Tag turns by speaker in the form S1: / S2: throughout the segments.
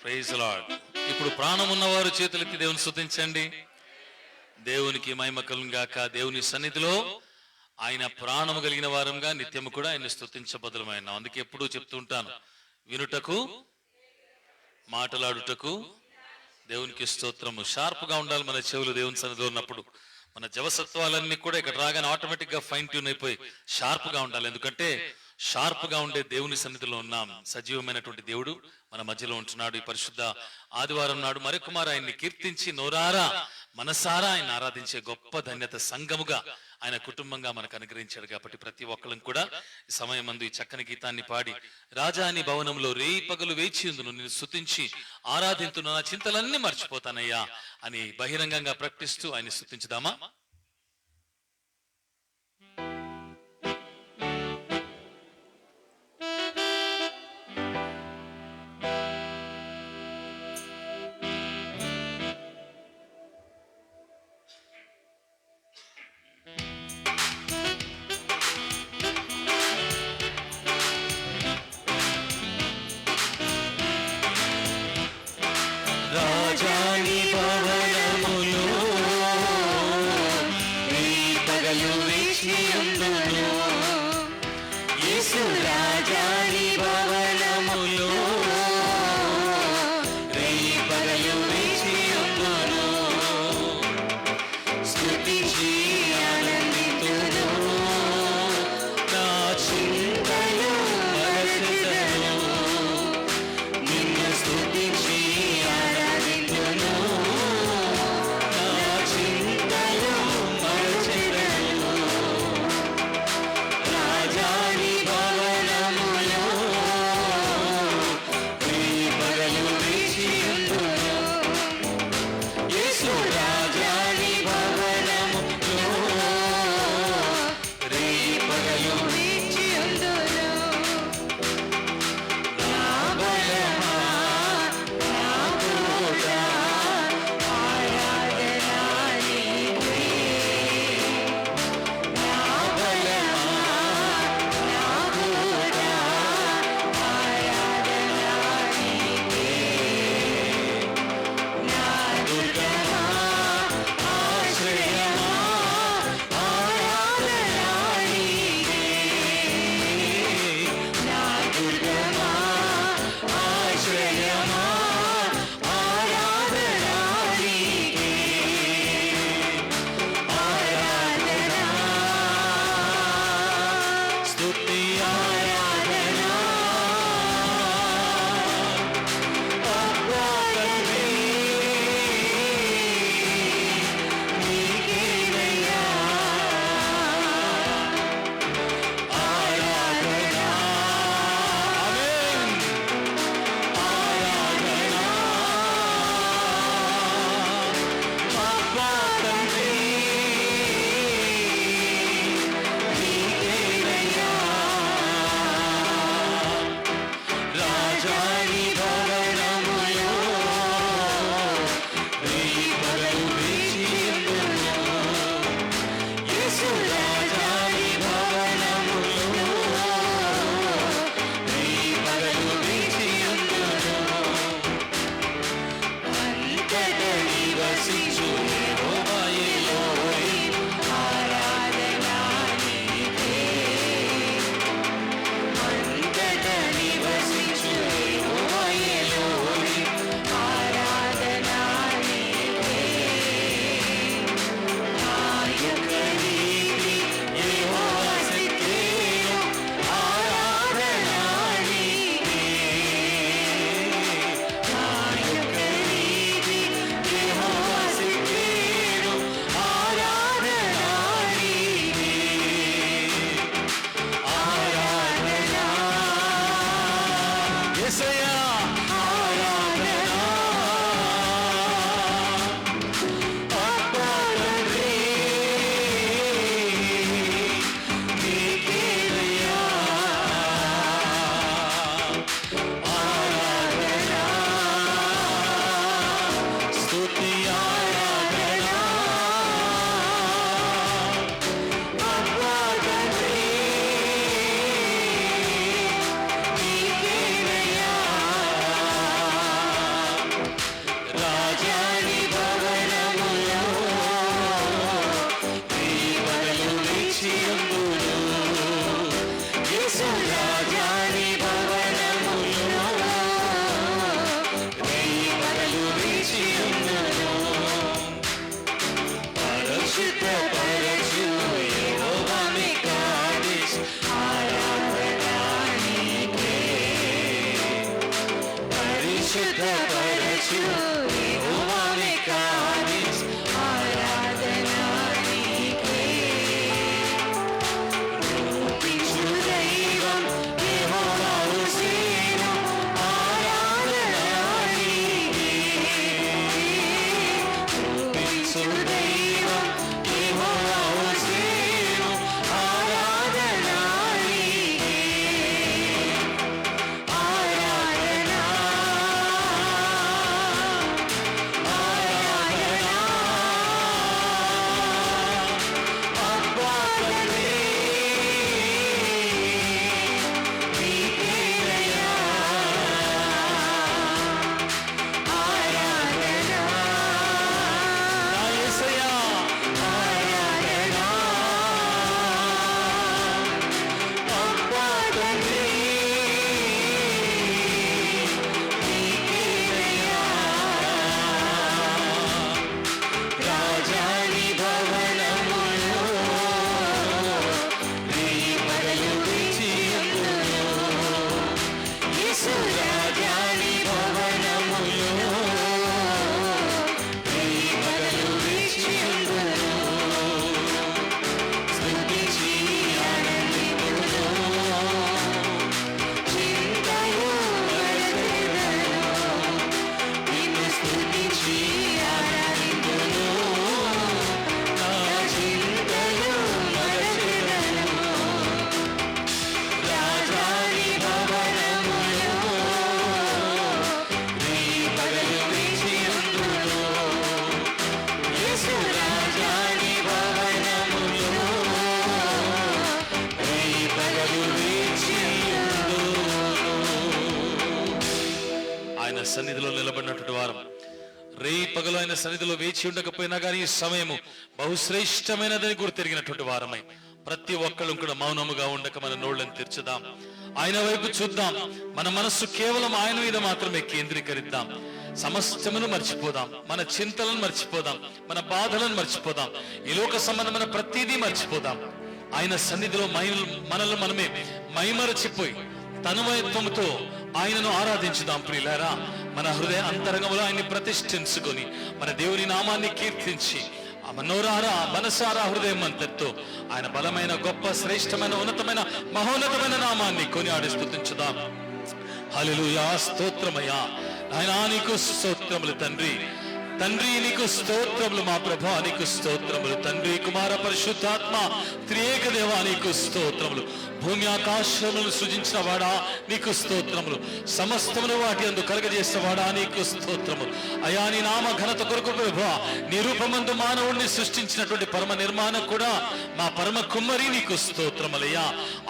S1: Praise lord. ఇప్పుడు ప్రాణం ఉన్నవారు చేతులెత్తి దేవుని స్తుతించండి. దేవునికి మహిమ కలుగును గాక. దేవుని సన్నిధిలో ఆయన ప్రాణము కలిగిన వారంగా నిత్యము కూడా ఆయన స్తుతించబదులమైన. అందుకే ఎప్పుడూ చెప్తుంటాను, వినుటకు మాటలాడుటకు దేవునికి స్తోత్రము. షార్ప్గా ఉండాలి మన చెవులు దేవుని సన్నిధిలో ఉన్నప్పుడు. మన జవసత్వాలన్నీ కూడా ఇక్కడ రాగానే ఆటోమేటిక్ గా ఫైన్ ట్యూన్ అయిపోయి షార్ప్గా ఉండాలి. ఎందుకంటే షార్ప్గా ఉండే దేవుని సన్నిధిలో ఉన్నాం. సజీవమైనటువంటి దేవుడు మన మధ్యలో ఉంటున్నాడు. ఈ పరిశుద్ధ ఆదివారం నాడు మరొకమారు ఆయన్ని కీర్తించి నోరారా మనసారా ఆయన ఆరాధించే గొప్ప ధన్యత సంఘముగా ఆయన కుటుంబంగా మనకు అనుగ్రహించాడు. కాబట్టి ప్రతి ఒక్కళ్ళం కూడా ఈ సమయం మందు ఈ చక్కని గీతాన్ని పాడి, రాజాని భవనంలో రేయి పగలు వేచి ఉందును, నేను స్తుతించి ఆరాధింతును, నా చింతలన్నీ మర్చిపోతానయ్యా అని బహిరంగంగా ప్రకటిస్తూ ఆయన స్తుతించుదామా? రాజాని భవనములో రేయి పగలు వేచి ఉందును, యేసు రాజాని భవనములో రేయి పగలు వేచి ఉందును, స్తుతించి ఆనందింతును, నా చింతలు మరచెదను, నిన్ను స్తుతించి
S2: పరిశుద్ధపరచు యెహోవావే కానిస్ ఆరాధన నీకే రూపించు దైవం యెహోవా హోసేను ఆరాధన నీకే రూపించు దైవం యెహోవా హోసేను ఆరాధన నీకే ఆరాధన అబ్బా తండ్రి నీకేనయ్యా ఆరాధన
S1: నా యేసయ్యా
S2: ఆరాధన అబ్బా తండ్రి నీకేనయ్యా రాజాని భవనములో వెయ్యి పగలు విజయములో యేసు రాజాని భవనములో వెయ్యి పగలు విజయములో స్తుతించి ఆనందింతును చింతయు మరచెదను నిన్ను స్తుతించి ఆనందింతును నా చింతయు మరచెదను రాజాని భవనములో వెయ్యి పగలు విజయములో యేసు రాజాని భవనములో వెయ్యి పగలు విజయములో
S1: ఆయన సన్నిధిలో నిలబడినటువంటి వారం రేయి పగలు ఆయన సన్నిధిలో వేచి ఉండకపోయినా కానీ ఈ సమయము బహుశ్రేష్టమైనదని గుర్తెరిగినటువంటి వారమై ప్రతి ఒక్కళ్ళు కూడా మౌనముగా ఉండక మన నోళ్ళని తెరుచుదాం, ఆయన వైపు చూద్దాం, మన మనస్సు కేవలం ఆయన మీద మాత్రమే కేంద్రీకరిద్దాం, సమస్తమును మర్చిపోదాం, మన చింతలను మర్చిపోదాం, మన బాధలను మర్చిపోదాం, ఈ లోక సంబంధమైన ప్రతిదీ మర్చిపోదాం. ఆయన సన్నిధిలో మనల్ని మనమే మైమరచిపోయి తన్మయత్వముతో ఆయనను ఆరాధించుదాం. ప్రియులారా, మన హృదయ అంతరంగంలో ఆయన్ని ప్రతిష్ఠించుకొని మన దేవుని నామాన్ని కీర్తించి ఆ మనోరారా మనసారా హృదయం అంతటితో ఆయన బలమైన గొప్ప శ్రేష్టమైన ఉన్నతమైన మహోన్నతమైన నామాన్ని కొనియాడి స్తుతించుదాం. హల్లెలూయా, స్తోత్రమయ్యా నాయనా, నీకు స్తోత్రములు తండ్రి. తండ్రి నీకు స్తోత్రములు, మా ప్రభా నీకు స్తోత్రములు. తండ్రి కుమార పరిశుద్ధాత్మ త్రియేక దేవా నీకు స్తోత్రములు. భూమి ఆకాశములను సృజించిన వాడా నీకు స్తోత్రములు. సమస్తమును వాటి అందు కలగజేసిన వాడా నీకు స్తోత్రములు. అయా నీ నామ ఘనత కొరకు ప్రభా నీ రూపమందు మానవుడిని సృష్టించినటువంటి పరమ నిర్మాణం కూడా మా పరమ కుమ్మరి నీకు స్తోత్రములయ్యా.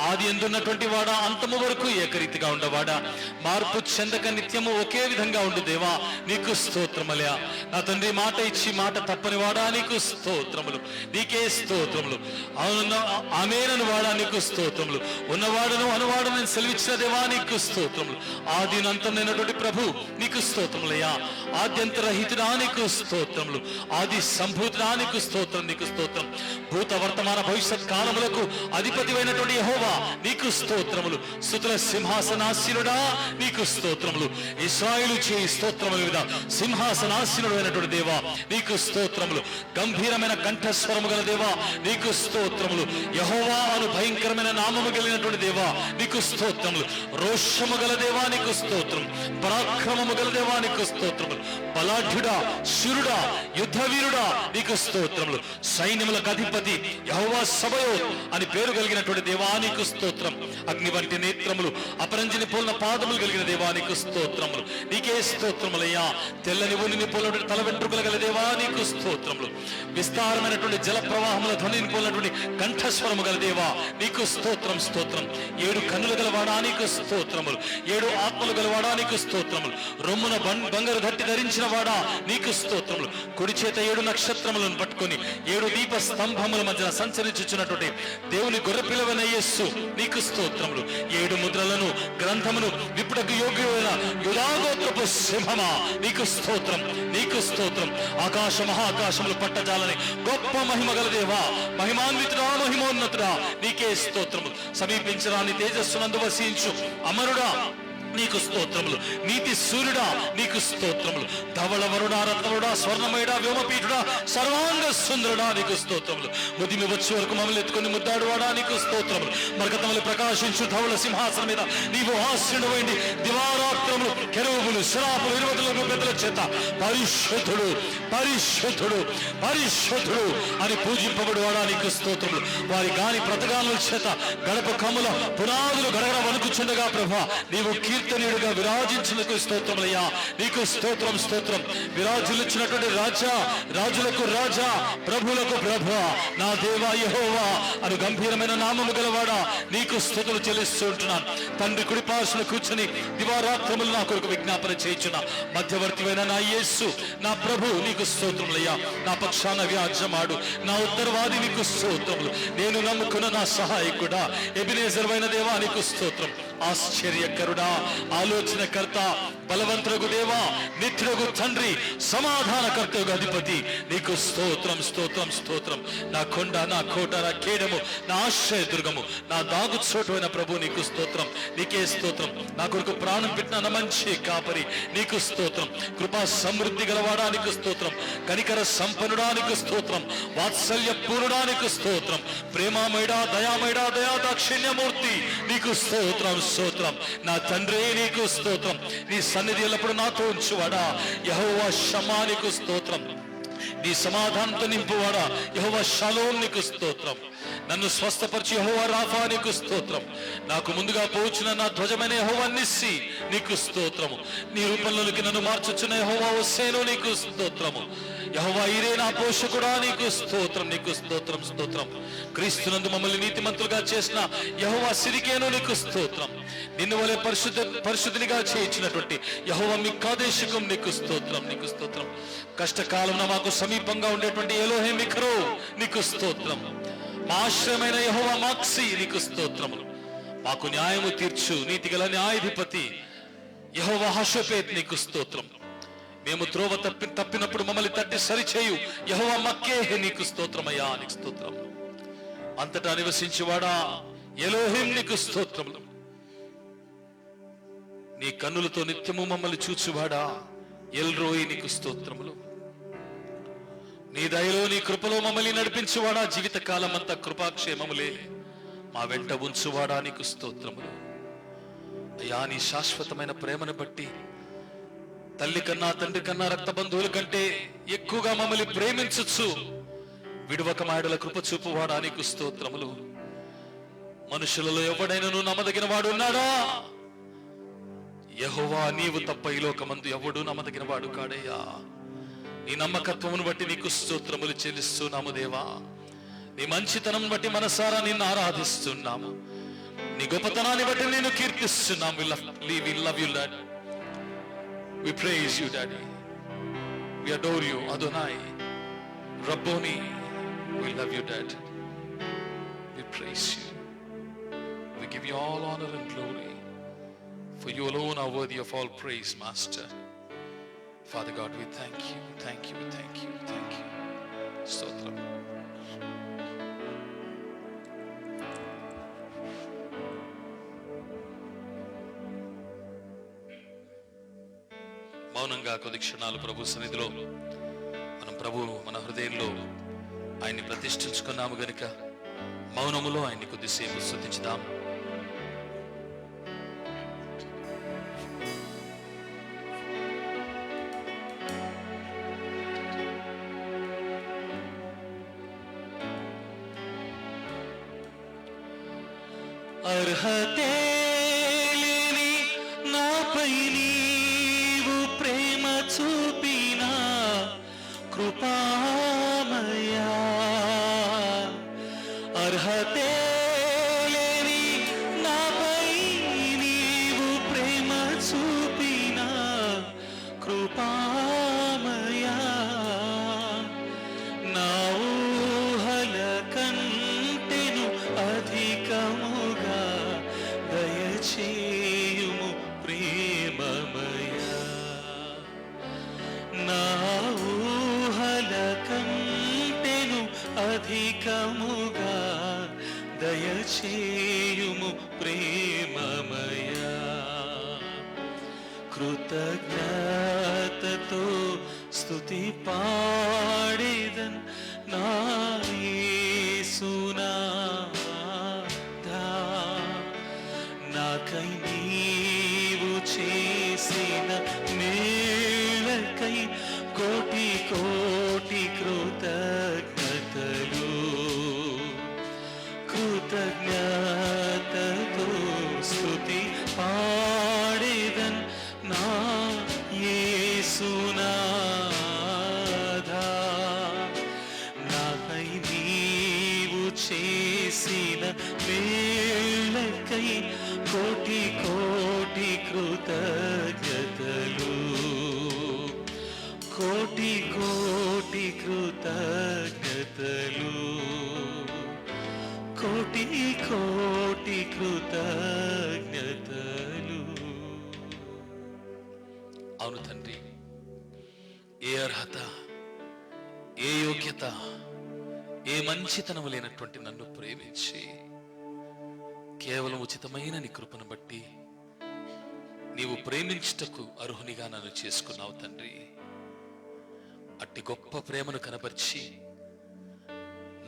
S1: ఆది ఎందున్నటువంటి వాడా అంతము వరకు ఏకరీతిగా ఉండవాడా, మార్పు చెందక నిత్యము ఒకే విధంగా ఉండు దేవా నీకు స్తోత్రములయ్యా. నా తండ్రి మాట ఇచ్చి మాట తప్పని వాడా నీకు స్తోత్రములు, నీకే స్తోత్రములు. ఆమేనని వాడా నీకు స్తోత్రములు. ఉన్నవాడను అనువాడను సెలవిచ్చిన దేవా నీకు స్తోత్రములు. ఆదినంతమైనటువంటి ప్రభు నీకు స్తోత్రములయ్యా. ఆద్యంతరహితుడా నీకు స్తోత్రములు. ఆది సంభూతుడా నీకు స్తోత్రం, నీకు స్తోత్రం. భూత వర్తమాన భవిష్యత్ కాలములకు అధిపతివైనటువంటి యెహోవా నీకు స్తోత్రములు. స్తుతుల సింహాసనాసీనుడా నీకు స్తోత్రములు. ఇశ్రాయేలు చేయి స్తోత్రముల మీద సింహాసనాసీనుడు అయినటువంటి దేవా నీకు స్తోత్రములు. గంభీరమైన కంఠస్వరము గల దేవా నీకు స్తోత్రములు. యెహోవా అను భయంకరమైన నామము కలిగినటువంటి దేవా నీకు స్తోత్రములు. రోషము గల దేవా నీకు స్తోత్రం. పరాక్రమము గల దేవా నీకు స్తోత్రములు. బలాఢ్యుడా, శూరుడా, యుద్ధ వీరుడా నీకు స్తోత్రములు. సైన్యములకు అధిపతి యెహోవా సబయోత్ అని పేరు కలిగినటువంటి దేవా నీకు స్తోత్రం. అగ్ని వంటి నేత్రములు, అపరంజిని పోలిన పాదములు కలిగిన దేవా నీకు స్తోత్రములు. నీకే స్తోత్రములయ్యా. తెల్లని ఉనిని పోలినటువంటి తల వెంట్రుకలు గల దేవా నీకు స్తోత్రములు. విస్తారమైనటువంటి జల ప్రవాహముల ధ్వనిని పోలినటువంటి కంఠస్వరము గల దేవా నీకు స్తోత్రం, స్తోత్రం. 7 కన్నులు గలవాడా నీకు స్తోత్రములు. 7 ఆత్మలు గలవాడా నీకు స్తోత్రములు. రొమ్మున బంగారు ధట్టి ధరించిన వాడా నీకు స్తోత్రములు. కుడి చేత 7 నక్షత్రములను పట్టుకొని 7 దీప స్తంభముల మధ్య సంచరించుచున్నటువంటి దేవుని గొర్రెపిల్లవైన యేసు నీకు స్తోత్రములు. 7 ముద్రలను గ్రంథమును విప్పుటకు యోగ్యమైన యూదాగోత్రపు సింహమా నీకు స్తోత్రం, నీకు స్తోత్రం. ఆకాశ మహాకాశములు పట్టజాలని గొప్ప మహిమ గల దేవా, మహిమాన్వితుడా, మహిమోన్నతుడా నీకే స్తోత్రములు. సమీపించరాని తేజస్సునందు వసించు అమరుడా, నీకు స్తోత్రములు. నీతి సూర్యుడా నీకు స్తోత్రములు. ధవళ వరుడా రత్నముడా స్వర్ణమయుడా వ్యోమపీఠుడా సర్వాంగ సుందరుడా నీకు స్తోత్రములు. ముదిమి వచ్చే వరకు మమ్మల్ని ఎత్తుకొని ముద్దాడువాడా నీకు స్తోత్రములు. మరకతములు ప్రకాశించు ధవళ సింహాసనం మీద నీవు ఆసీనుడైండి దివారాత్రములు కెరూబులు శరాపులు 20 పెద్దల చేత పరిశుద్ధుడు పరిశుద్ధుడు పరిశుద్ధుడు అని పూజింపబడువాడా నీకు స్తోత్రములు. వారి గాని ప్రతగానుల చేత గడప కమ్ముల పునాదులు గడగడ వణుకుచుండగా ప్రభా నీవు కీర్తనీయుడుగా విరాజించినందుకు స్తోత్రములయ్యా. నీకు స్తోత్రం స్తోత్రం. విరాజులిచ్చినటువంటి రాజా రాజులకు రాజా ప్రభులకు ప్రభు నా దేవా యెహోవా అను గంభీరమైన నామము గలవాడా నీకు స్తుతులు చెల్లిస్తూ ఉంటున్నాను. తండ్రి కుడిపార్శ్వన కూర్చొని దివారాత్రములు నా కొరకు విజ్ఞాపన చేయుచున్న మధ్యవర్తివైన నా యేసు నా ప్రభు నీకు స్తోత్రములయ్యా. నా పక్షాన వ్యాజ్యమాడు నా ఉత్తరవాది నీకు స్తోత్రములు. నేను నమ్ముకున్న నా సహాయకుడా ఎబినేజరువైన దేవా నీకు స్తోత్రం. ఆశ్చర్యకరుడా ఆలోచనకర్త బలవంతులకు దేవా నిత్యుడగు తండ్రి సమాధానకర్తకు అధిపతి నీకు స్తోత్రం స్తోత్రం స్తోత్రం. నా కొండ నా కోట నా కేడము నా ఆశ్రయ దుర్గము నా దాగు చోటువైన ప్రభు నీకు స్తోత్రం. నీకే స్తోత్రం. నా కొరకు ప్రాణం పెట్టిన నా మంచి కాపరి నీకు స్తోత్రం. కృపా సమృద్ధి గలవాడా నీకు స్తోత్రం. కనికర సంపన్నుడా నీకు స్తోత్రం. వాత్సల్య పూర్ణుడా నీకు స్తోత్రం. ప్రేమామయుడా దయామయుడా దయా దాక్షిణ్యమూర్తి నీకు స్తోత్రం స్తోత్రం. నా తండ్రి నీకు స్తోత్రం. నీ సన్నిధి ఎల్లప్పుడు నాతో ఉంచువాడా యెహోవా షమ్మా నీకు స్తోత్రం. నీ సమాధానంతో నింపువాడా యెహోవా షలోమ్ నీకు స్తోత్రం. నన్ను స్వస్థపరిచి యెహోవా రాఫా నీకు స్తోత్రం. నాకు ముందుగా పోచున్న నా ధ్వజమైన యెహోవా నిస్సి నీకు స్తోత్రము. నీ రూపంలోనికి నన్ను మార్చుచున్న యెహోవా హోసేను నీకు స్తోత్రము. యెహోవా ఈరే నా పోషకుడా నీకు స్తోత్రం నీకు స్తోత్రం స్తోత్రం. క్రీస్తునందు మమ్మల్ని నీతిమంతులుగా చేసిన యెహోవా సిరికేను నీకు స్తోత్రం. నిన్ను వలె పరిశుద్ధినిగా చేయించినటువంటి యెహోవా మిక్కాదేశకం నీకు స్తోత్రం నీకు స్తోత్రం. కష్టకాలంలో మాకు సమీపంగా ఉండేటువంటి ఎలోహే మిఖరో నీకు స్తోత్రం. మా ఆశ్రయమైన యెహోవా మాక్సి నీకు స్తోత్రములు. మాకు న్యాయము తీర్చు నీతిగల న్యాయాధిపతి యెహోవా హషోపేత్ నీకు స్తోత్రం. మేము త్రోవ తప్పినప్పుడు మమ్మల్ని తట్టి సరిచేయు యెహోవా మక్కేహే నీకు స్తోత్రమయ్యా నీకు స్తోత్రం. అంతటా నివసించేవాడా ఎలోహిం నీకు స్తోత్రములు. నీ కన్నులతో నిత్యము మమ్మల్ని చూచువాడా ఎల్రోయి నీకు స్తోత్రములు. నీ దయలో నీ కృపలో మమ్మల్ని నడిపించువాడా జీవితకాలం అంతా కృపాక్షేమములే మా వెంట ఉంచువాడా నీకు స్తోత్రములు. అయ్యా నీ శాశ్వతమైన ప్రేమను బట్టి తల్లి కన్నా తండ్రి కన్నా రక్త బంధువుల కంటే ఎక్కువగా మమ్మల్ని ప్రేమించచ్చు విడువక మాయడల కృప చూపువాడా నీకు స్తోత్రములు. మనుషులలో ఎవడైనను నమ్మదగిన వాడు ఉన్నాడా? యెహోవా నీవు తప్ప ఈ లోకమందు ఎవడు నమ్మదగిన వాడు కాడయ్యా. నీ నమ్మకత్వమును బట్టి నీకు స్తోత్రములు చెల్లిస్తున్నాము దేవా. నీ మంచితనం బట్టి మనసారా నిన్ను ఆరాధిస్తున్నాము. నీ గొప్పతనాన్ని బట్టి నేను కీర్తిస్తున్నాము. We love you, Lord. We praise you, Daddy. We adore you, Adonai, Rabboni. We love you, Dad. We praise you. We give you all honor and glory. For you alone are worthy of all praise, Master. Father God, we thank you, thank you, thank you, thank you. Stotram. మౌనంగా కొద్ది క్షణాలు ప్రభు సన్నిధిలో మనం ప్రభు మన హృదయంలో ఆయన్ని ప్రతిష్ఠించుకున్నాము గనుక మౌనములో ఆయన్ని కొద్దిసేపు స్తుతించుదాం.
S2: అర్హతే లేని నాపై నీవు ప్రేమ చూపిన కృపామయా. అర్హతే లేని నాపై నీవు ప్రేమ చూపిన కృపామయా. నా ఊహల కంటెను అధికముగా దయచేయుము ప్రేమమయా. నా ఊహల కంటెను అధికముగా దయచేయుము ప్రేమమయా. కృతజ్ఞతతో స్తుతి పాడేదన్ నా యేసునాథా. నాకై నీవు చేసిన మేళకై కోటి కోటి కృతజ్ఞతలు. కృతజ్ఞతతో స్తుతి పాడేదన్ నా యేసునాథా. నాకై నీవు చేసిన మేళకై కోటి కోటి కృతజ్ఞతలు. కోటి కోటి కృతజ్ఞతలు. కోటి కోటి కృతజ్ఞతలు.
S1: అవును తండ్రి, ఏ అర్హత, ఏ యోగ్యత, ఏ మంచితనము లేనటువంటి నన్ను ప్రేమించి కేవలం ఉచితమైన నీ కృపను బట్టి నీవు ప్రేమించుటకు అర్హునిగా నన్ను చేసుకున్నావు తండ్రి. అట్టి గొప్ప ప్రేమను కనబర్చి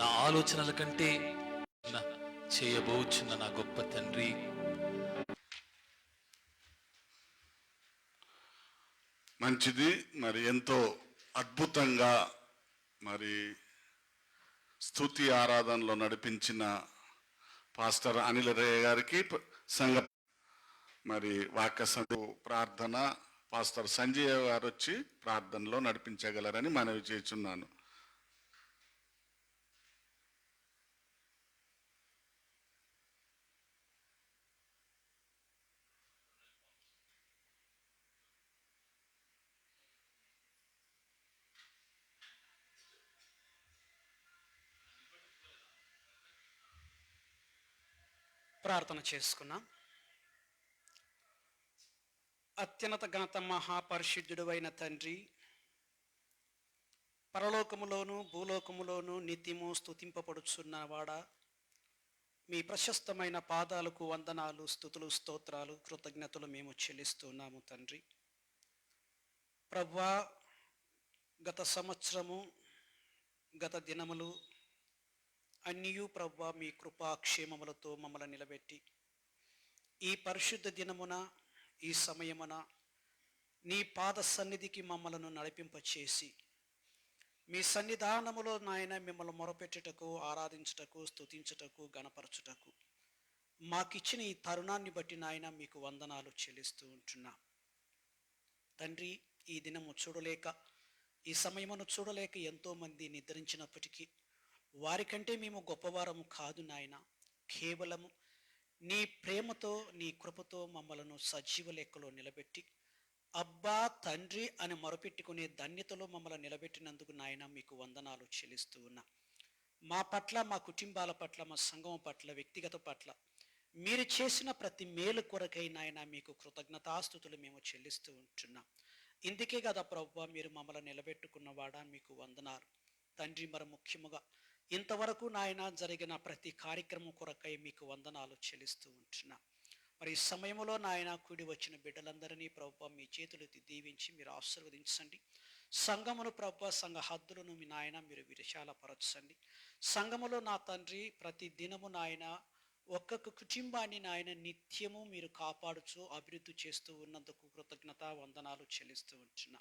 S1: నా ఆలోచనల కంటే చేయబోచున్న నా గొప్ప తండ్రి,
S3: మంచిది. మరి ఎంతో అద్భుతంగా మరి స్తుతి ఆరాధనలో నడిపించిన పాస్టర్ అనిల్ రయ్య గారికి సంఘ మరి వాక్య ప్రార్థన పాస్టర్ సంజయ్ గారు వచ్చి ప్రార్థనలో నడిపించగలరని మనవి చేస్తున్నాను.
S4: ప్రార్థన చేసుకున్నాం. అత్యున్నత ఘనత మహాపరిశుద్ధుడు అయిన తండ్రి, పరలోకములోను భూలోకములోను నిత్యము స్తుతింపబడుచున్నవాడా, మీ ప్రశస్తమైన పాదాలకు వందనాలు, స్తుతులు, స్తోత్రాలు, కృతజ్ఞతలు మేము చెల్లిస్తున్నాము తండ్రి. ప్రభువా, గత సంవత్సరము, గత దినములు అన్నియు ప్రభువా మీ కృపాక్షేమములతో మమ్మల్ని నిలబెట్టి ఈ పరిశుద్ధ దినమున, ఈ సమయమున నీ పాద సన్నిధికి మమ్మలను నడిపింపచేసి మీ సన్నిధానములో నాయన మిమ్మల్ని మొరపెట్టుటకు, ఆరాధించుటకు, స్తుతించుటకు, గణపరచుటకు మాకిచ్చిన ఈ తరుణాన్ని బట్టి నాయన మీకు వందనాలు చెల్లిస్తూ ఉంటున్నా తండ్రి. ఈ దినము చూడలేక, ఈ సమయమును చూడలేక ఎంతోమంది నిద్రించినప్పటికీ వారికంటే మేము గొప్పవారము కాదు నాయన. కేవలము నీ ప్రేమతో, నీ కృపతో మమ్మలను సజీవ లెక్కలో నిలబెట్టి అబ్బా తండ్రి అని మొరపెట్టుకునే ధన్యతలో మమ్మల్ని నిలబెట్టినందుకు నాయన మీకు వందనాలు చెల్లిస్తూ ఉన్నా. మా పట్ల, మా కుటుంబాల పట్ల, మా సంఘం పట్ల, వ్యక్తిగత పట్ల మీరు చేసిన ప్రతి మేలు కొరకై నాయన మీకు కృతజ్ఞతాస్తుతులు మేము చెల్లిస్తూ ఉంటున్నాం. ఇందుకే కదా ప్రభువా మీరు మమ్మల్ని నిలబెట్టుకున్నవాడా, మీకు వందనాలు తండ్రి. మరి ముఖ్యముగా ఇంతవరకు నాయన జరిగిన ప్రతి కార్యక్రమం కొరకై మీకు వందనాలు చెల్లిస్తూ ఉంటున్నా. మరి ఈ సమయంలో నాయన కూడి వచ్చిన బిడ్డలందరినీ ప్రభువా మీ చేతులెత్తి దీవించి మీరు ఆశీర్వదించండి. సంఘమును ప్రభువా, సంఘ హద్దులను మీ నాయన మీరు విశాలపరచండి. సంఘములో నా తండ్రి ప్రతి దినము నాయన ఒక్కొక్క కుటుంబాన్ని నాయన నిత్యము మీరు కాపాడుచు అభివృద్ధి చేస్తూ ఉన్నందుకు కృతజ్ఞత వందనాలు చెల్లిస్తూ ఉంటున్నా.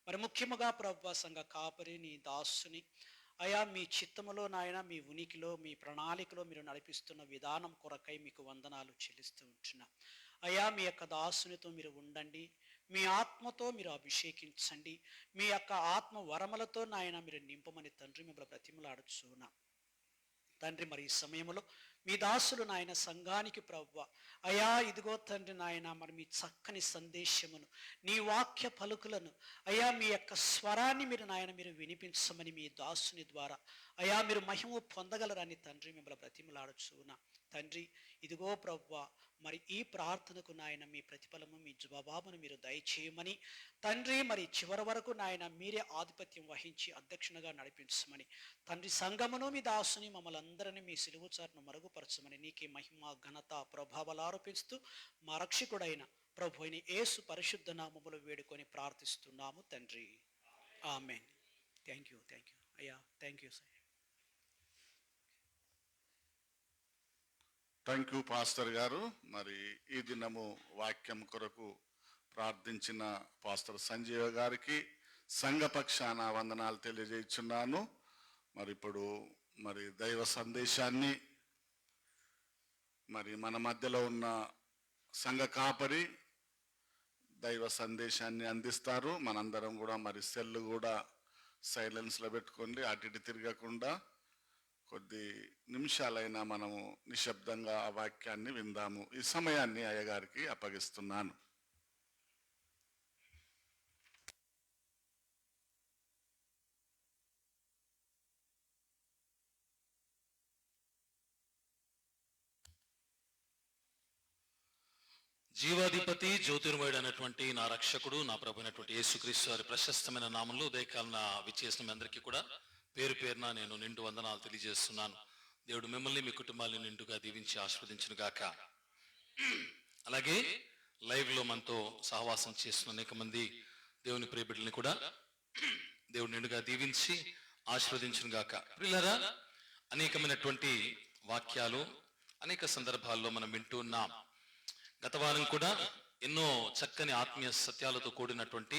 S4: మరి ముఖ్యముగా ప్రభువా సంఘ కాపరి నీ దాసుని అయా మీ చిత్తములో నాయన, మీ ఉనికిలో, మీ ప్రణాళికలో మీరు నడిపిస్తున్న విధానం కొరకై మీకు వందనాలు చెల్లిస్తూ ఉంటున్నా. అయా మీ యొక్క దాసునితో మీరు ఉండండి, మీ ఆత్మతో మీరు అభిషేకించండి, మీ యొక్క ఆత్మ వరములతో నాయన మీరు నింపమని తండ్రి మిమ్మల్ని బ్రతిమలాడుచున్నా తండ్రి. మరి ఈ సమయంలో మీ దాసులు నాయన సంఘానికి ప్రభువా అయా ఇదిగో తండ్రి నాయన మరి మీ చక్కని సందేశమును, నీ వాక్య పలుకులను అయా మీ యొక్క స్వరాన్ని మీరు నాయన మీరు వినిపించమని మీ దాసుని ద్వారా అయా మీరు మహిమ పొందగలరని తండ్రి మిమ్మల్ని బ్రతిమలాడుచున్నా తండ్రి. ఇదిగో ప్రభువా మరి ఈ ప్రార్థనకు నాయన మీ ప్రతిఫలము, మీ జవాబును మీరు దయచేయమని తండ్రి. మరి చివరి వరకు నాయన మీరే ఆధిపత్యం వహించి అధ్యక్షునిగా నడిపించమని తండ్రి. సంఘమును మీ దాసుని మమ్మల్ని అందరినీ మీ సిలువు చాటును మరుగుపరచమని నీకే మహిమ, ఘనత, ప్రభావాలు ఆరోపిస్తూ మా రక్షకుడైన ప్రభు అయిన యేసు పరిశుద్ధ నామములో వేడుకొని ప్రార్థిస్తున్నాము తండ్రి. ఆమేన్. థ్యాంక్ యూ అయ్యా. Thank you sir.
S3: Thank you pastor గారు. మరి ఈ దినము వాక్యం కొరకు ప్రార్థించిన పాస్టర్ సంజీవ గారికి సంఘ పక్షాన వందనాలు తెలియజేస్తున్నాను. మరి ఇప్పుడు మరి దైవ సందేశాన్ని మరి మన మధ్యలో ఉన్న సంఘ కాపరి దైవ సందేశాన్ని అందిస్తారు. మనందరం కూడా మరి సెల్ కూడా సైలెన్స్లో పెట్టుకోండి, అటు ఇటు తిరగకుండా కొద్ది నిమిషాలైనా మనము నిశ్శబ్దంగా ఆ వాక్యాన్ని విందాము. ఈ సమయాన్ని అయ్యగారికి అప్పగిస్తున్నాను.
S1: జీవాధిపతి జ్యోతిర్మయుడు అనేటువంటి నా రక్షకుడు నా ప్రభు అయినటువంటి యేసుక్రీస్తు వారి ప్రశస్తమైన నామంలో ఉదయకాలన విచ్చేసిన మీ అందరికీ కూడా పేరు పేరున నేను నిండు వందనాలు తెలియజేస్తున్నాను. దేవుడు మిమ్మల్ని మీ కుటుంబాన్ని నిండుగా దీవించి ఆశీర్వదించును గాక. అలాగే లైవ్ లో మనతో సహవాసం చేస్తున్న అనేక మంది దేవుని ప్రియబిడ్డల్ని కూడా దేవుడు నిండుగా దీవించి ఆశీర్వదించును గాక. ప్రియులారా, అనేకమైనటువంటి వాక్యాలు అనేక సందర్భాల్లో మనం వింటూ ఉన్నాం. గత వారం కూడా ఎన్నో చక్కని ఆత్మీయ సత్యాలతో కూడినటువంటి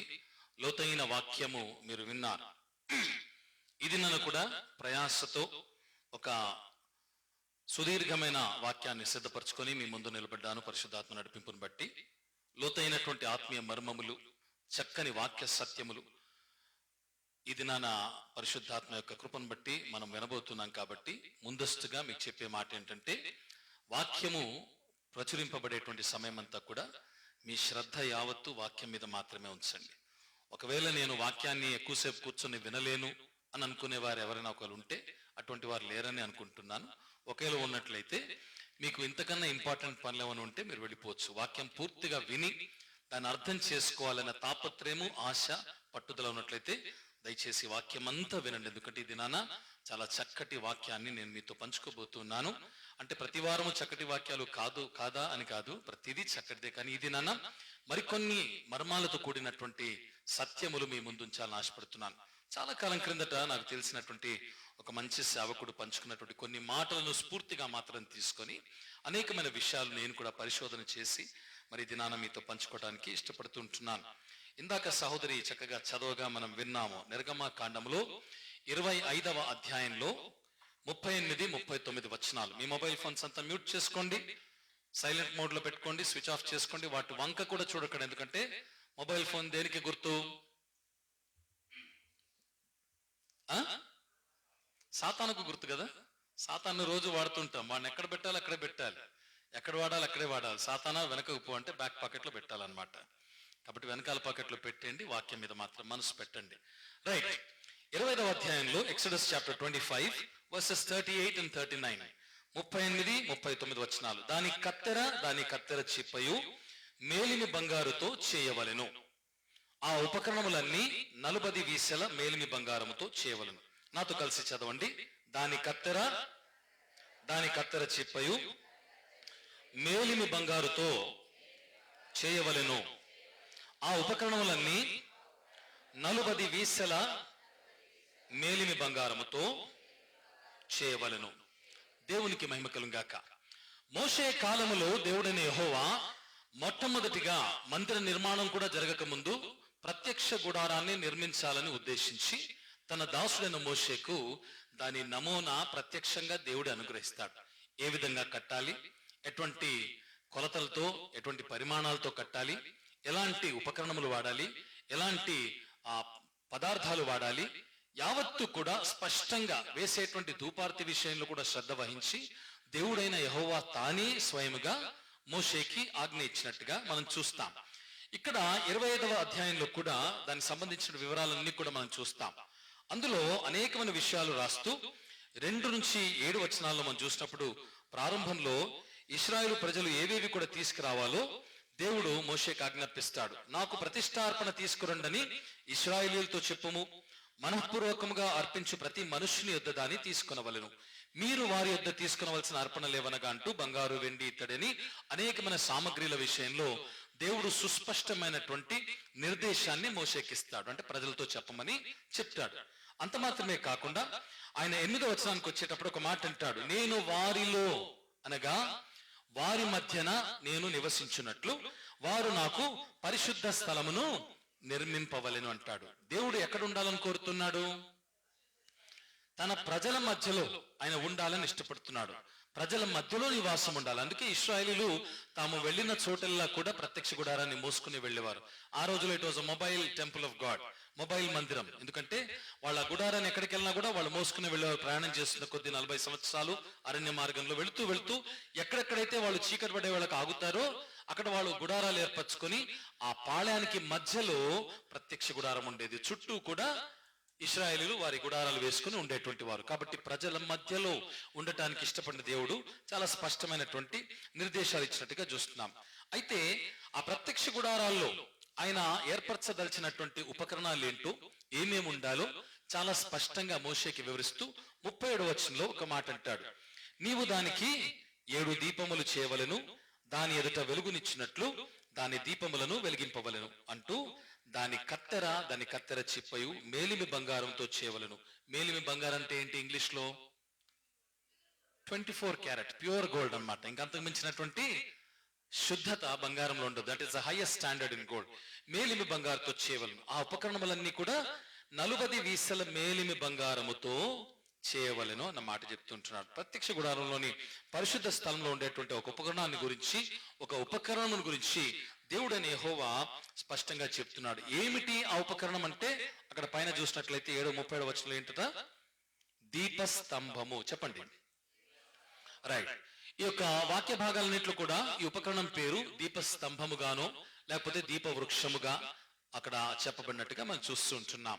S1: లోతైన వాక్యము మీరు విన్నారు. ఇది నన్ను కూడా ప్రయాసతో ఒక సుదీర్ఘమైన వాక్యాన్ని సిద్ధపరచుకొని మీ ముందు నిలబడ్డాను. పరిశుద్ధాత్మ నడిపింపును బట్టి లోతైనటువంటి ఆత్మీయ మర్మములు, చక్కని వాక్య సత్యములు ఇది నా పరిశుద్ధాత్మ యొక్క కృపను బట్టి మనం వినబోతున్నాం. కాబట్టి ముందస్తుగా మీకు చెప్పే మాట ఏంటంటే, వాక్యము ప్రచురింపబడేటువంటి సమయం అంతా కూడా మీ శ్రద్ధ యావత్తు వాక్యం మీద మాత్రమే ఉంచండి. ఒకవేళ నేను వాక్యాన్ని ఎక్కువసేపు కూర్చొని వినలేను అని అనుకునే వారు ఎవరైనా ఒకరు ఉంటే అటువంటి వారు లేరని అనుకుంటున్నాను. ఒకవేళ ఉన్నట్లయితే మీకు ఇంతకన్నా ఇంపార్టెంట్ పనులు ఏమైనా ఉంటే మీరు వెళ్ళిపోవచ్చు. వాక్యం పూర్తిగా విని దాన్ని అర్థం చేసుకోవాలన్న తాపత్రయము, ఆశ, పట్టుదల ఉన్నట్లయితే దయచేసి వాక్యం అంతా వినండి. ఎందుకంటే ఈ దినాన చాలా చక్కటి వాక్యాన్ని నేను మీతో పంచుకోబోతున్నాను. అంటే ప్రతి వారము చక్కటి వాక్యాలు కాదా అని కాదు, ప్రతిదీ చక్కటిదే. కానీ ఈ దినాన మరికొన్ని మర్మాలతో కూడినటువంటి సత్యములు మీ ముందు ఉంచాలని ఆశపడుతున్నాను. చాలా కాలం క్రిందట నాకు తెలిసినటువంటి ఒక మంచి సేవకుడు పంచుకున్నటువంటి కొన్ని మాటలను స్ఫూర్తిగా మాత్రం తీసుకొని అనేకమైన విషయాలు నేను కూడా పరిశోధన చేసి మరి దినాన మీతో పంచుకోవడానికి ఇష్టపడుతుంటున్నాను. ఇందాక సహోదరి చక్కగా చదవగా మనం విన్నాము. నిర్గమకాండములో 25వ అధ్యాయంలో 38, 39 వచనాలు. మీ మొబైల్ ఫోన్స్ అంతా మ్యూట్ చేసుకోండి, సైలెంట్ మోడ్ లో పెట్టుకోండి, స్విచ్ ఆఫ్ చేసుకోండి. వాటి వంక కూడా చూడకండి. ఎందుకంటే మొబైల్ ఫోన్ దేనికి గుర్తు? సాతానుకు గుర్తు కదా. సాతాను రోజు వాడుతుంటాం. వాడిని ఎక్కడ పెట్టాలి అక్కడే పెట్టాలి, ఎక్కడ వాడాలి అక్కడే వాడాలి. సాతానా వెనకకు పో అంటే బ్యాక్ పాకెట్ లో పెట్టాలన్నమాట. కాబట్టి వెనకాల పాకెట్ లో పెట్టండి, వాక్యం మీద మాత్రం మనసు పెట్టండి. రైట్. 25వ అధ్యాయంలో ఎక్సోడస్ చాప్టర్ 25 వర్సెస్ 38 and 39, 38, 39 వచనాలు. దాని కత్తెర చిప్పయు మేలిమి బంగారుతో చేయవలెను. ఆ ఉపకరణములన్నీ 40 వీసెల మేలిమి బంగారముతో చేయవలెను. నాతో కలిసి చదవండి. దాని కత్తెర చిప్పయు మేలిమి బంగారుతో చేయవలెను. ఆ ఉపకరణములన్నీ 40 వీసెల మేలిమి బంగారముతో చేయవలెను. దేవునికి మహిమ కలుగాక. మోషే కాలములో దేవుడైన యెహోవా మొట్టమొదటిగా మందిర నిర్మాణం కూడా జరగక ముందు ప్రత్యక్ష గుడారాన్ని నిర్మించాలని ఉద్దేశించి తన దాసుడైన మోషేకు దాని నమూనా ప్రత్యక్షంగా దేవుడు అనుగ్రహిస్తాడు. ఏ విధంగా కట్టాలి, ఎటువంటి కొలతలతో, ఎటువంటి పరిమాణాలతో కట్టాలి, ఎలాంటి ఉపకరణములు వాడాలి, ఎలాంటి పదార్థాలు వాడాలి, యావత్తు కూడా స్పష్టంగా వేసేటువంటి ధూపార్తి విషయంలో కూడా శ్రద్ధ వహించి దేవుడైన యెహోవా తానే స్వయముగా మోషేకి ఆజ్ఞ ఇచ్చినట్టుగా మనం చూస్తాం. ఇక్కడ 25వ అధ్యాయంలో కూడా దానికి సంబంధించిన వివరాలన్నీ కూడా మనం చూస్తాం. అందులో అనేకమైన విషయాలు రాస్తూ 2 నుంచి 7 వచనాల్లో మనం చూసినప్పుడు ప్రారంభంలో ఇశ్రాయేలు ప్రజలు ఏవేవి కూడా తీసుకురావాలో దేవుడు మోషేకి ఆజ్ఞాపిస్తాడు. నాకు ప్రతిష్టార్పణ తీసుకురండని ఇశ్రాయేలీయులతో చెప్పుము. మనఃపూర్వకముగా అర్పించు ప్రతి మనుష్యుని యొద్ద దాన్ని తీసుకొనవలెను. మీరు వారి యొద్ద తీసుకునవలసిన అర్పణ లేవనగా అంటూ బంగారు, వెండి, ఇత్తడిని అనేకమైన సామగ్రిల విషయంలో దేవుడు సుస్పష్టమైనటువంటి నిర్దేశాన్ని మోషేకిస్తాడు, అంటే ప్రజలతో చెప్పమని చెప్తాడు. అంత మాత్రమే కాకుండా ఆయన 8వ వచనానికి వచ్చేటప్పుడు ఒక మాట అంటాడు, నేను వారిలో అనగా వారి మధ్యన నేను నివసించున్నట్లు వారు నాకు పరిశుద్ధ స్థలమును నిర్మింపవలెను అంటాడు. దేవుడు ఎక్కడ ఉండాలని కోరుతున్నాడు? తన ప్రజల మధ్యలో ఆయన ఉండాలని ఇష్టపడుతున్నాడు. ప్రజల మధ్యలో నివాసం ఉండాలి. అందుకే ఇశ్రాయేలీలు తాము వెళ్ళిన చోటల్లా కూడా ప్రత్యక్ష గుడారాన్ని మోసుకుని వెళ్ళేవారు. ఆ రోజులో it was mobile temple of God, mobile మందిరం. ఎందుకంటే వాళ్ళ గుడారాన్ని ఎక్కడికి వెళ్ళినా కూడా వాళ్ళు మోసుకుని వెళ్ళేవారు. ప్రయాణం చేస్తున్న కొద్ది 40 సంవత్సరాలు అరణ్య మార్గంలో వెళుతూ వెళుతూ ఎక్కడెక్కడైతే వాళ్ళు చీకటి పడే వాళ్ళకి ఆగుతారో అక్కడ వాళ్ళు గుడారాలు ఏర్పరచుకొని ఆ పాళయానికి మధ్యలో ప్రత్యక్ష గుడారం ఉండేది. చుట్టూ కూడా ఇశ్రాయేలీలు వారి గుడారాలు వేసుకుని ఉండేటువంటి వారు. కాబట్టి ప్రజల మధ్యలో ఉండటానికి ఇష్టపడిన దేవుడు చాలా స్పష్టమైనటువంటి నిర్దేశాలు ఇచ్చినట్టుగా చూస్తున్నాం. అయితే ఆ ప్రత్యక్ష గుడారాల్లో ఆయన ఏర్పరచదలిచినటువంటి ఉపకరణాలు ఏంటో, ఏమేమి ఉండాలో చాలా స్పష్టంగా మోషేకి వివరిస్తూ 37వ వచనంలో ఒక మాట అంటాడు, నీవు దానికి 7 దీపములు చేయవలెను, దాని ఎదుట వెలుగునిచ్చినట్లు దాని దీపములను వెలిగింపవలెను అంటూ దాని కత్తెర చిప్పయు మేలిమి బంగారంతో చేయవలను. మేలిమి బంగారం అంటే ఏంటి ఇంగ్లీష్ లో? 24 క్యారెట్ ప్యూర్ గోల్డ్ అన్నమాట. ఇంకంతకు మించినటువంటి శుద్ధత బంగారంలో ఉండదు. That is the highest standard in gold. మేలిమి బంగారంతో చేయవలను. ఆ ఉపకరణములన్నీ కూడా 40 వీసల మేలిమి బంగారముతో చేయవలెను అన్న మాట చెప్తుంటున్నాడు. ప్రత్యక్ష గుడారంలోని పరిశుద్ధ స్థలంలో ఉండేటువంటి ఒక ఉపకరణాన్ని గురించి, ఒక ఉపకరణం గురించి దేవుడైన యెహోవా స్పష్టంగా చెప్తున్నాడు. ఏమిటి ఆ ఉపకరణం అంటే అక్కడ పైన చూసినట్లయితే 7:37 వచనంలో ఏంటట? దీపస్తంభము. చెప్పండి. రైట్. ఈ యొక్క వాక్య భాగాలన్నింటిలో కూడా ఈ ఉపకరణం పేరు దీపస్తంభముగానో లేకపోతే దీప వృక్షముగా అక్కడ చెప్పబడినట్టుగా మనం చూస్తుంటున్నాం.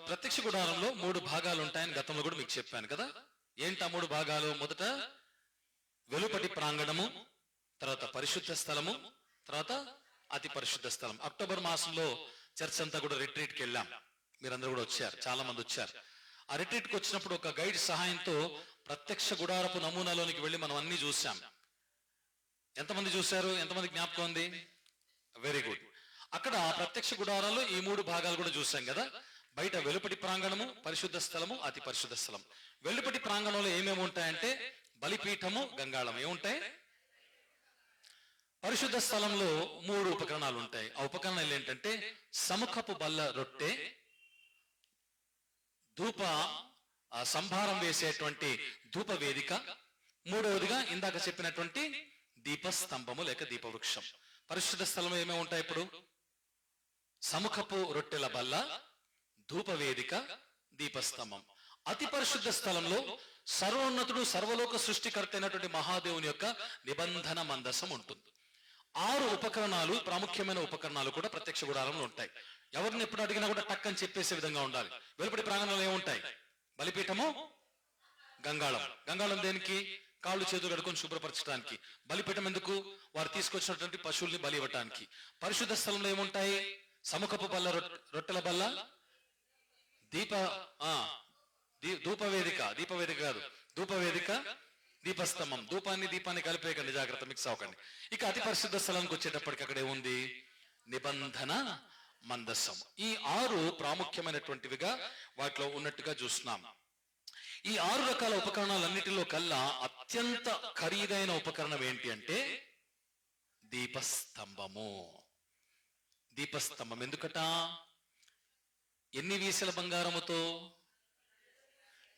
S1: ప్రత్యక్ష గుడారంలో 3 భాగాలు ఉంటాయని గతంలో కూడా మీకు చెప్పాను కదా. ఏంటి ఆ 3 భాగాలు? మొదట వెలుపటి ప్రాంగణము, తర్వాత పరిశుద్ధ స్థలము, తర్వాత అతి పరిశుద్ధ స్థలం. అక్టోబర్ మాసంలో చర్చ్ అంతా కూడా రిట్రీట్కి వెళ్ళాం. మీరందరూ కూడా వచ్చారు, చాలా మంది వచ్చారు. ఆ రిట్రీట్కి వచ్చినప్పుడు ఒక గైడ్ సహాయంతో ప్రత్యక్ష గుడారపు నమూనాలోనికి వెళ్ళి మనం అన్ని చూసాం. ఎంతమంది చూశారు? ఎంతమంది జ్ఞాపకం ఉంది? Very good. అక్కడ ప్రత్యక్ష గుడారంలో ఈ 3 భాగాలు కూడా చూసాం కదా. బయట వెలుపటి ప్రాంగణము, పరిశుద్ధ స్థలము, అతి పరిశుద్ధ స్థలం. వెలుపటి ప్రాంగణంలో ఏమేమి ఉంటాయంటే బలిపీఠము, గంగాళం. ఏముంటాయి? పరిశుద్ధ స్థలంలో 3 ఉపకరణాలు ఉంటాయి. ఆ ఉపకరణాలు ఏంటంటే సముఖపు బల్ల రొట్టె, ధూప సంభారం వేసేటువంటి ధూప వేదిక, మూడవదిగా ఇందాక చెప్పినటువంటి దీపస్తంభము లేక దీపవృక్షం. పరిశుద్ధ స్థలంలో ఏమేమి ఉంటాయి? ఇప్పుడు సముఖపు రొట్టెల బల్ల, ధూప వేదిక, దీపస్తంభం. అతి పరిశుద్ధ స్థలంలో సర్వోన్నతుడు, సర్వలోక సృష్టికర్త అయినటువంటి మహాదేవుని యొక్క నిబంధన మందసం ఉంటుంది. 6 ఉపకరణాలు, ప్రాముఖ్యమైన ఉపకరణాలు కూడా ప్రత్యక్ష గుడారంలో ఉంటాయి. ఎవరిని ఎప్పుడు అడిగినా కూడా టక్కని చెప్పేసే విధంగా ఉండాలి. వెలుపటి ప్రాంగణంలో ఏముంటాయి? బలిపీఠము, గంగాళం. గంగాళం దేనికి? కాళ్ళు చేతులు కడుకొని శుభ్రపరచడానికి. బలిపీఠం ఎందుకు? వారు తీసుకొచ్చినటువంటి పశువుల్ని బలి ఇవ్వటానికి. పరిశుద్ధ స్థలంలో ఏముంటాయి? సముఖపు బల్ల, రొట్టెల బల్ల, దీపవేదిక కాదు, ధూపవేదిక, దీపస్తంభం. దీపాన్ని కలిపేయకండి, జాగ్రత్త, మిక్స్ అవ్వకండి. ఇక అతి పరిశుద్ధ స్థలానికి వచ్చేటప్పటికి అక్కడ ఏముంది? నిబంధన మందసం. ఈ 6 ప్రాముఖ్యమైనటువంటివిగా వాటిలో ఉన్నట్టుగా చూస్తున్నాం. ఈ 6 రకాల ఉపకరణాలన్నిటిలో కల్లా అత్యంత ఖరీదైన ఉపకరణం ఏంటి అంటే దీపస్తంభము. దీపస్తంభం ఎందుకట? ఎన్ని వీసల బంగారముతో?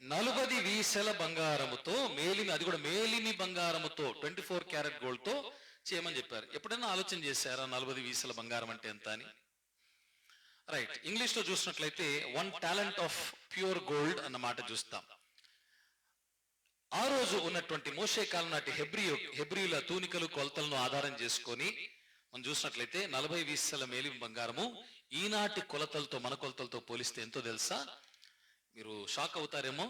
S1: 40 వీసల బంగారముతో, మేలిమి, అది కూడా మేలిమి బంగారముతో 24 క్యారెట్ గోల్డ్ తో చేయమని చెప్పారు. ఎప్పుడైనా ఆలోచన చేశారా 40 వీసల బంగారం అంటే ఎంత అని? రైట్. ఇంగ్లీష్ లో చూసినట్లయితే 1 టాలెంట్ ఆఫ్ ప్యూర్ గోల్డ్ అన్న మాట చూస్తాం. ఆ రోజు ఉన్నటువంటి మోషే కాలం నాటి హెబ్రీయుల తూనికలు, కొలతలను ఆధారం చేసుకొని మనం చూసినట్లయితే 40 వీసల మేలిమి బంగారము ఈనాటి కొలతలతో, మన కొలతలతో పోలిస్తే ఎంతో తెలుసా? మీరు షాక్ అవుతారేమో.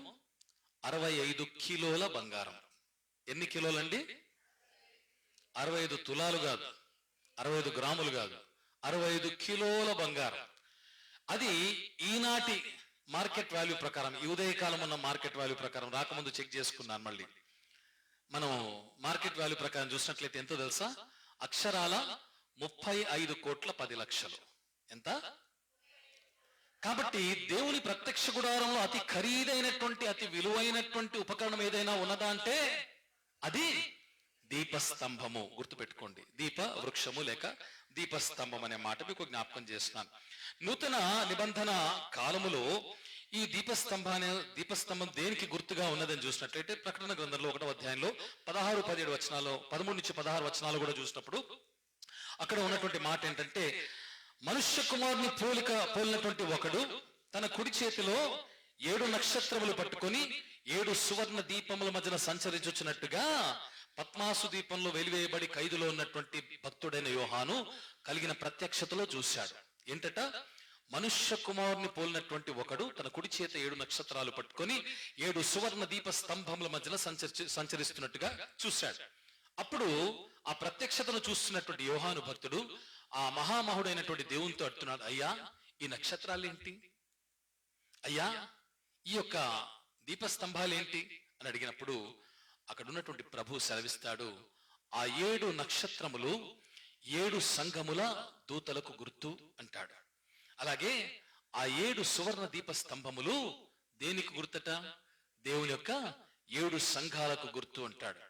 S1: 65 కిలోల బంగారం. ఎన్ని కిలోలండి? 65 తులాలు కాదు, 65 గ్రాములు కాదు, 65 కిలోల బంగారం. అది ఈనాటి మార్కెట్ వాల్యూ ప్రకారం, ఈ ఉదయకాలం ఉన్న మార్కెట్ వాల్యూ ప్రకారం, రాకముందు చెక్ చేసుకున్నాను మళ్ళీ. మనం మార్కెట్ వాల్యూ ప్రకారం చూసినట్లయితే ఎంతో తెలుసా? అక్షరాల 35,10,00,000. ఎంత? కాబట్టి దేవుని ప్రత్యక్ష గుడారంలో అతి ఖరీదైనటువంటి అతి విలువైనటువంటి ఉపకరణం ఏదైనా ఉన్నదా అంటే అది దీపస్తంభము. గుర్తుపెట్టుకోండి, దీప వృక్షము లేక దీపస్తంభం అనే మాట మీకు జ్ఞాపకం చేస్తున్నాను. నూతన నిబంధన కాలములో ఈ దీపస్తంభం దేనికి గుర్తుగా ఉన్నదని చూసినట్లయితే ప్రకటన గ్రంథంలో 1వ అధ్యాయంలో 16-17 వచనాలు, 13-16 వచనాలు కూడా చూసినప్పుడు అక్కడ ఉన్నటువంటి మాట ఏంటంటే, మనుష్య కుమారుని పోలినటువంటి ఒకడు తన కుడి చేతిలో 7 నక్షత్రములు పట్టుకొని 7 సువర్ణ దీపముల మధ్యన సంచరించుచున్నట్టుగా పద్మాసు దీపంలో వెలివేయబడి ఖైదులో ఉన్నటువంటి భక్తుడైన యోహాను కలిగిన ప్రత్యక్షతలో చూశాడు. ఏంటట? మనుష్య కుమారుని పోలినటువంటి ఒకడు తన కుడి చేత 7 నక్షత్రాలు పట్టుకొని 7 సువర్ణ దీప స్తంభముల మధ్యన సంచరిస్తున్నట్టుగా చూశాడు. అప్పుడు ఆ ప్రత్యక్షతను చూస్తున్నటువంటి యోహాను భక్తుడు ఆ మహామహుడైనటువంటి దేవునితో అడుగుతున్నాడు, అయ్యా ఈ నక్షత్రాలు ఏంటి? అయ్యా ఈ యొక్క దీపస్తంభాలు ఏంటి అని అడిగినప్పుడు అక్కడ ఉన్నటువంటి ప్రభు సెలవిస్తాడు, ఆ 7 నక్షత్రములు 7 సంఘముల దూతలకు గుర్తు అంటాడు. అలాగే ఆ 7 సువర్ణ దీప స్తంభములు దేనికి గుర్తట? దేవుని యొక్క 7 సంఘాలకు గుర్తు అంటాడు.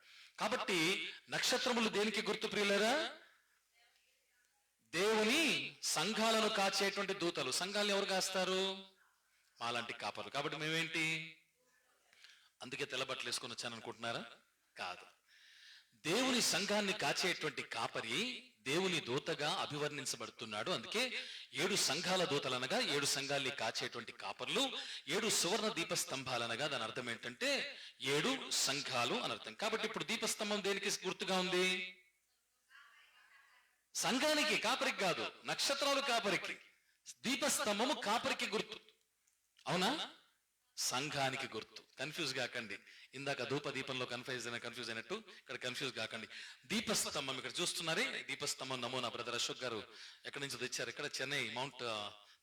S1: కాబట్టి నక్షత్రములు దేనికి గుర్తు ప్రియులరా? దేవుని సంఘాలను కాచేటువంటి దూతలు. సంఘాలను ఎవరు కాస్తారు? మాలాంటి కాపర్లు. కాబట్టి మేమేంటి? అందుకే తెల్లబట్టలు వేసుకొని వచ్చాను అనుకుంటున్నారా? కాదు. దేవుని సంఘాన్ని కాచేటువంటి కాపరి దేవుని దూతగా అభివర్ణించబడుతున్నాడు. అందుకే 7 సంఘాల దూతలు అనగా 7 సంఘాల్ని కాచేటువంటి కాపర్లు, 7 సువర్ణ దీపస్తంభాలు అనగా దాని అర్థం ఏంటంటే 7 సంఘాలు అని అర్థం. కాబట్టి ఇప్పుడు దీపస్తంభం దేనికి గుర్తుగా ఉంది? సంఘానికి, కాపరికి కాదు. నక్షత్రాలు కాపరికి, దీపస్తంభము కాపరికి గుర్తు. అవునా? సంఘానికి గుర్తు. కన్ఫ్యూజ్ కాకండి. ఇందాక ధూప దీపంలో కన్ఫ్యూజ్ అయినట్టు ఇక్కడ కన్ఫ్యూజ్ కాకండి. దీపస్తంభం ఇక్కడ చూస్తున్నారే, దీపస్తంభం నమూనా బ్రదర్ అశోక్ గారు ఎక్కడి నుంచి తెచ్చారు? ఇక్కడ చెన్నై మౌంట్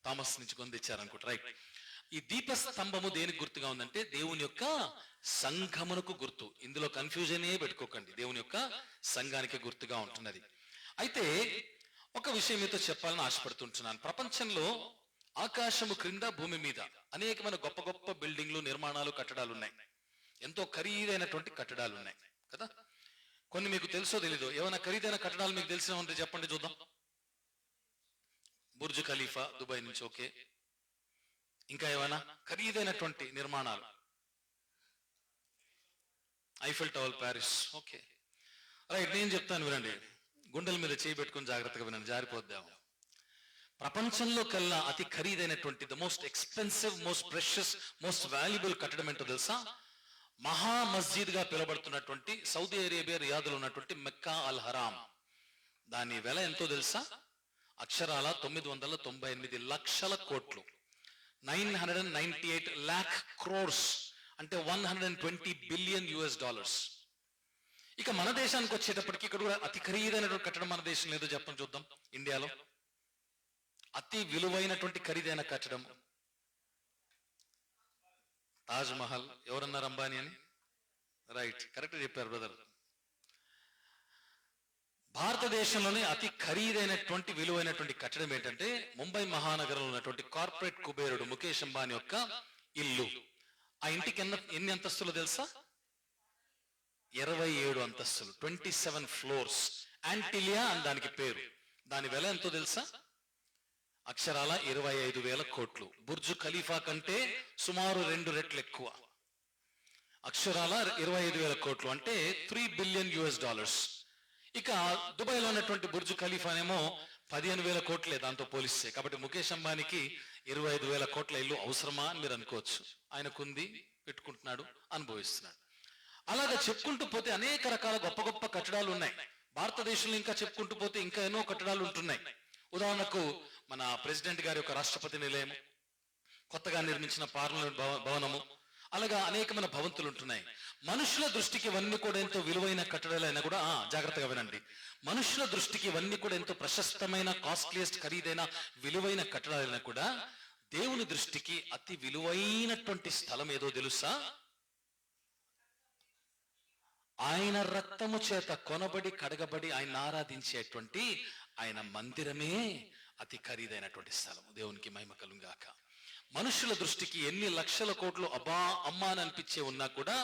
S1: థామస్ నుంచి కొని తెచ్చారు అనుకుంటా, రైట్. ఈ దీపస్తంభము దేనికి గుర్తుగా ఉందంటే దేవుని యొక్క సంఘమునకు గుర్తు. ఇందులో కన్ఫ్యూజనే పెట్టుకోకండి, దేవుని యొక్క సంఘానికి గుర్తుగా ఉంటున్నది. అయితే ఒక విషయం మీతో చెప్పాలని ఆశపడుతుంటున్నాను. ప్రపంచంలో ఆకాశము క్రింద భూమి మీద అనేకమైన గొప్ప గొప్ప బిల్డింగ్లు, నిర్మాణాలు, కట్టడాలు ఉన్నాయి. ఎంతో ఖరీదైనటువంటి కట్టడాలు ఉన్నాయి కదా. కొన్ని మీకు తెలుసో తెలీదో. ఏమైనా ఖరీదైన కట్టడాలు మీకు తెలిసిన ఉంటే చెప్పండి చూద్దాం. బుర్జ్ ఖలీఫా దుబాయ్ నుంచి, ఓకే. ఇంకా ఏమైనా ఖరీదైనటువంటి నిర్మాణాలు? Eiffel tower Paris, okay, right. నేను చెప్తాను వినండి, గుండెల మీద చేయి పెట్టుకుని జాగ్రత్తగా వినండి, జారిపోద్దాము. ప్రపంచంలో కల్లా అతి ఖరీదైనటువంటి the most expensive, most precious, most valuable కట్టడం ఏంటో తెలుసా? మహా మస్జిద్ గా పిలువబడుతున్నటువంటి సౌదీ అరేబియా రియాదులో ఉన్నటువంటి మెక్కా అల్ హరాం. దాని వెల ఎంతో తెలుసా? అక్షరాల 998 లక్షల కోట్లు, 998 lakh crores, అంటే 120 బిలియన్ US డాలర్స్. ఇక మన దేశానికి వచ్చేటప్పటికి ఇక్కడ కూడా అతి ఖరీదైనటువంటి కట్టడం మన దేశంలో ఏదో చెప్పండి చూద్దాం. ఇండియాలో అతి విలువైనటువంటి ఖరీదైన కట్టడం తాజ్ మహల్. ఎవరన్నారు? అంబానీ అని. రైట్, కరెక్ట్ చెప్పారు బ్రదర్. భారతదేశంలోనే అతి ఖరీదైనటువంటి విలువైనటువంటి కట్టడం ఏంటంటే ముంబై మహానగరంలో ఉన్నటువంటి కార్పొరేట్ కుబేరుడు ముఖేష్ అంబానీ యొక్క ఇల్లు. ఆ ఇంటికి ఎన్ని అంతస్తులు తెలుసా? 27 అంతస్తులు, 27 ఫ్లోర్స్. యాంటిలియా అని దానికి పేరు. దాని వెల ఎంతో తెలుసా? అక్షరాల 25,000 కోట్లు. బుర్జ్ ఖలీఫా కంటే సుమారు 2 రెట్లు ఎక్కువ. అక్షరాల 25,000 కోట్లు, అంటే 3 బిలియన్ US డాలర్స్. ఇక దుబాయ్ లో ఉన్నటువంటి బుర్జ్ ఖలీఫానేమో 15,000 కోట్లే దాంతో పోలిస్తే. కాబట్టి ముఖేష్ అంబానీకి 25,000 కోట్ల ఇల్లు అవసరమా అని మీరు అనుకోవచ్చు. ఆయనకుంది, పెట్టుకుంటున్నాడు, అనుభవిస్తున్నాడు. అలాగా చెప్పుకుంటూ పోతే అనేక రకాల గొప్ప గొప్ప కట్టడాలు ఉన్నాయి భారతదేశంలో. ఇంకా చెప్పుకుంటూ పోతే ఇంకా ఎన్నో కట్టడాలు ఉంటున్నాయి. ఉదాహరణకు మన ప్రెసిడెంట్ గారి యొక్క రాష్ట్రపతి నిలయం, కొత్తగా నిర్మించిన పార్లమెంట్ భవనము, అలాగా అనేకమైన భవంతులు ఉంటున్నాయి. మనుషుల దృష్టికి ఇవన్నీ కూడా ఎంతో విలువైన కట్టడాలైనా కూడా జాగ్రత్తగా వినండి, మనుషుల దృష్టికి ఇవన్నీ కూడా ఎంతో ప్రశస్తమైన, కాస్ట్లీయెస్ట్, ఖరీదైన, విలువైన కట్టడాలైనా కూడా దేవుని దృష్టికి అతి విలువైనటువంటి స్థలం ఏదో తెలుసా? ఆయన రక్తము చేత కొనబడి కడగబడి ఆయన ఆరాధించేటువంటి ఆయన మందిరమే అతి ఖరీదైనటువంటి స్థలం. దేవునికి మహిమ కలుగాక. మనుషుల దృష్టికి ఎన్ని లక్షల కోట్లు అబ్బా అమ్మా అని అనిపించే ఉన్నా కూడా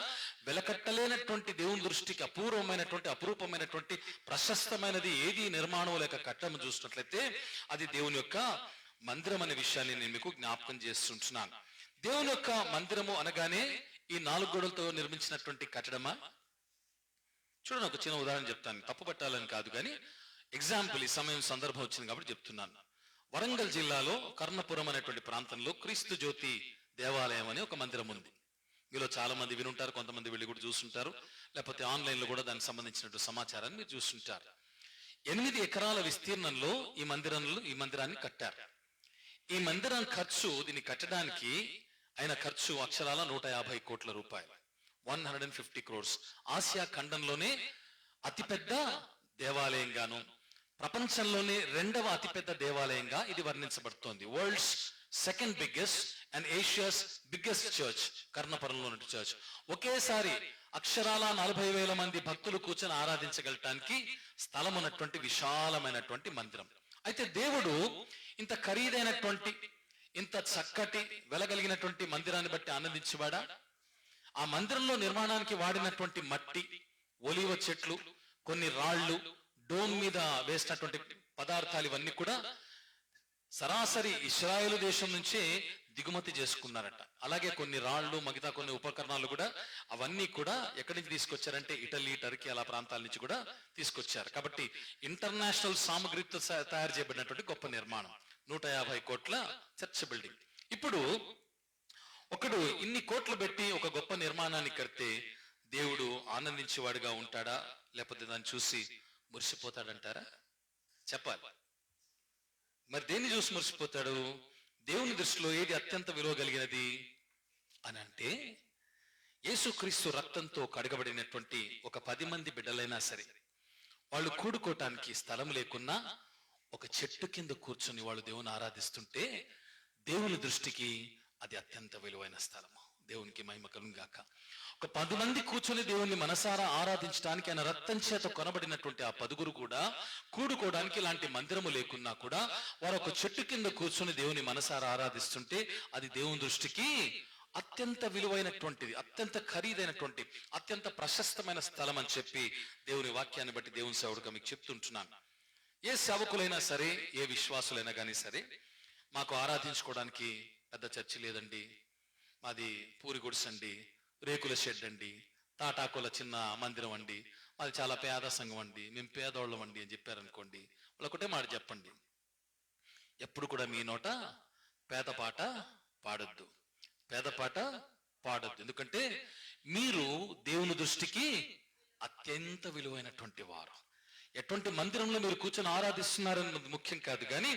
S1: వెలకట్టలేనటువంటి దేవుని దృష్టికి అపురూపమైనటువంటి ప్రశస్తమైనది ఏది నిర్మాణం లేక కట్టడం చూసినట్లయితే అది దేవుని యొక్క మందిరం అనే విషయాన్ని నేను మీకు జ్ఞాపకం చేస్తుంటున్నాను. దేవుని యొక్క మందిరము అనగానే ఈ 4 గోడలతో నిర్మించినటువంటి కట్టడమా? చూడండి, ఒక చిన్న ఉదాహరణ చెప్తాను, తప్పు పట్టాలని కాదు కానీ ఎగ్జాంపుల్, ఈ సమయం సందర్భం వచ్చింది కాబట్టి చెప్తున్నాను. వరంగల్ జిల్లాలో కర్ణపురం అనేటువంటి ప్రాంతంలో క్రీస్తు జ్యోతి దేవాలయం అనే ఒక మందిరం ఉంది. మీలో చాలా మంది వినుంటారు, కొంతమంది వెళ్ళి కూడా చూస్తుంటారు, లేకపోతే ఆన్లైన్ లో కూడా దానికి సంబంధించినటువంటి సమాచారాన్ని మీరు చూస్తుంటారు. 8 ఎకరాల విస్తీర్ణంలో ఈ మందిరాన్ని కట్టారు. ఈ మందిరం ఖర్చు, దీన్ని కట్టడానికి అయిన ఖర్చు అక్షరాల 150 కోట్ల రూపాయలు, 150 crores. ఆసియా ఖండంలోనే అతిపెద్ద దేవాలయంగాను, ప్రపంచంలోనే 2వ అతిపెద్ద దేవాలయంగా ఇది వర్ణించబడుతోంది. World's second biggest and Asia's biggest church, కర్ణపురంలో ఉన్న చర్చ్. ఒకేసారి అక్షరాల 40,000 మంది భక్తులు కూర్చొని ఆరాధించగలటానికి స్థలం ఉన్నటువంటి విశాలమైనటువంటి మందిరం. అయితే దేవుడు ఇంత ఖరీదైనటువంటి, ఇంత చక్కటి వెలగలిగినటువంటి మందిరాన్ని బట్టి ఆనందించేవాడా? ఆ మందిరంలో నిర్మాణానికి వాడినటువంటి మట్టి, ఒలివ చెట్లు, కొన్ని రాళ్ళు, డోమ్ మీద వేసినటువంటి పదార్థాలు, ఇవన్నీ కూడా సరాసరి ఇశ్రాయేలు దేశం నుంచే దిగుమతి చేసుకున్నారట. అలాగే కొన్ని రాళ్ళు, మిగతా కొన్ని ఉపకరణాలు కూడా, అవన్నీ కూడా ఎక్కడి నుంచి తీసుకొచ్చారంటే ఇటలీ, టర్కీ అలా ప్రాంతాల నుంచి కూడా తీసుకొచ్చారు. కాబట్టి ఇంటర్నేషనల్ సామగ్రితో తయారు చేయబడినటువంటి గొప్ప నిర్మాణం, 150 కోట్ల చర్చ్ బిల్డింగ్. ఇప్పుడు ఒకడు ఇన్ని కోట్లు పెట్టి ఒక గొప్ప నిర్మాణాన్ని కడితే దేవుడు ఆనందించేవాడుగా ఉంటాడా, లేకపోతే దాన్ని చూసి మురిసిపోతాడంటారా? చెప్పాలి. మరి దేన్ని చూసి మురిసిపోతాడు? దేవుని దృష్టిలో ఏది అత్యంత విలువ కలిగినది అని అంటే, యేసుక్రీస్తు రక్తంతో కడగబడినటువంటి ఒక 10 మంది బిడ్డలైనా సరే, వాళ్ళు కూడుకోవటానికి స్థలం లేకున్నా ఒక చెట్టు కింద కూర్చొని వాళ్ళు దేవుని ఆరాధిస్తుంటే దేవుని దృష్టికి అది అత్యంత విలువైన స్థలము. దేవునికి మహిమ కలుగాక. ఒక 10 మంది కూర్చొని దేవుణ్ణి మనసారా ఆరాధించడానికి ఆయన రక్తం చేత కొనబడినటువంటి ఆ 10 కూడా కూడుకోవడానికి ఇలాంటి మందిరము లేకున్నా కూడా వారు ఒక చెట్టు కింద కూర్చొని దేవుని మనసారా ఆరాధిస్తుంటే అది దేవుని దృష్టికి అత్యంత విలువైనటువంటిది, అత్యంత ఖరీదైనటువంటి, అత్యంత ప్రశస్తమైన స్థలం అని చెప్పి దేవుని వాక్యాన్ని బట్టి దేవుని సేవకుడిగా మీకు చెప్తుంటున్నాను. ఏ సేవకులైనా సరే, ఏ విశ్వాసులైనా కానీ సరే, మాకు ఆరాధించుకోవడానికి పెద్ద చర్చి లేదండి, మాది పూరి గుడిసండి, రేకుల షెడ్ అండి, తాటాకుల చిన్న మందిరం అండి, మాది చాలా పేద సంఘం అండి, మేము పేదోళ్ళం అండి అని చెప్పారనుకోండి, వాళ్ళు ఒకటే మాట చెప్పండి, ఎప్పుడు కూడా మీ నోట పేద పాట పాడొద్దు, పేద పాట పాడొద్దు. ఎందుకంటే మీరు దేవుని దృష్టికి అత్యంత విలువైనటువంటి వారు. ఎటువంటి మందిరంలో మీరు కూర్చొని ఆరాధిస్తున్నారన్నది ముఖ్యం కాదు, కానీ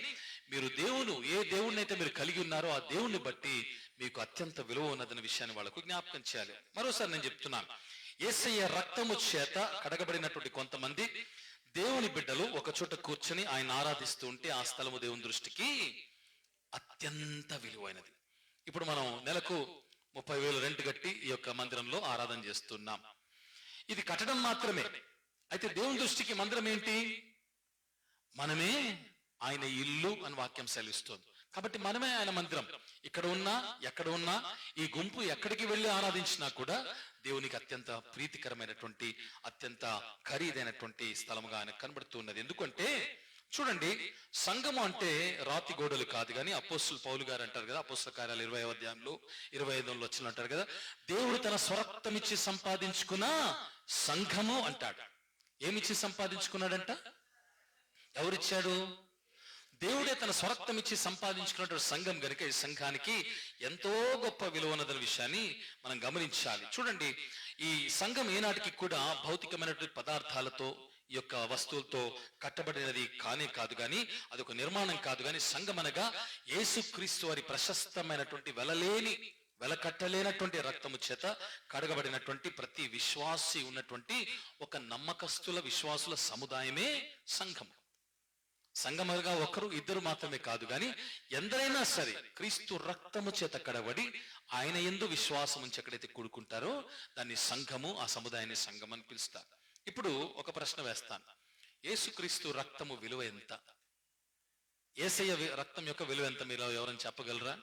S1: మీరు ఏ దేవుణ్ణి అయితే మీరు కలిగి ఉన్నారో ఆ దేవుణ్ణి బట్టి మీకు అత్యంత విలువ ఉన్నదన్న విషయాన్ని వాళ్ళకు జ్ఞాపకం చేయాలి. మరోసారి నేను చెప్తున్నాను, యేసయ్య రక్తము చేత కడగబడినటువంటి కొంతమంది దేవుని బిడ్డలు ఒక చోట కూర్చొని ఆయన ఆరాధిస్తూ ఉంటే ఆ స్థలము దేవుని దృష్టికి అత్యంత విలువైనది. ఇప్పుడు మనం నెలకు 30,000 రెంట్ కట్టి ఈ యొక్క మందిరంలో ఆరాధన చేస్తున్నాం. ఇది కట్టడం మాత్రమే. అయితే దేవుని దృష్టికి మందిరం ఏంటి? మనమే ఆయన ఇల్లు అని వాక్యం సెలవిస్తోంది. కాబట్టి మనమే ఆయన మందిరం. ఇక్కడ ఉన్నా ఎక్కడ ఉన్నా ఈ గుంపు ఎక్కడికి వెళ్ళి ఆరాధించినా కూడా దేవునికి అత్యంత ప్రీతికరమైనటువంటి, అత్యంత ఖరీదైనటువంటి స్థలముగా ఆయన కనబడుతున్నది. ఎందుకంటే చూడండి, సంఘము అంటే రాతి గోడలు కాదు, కానీ అపోస్తులు పౌలు గారు అంటారు కదా, అపోస్తుల కార్యాలు 20వ అధ్యాయంలో 25వ వచనంలో అంటారు కదా, దేవుడు తన స్వరక్తమిచ్చి సంపాదించుకున్న సంఘము అంటాడు. ఏమిచ్చి సంపాదించుకున్నాడంట? ఎవరిచ్చాడు? దేవుడే తన స్వరక్తం ఇచ్చి సంపాదించుకున్నటువంటి సంఘం గనుక ఈ సంఘానికి ఎంతో గొప్ప విలువ ఉన్నదన్న విషయాన్ని మనం గమనించాలి. చూడండి, ఈ సంఘం ఏనాటికి కూడా భౌతికమైనటువంటి పదార్థాలతో, ఈ యొక్క వస్తువులతో కట్టబడినది కానే కాదు, కానీ అదొక నిర్మాణం కాదు, కానీ సంఘం అనగా యేసుక్రీస్తు వారి ప్రశస్తమైనటువంటి వెలకట్టలేనటువంటి రక్తము చేత కడగబడినటువంటి ప్రతి విశ్వాసి ఉన్నటువంటి ఒక నమ్మకస్తుల విశ్వాసుల సముదాయమే సంఘం. సంగముగా ఒకరు ఇద్దరు మాత్రమే కాదు గాని ఎందరైనా సరే క్రీస్తు రక్తము చేత కడబడి ఆయన యందు విశ్వాసం ఉంచి ఎక్కడైతే కూడుకుంటారో దాన్ని సంఘము, ఆ సముదాయాన్ని సంఘం అని పిలుస్తారు. ఇప్పుడు ఒక ప్రశ్న వేస్తాను. యేసుక్రీస్తు రక్తము విలువ ఎంత? యేసయ్య రక్తం యొక్క విలువ ఎంత? మీరు ఎవరైనా చెప్పగలరా?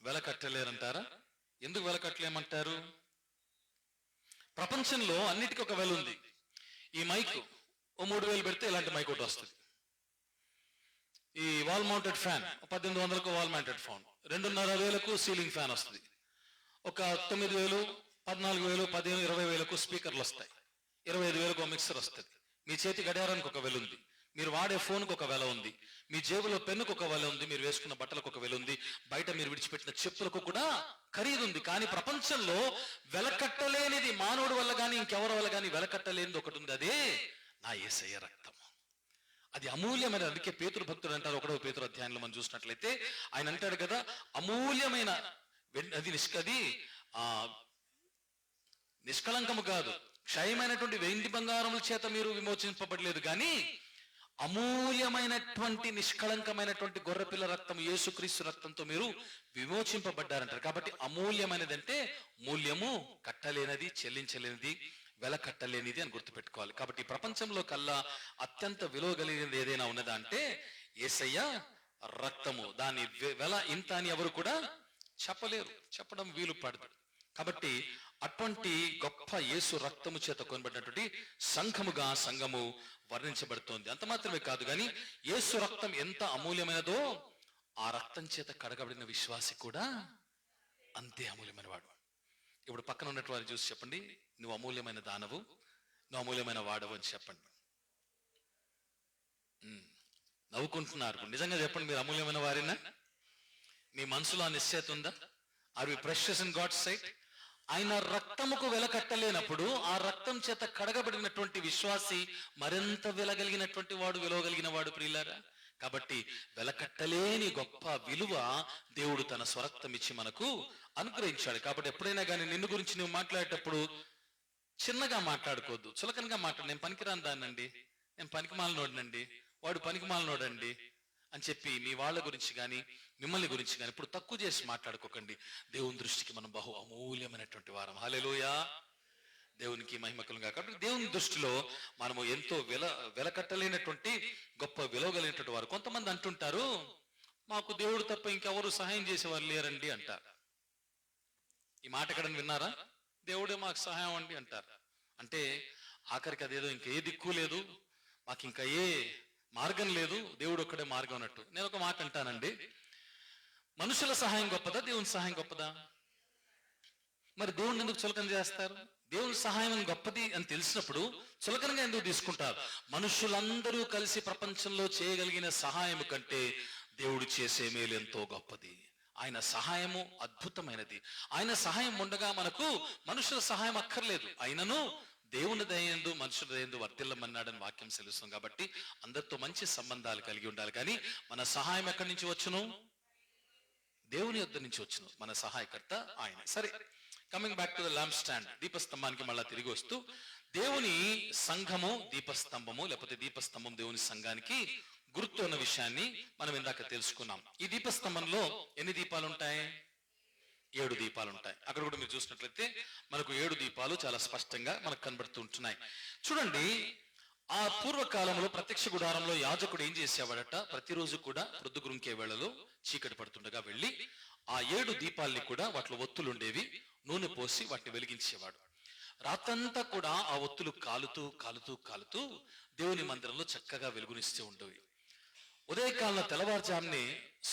S1: వెల కట్టలేరంటారా? ఎందుకు వెల కట్టలేమంటారు? ప్రపంచంలో అన్నిటికీ ఒక వెల ఉంది. ఈ మైక్ ఓ 3,000 పెడితే ఇలాంటి మైక్ ఒకటి వస్తుంది. ఈ వాల్ మౌంటెడ్ ఫ్యాన్ 1,800కు వాల్ మౌంటెడ్ ఫ్యాన్, 2,500కు సీలింగ్ ఫ్యాన్ వస్తుంది. ఒక 9,000, 14,000, 15,000, 20,000కు స్పీకర్లు వస్తాయి. 25,000కు మిక్సర్ వస్తుంది. మీ చేతి గడియారానికి ఒక వెల ఉంది. మీరు వాడే ఫోన్కి ఒక వెల ఉంది. మీ జేబులో పెన్నుకు ఒక వెల ఉంది. మీరు వేసుకున్న బట్టలకు ఒక వెల ఉంది. బయట మీరు విడిచిపెట్టిన చెప్పులకు కూడా ఖరీదు ఉంది. కానీ ప్రపంచంలో వెలకట్టలేనిది, మానవుడి వల్ల కానీ ఇంకెవరి వల్ల కానీ వెలకట్టలేనిది ఒకటి ఉంది. అదే నా యేసయ్య రక్తం. అది అమూల్యమైన. అందుకే పేతురు భక్తుడు అంటారు, 1వ పేతురు అధ్యాయంలో మనం చూసినట్లయితే ఆయన అంటాడు కదా, అమూల్యమైన అది నిష్కలంకము కాదు, క్షయమైనటువంటి వెండి బంగారముల చేత మీరు విమోచింపబడలేదు కానీ అమూల్యమైనటువంటి నిష్కళంకమైనటువంటి గొర్రెపిల్ల రక్తం, యేసుక్రీస్తు రక్తంతో మీరు విమోచింపబడ్డారంటారు. కాబట్టి అమూల్యమైనది అంటే మూల్యము కట్టలేనిది, చెల్లించలేనిది, వెల కట్టలేనిది అని గుర్తుపెట్టుకోవాలి. కాబట్టి ప్రపంచంలో కల్లా అత్యంత విలువ కలిగినది ఏదైనా ఉన్నదా అంటే యేసయ్య రక్తము. దాని వెల ఇంత అని ఎవరు కూడా చెప్పలేరు, చెప్పడం వీలు పడదు. కాబట్టి అటువంటి గొప్ప యేసు రక్తము చేత కొనబడినటువంటి సంఘముగా సంఘము వర్ణించబడుతోంది. అంత మాత్రమే కాదు కానీ యేసు రక్తం ఎంత అమూల్యమైనదో ఆ రక్తం చేత కడగబడిన విశ్వాసి కూడా అంతే అమూల్యమైన వాడు. ఇప్పుడు పక్కన ఉన్నట్టు వారిని చూసి చెప్పండి, నువ్వు అమూల్యమైన దానవు, నువ్వు అమూల్యమైన వాడవు అని చెప్పండి. నవ్వుకుంటున్నారు. నిజంగా చెప్పండి, మీరు అమూల్యమైన వారేనా? మీ మనసులో ఆ నిశ్చయత ఉందా? Are we precious in God's sight? ఆయన రక్తముకు వెల కట్టలేనప్పుడు ఆ రక్తం చేత కడగబడినటువంటి విశ్వాసి మరింత వెలగలిగినటువంటి వాడు, విలువగలిగిన వాడు ప్రియులారా. కాబట్టి వెలకట్టలేని గొప్ప విలువ దేవుడు తన స్వరక్తం ఇచ్చి మనకు అనుగ్రహించాడు. కాబట్టి ఎప్పుడైనా కానీ నిన్ను గురించి నువ్వు మాట్లాడేటప్పుడు చిన్నగా మాట్లాడుకోవద్దు, చులకనగా మాట్లాడు. నేను పనికిరాని దాన్నండి, నేను పనికిమాలినోడినండి, వాడు పనికిమాలినోడండి అని చెప్పి మీ వాళ్ళ గురించి కానీ మిమ్మల్ని గురించి కానీ ఇప్పుడు తక్కువ చేసి మాట్లాడుకోకండి. దేవుని దృష్టికి మనం బహు అమూల్యమైనటువంటి వారం. హల్లెలూయా, దేవునికి మహిమ కలుగును గాక. కాబట్టి దేవుని దృష్టిలో మనము ఎంతో వెలకట్టలేనటువంటి గొప్ప విలువగలిగినటువంటి వారు. కొంతమంది అంటుంటారు, మాకు దేవుడు తప్ప ఇంకెవరు సహాయం చేసేవారు లేరండి అంటారు. ఈ మాట ఎక్కడని విన్నారా? దేవుడే మాకు సహాయం అండి అంటారు. అంటే ఆఖరికి అదేదో ఇంకే దిక్కు లేదు, మాకు ఇంకా ఏ మార్గం లేదు, దేవుడు ఒక్కడే మార్గం అన్నట్టు. నేను ఒక మాట అంటానండి, మనుషుల సహాయం గొప్పదా, దేవుని సహాయం గొప్పదా? మరి దేవుడిని ఎందుకు చులకన చేస్తారు? దేవుని సహాయం గొప్పది అని తెలిసినప్పుడు చులకనగా ఎందుకు తీసుకుంటారు? మనుషులందరూ కలిసి ప్రపంచంలో చేయగలిగిన సహాయం కంటే దేవుడు చేసే మేలు ఎంతో గొప్పది. ఆయన సహాయము అద్భుతమైనది. ఆయన సహాయం ఉండగా మనకు మనుషుల సహాయం అక్కర్లేదు. ఆయనను దేవుని దయందు మనుషుల దయందు వర్ధిల్లమన్నాడని వాక్యం సెలుస్తుంది. కాబట్టి అందరితో మంచి సంబంధాలు కలిగి ఉండాలి. కానీ మన సహాయం ఎక్కడి నుంచి వచ్చును? దేవుని యొద్ద నుంచి వచ్చును. మన సహాయకర్త ఆయన. సరే, coming back to the lamp stand, దీపస్తంభానికి మళ్ళా తిరిగి వస్తూ, దేవుని సంఘము దీపస్తంభము, లేకపోతే దీపస్తంభం దేవుని సంఘానికి గుర్తు అన్న విషయాన్ని మనం ఇందాక తెలుసుకున్నాం. ఈ దీపస్తంభంలో ఎన్ని దీపాలు ఉంటాయి? 7 దీపాలు ఉంటాయి. అక్కడ కూడా మీరు చూసినట్లయితే మనకు 7 దీపాలు చాలా స్పష్టంగా మనకు కనబడుతూ ఉంటున్నాయి. చూడండి, ఆ పూర్వకాలంలో ప్రత్యక్ష గుడారంలో యాజకుడు ఏం చేసేవాడట? ప్రతిరోజు కూడా ప్రొద్దుగురుంకే వేళలో చీకటి పడుతుండగా వెళ్ళి ఆ 7 దీపాల్ని కూడా వాటిలో ఒత్తులు ఉండేవి, నూనె పోసి వాటిని వెలిగించేవాడు. రాత్రంతా కూడా ఆ ఒత్తులు కాలుతూ కాలుతూ కాలుతూ దేవుని మందిరంలో చక్కగా వెలుగునిస్తూ ఉండేవి. ఉదయకాలంలో తెల్లవారుజామునే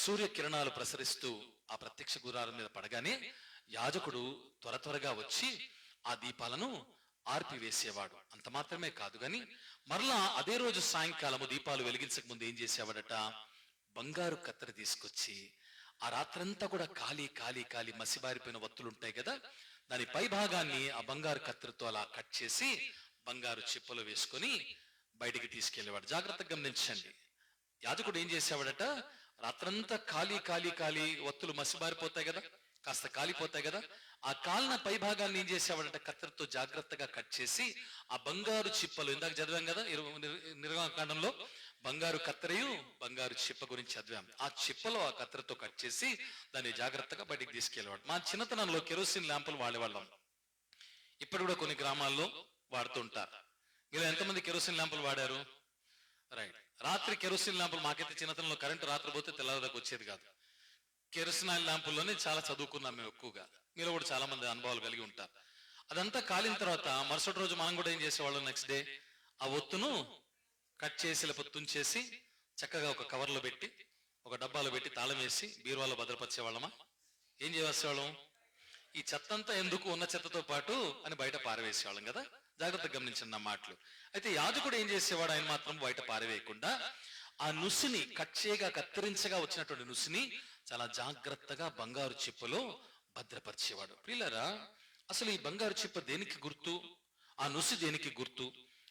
S1: సూర్యకిరణాలు ప్రసరిస్తూ ఆ ప్రత్యక్ష గుడారం మీద పడగానే యాజకుడు త్వరగా వచ్చి ఆ దీపాలను ఆర్పివేసేవాడు. అంత మాత్రమే కాదు గాని మరలా అదే రోజు సాయంకాలము దీపాలు వెలిగించక ముందు ఏం చేసేవాడట? బంగారు కత్తెర తీసుకొచ్చి ఆ రాత్రంతా కూడా కాలి కాలి కాలి మసిబారిపోయిన వత్తులు ఉంటాయి కదా, దాని పై భాగాన్ని ఆ బంగారు కత్తెరతో అలా కట్ చేసి బంగారు చిప్పలు వేసుకొని బయటికి తీసుకెళ్లేవాడు. జాగ్రత్తగా గమనించండి. యాజకుడు ఏం చేసేవాడట? రాత్రంతా కాలి కాలి కాలి వత్తులు మసిబారిపోతాయి కదా, కాస్త కాలిపోతాయి కదా, ఆ కాలిన పై భాగాన్ని ఏం చేసేవాడంటే కత్తెరతో జాగ్రత్తగా కట్ చేసి ఆ బంగారు చిప్పలు, ఇందాక చదివాం కదా నిర్గమకాండంలో, బంగారు కత్తెరయు బంగారు చిప్ప గురించి చదివాం. ఆ చిప్పలో ఆ కత్తెరతో కట్ చేసి దాన్ని జాగ్రత్తగా బయటికి తీసుకెళ్ళేవాడు. మా చిన్నతనంలో కెరోసిన్ ల్యాంపులు వాడేవాళ్ళం. ఇప్పుడు కూడా కొన్ని గ్రామాల్లో వాడుతుంటారు. మీరు ఎంతమంది కెరోసిన్ ల్యాంపులు వాడారు? రైట్. రాత్రి కెరోసిన్ ల్యాంపులు, మాకైతే చిన్నతనంలో కరెంటు రాత్రి పోతే తెల్లవారుదాకా వచ్చేది కాదు. కెరోసిన్ ఆయిల్ ల్యాంపుల్లోనే చాలా చదువుకున్నాం మేము ఎక్కువగా. మీలో కూడా చాలా మంది అనుభవాలు కలిగి ఉంటారు. అదంతా కాలిన తర్వాత మరుసటి రోజు మనం కూడా ఏం చేసేవాళ్ళం, నెక్స్ట్ డే ఆ ఒత్తును కట్ చేసి లేకపోతే తుంచేసి చక్కగా ఒక కవర్లో పెట్టి ఒక డబ్బాలో పెట్టి తాళం వేసి బీరువాలో భద్రపరిచేవాళ్ళమా? ఏం చేసేవాళ్ళం? ఈ చెత్త అంతా ఎందుకు, ఉన్న చెత్తతో పాటు అని బయట పారవేసేవాళ్ళం కదా. జాగ్రత్తగా గమనించండి నా మాటలు. అయితే యాజకుడు ఏం చేసేవాడు? ఆయన మాత్రం బయట పారవేయకుండా ఆ నుసిని కత్తిరించగా వచ్చినటువంటి నుసిని చాలా జాగ్రత్తగా బంగారు చిప్పలో భద్రపరిచేవాడు. ప్రియులారా, అసలు ఈ బంగారు చిప్ప దేనికి గుర్తు? ఆ నుసి దేనికి గుర్తు?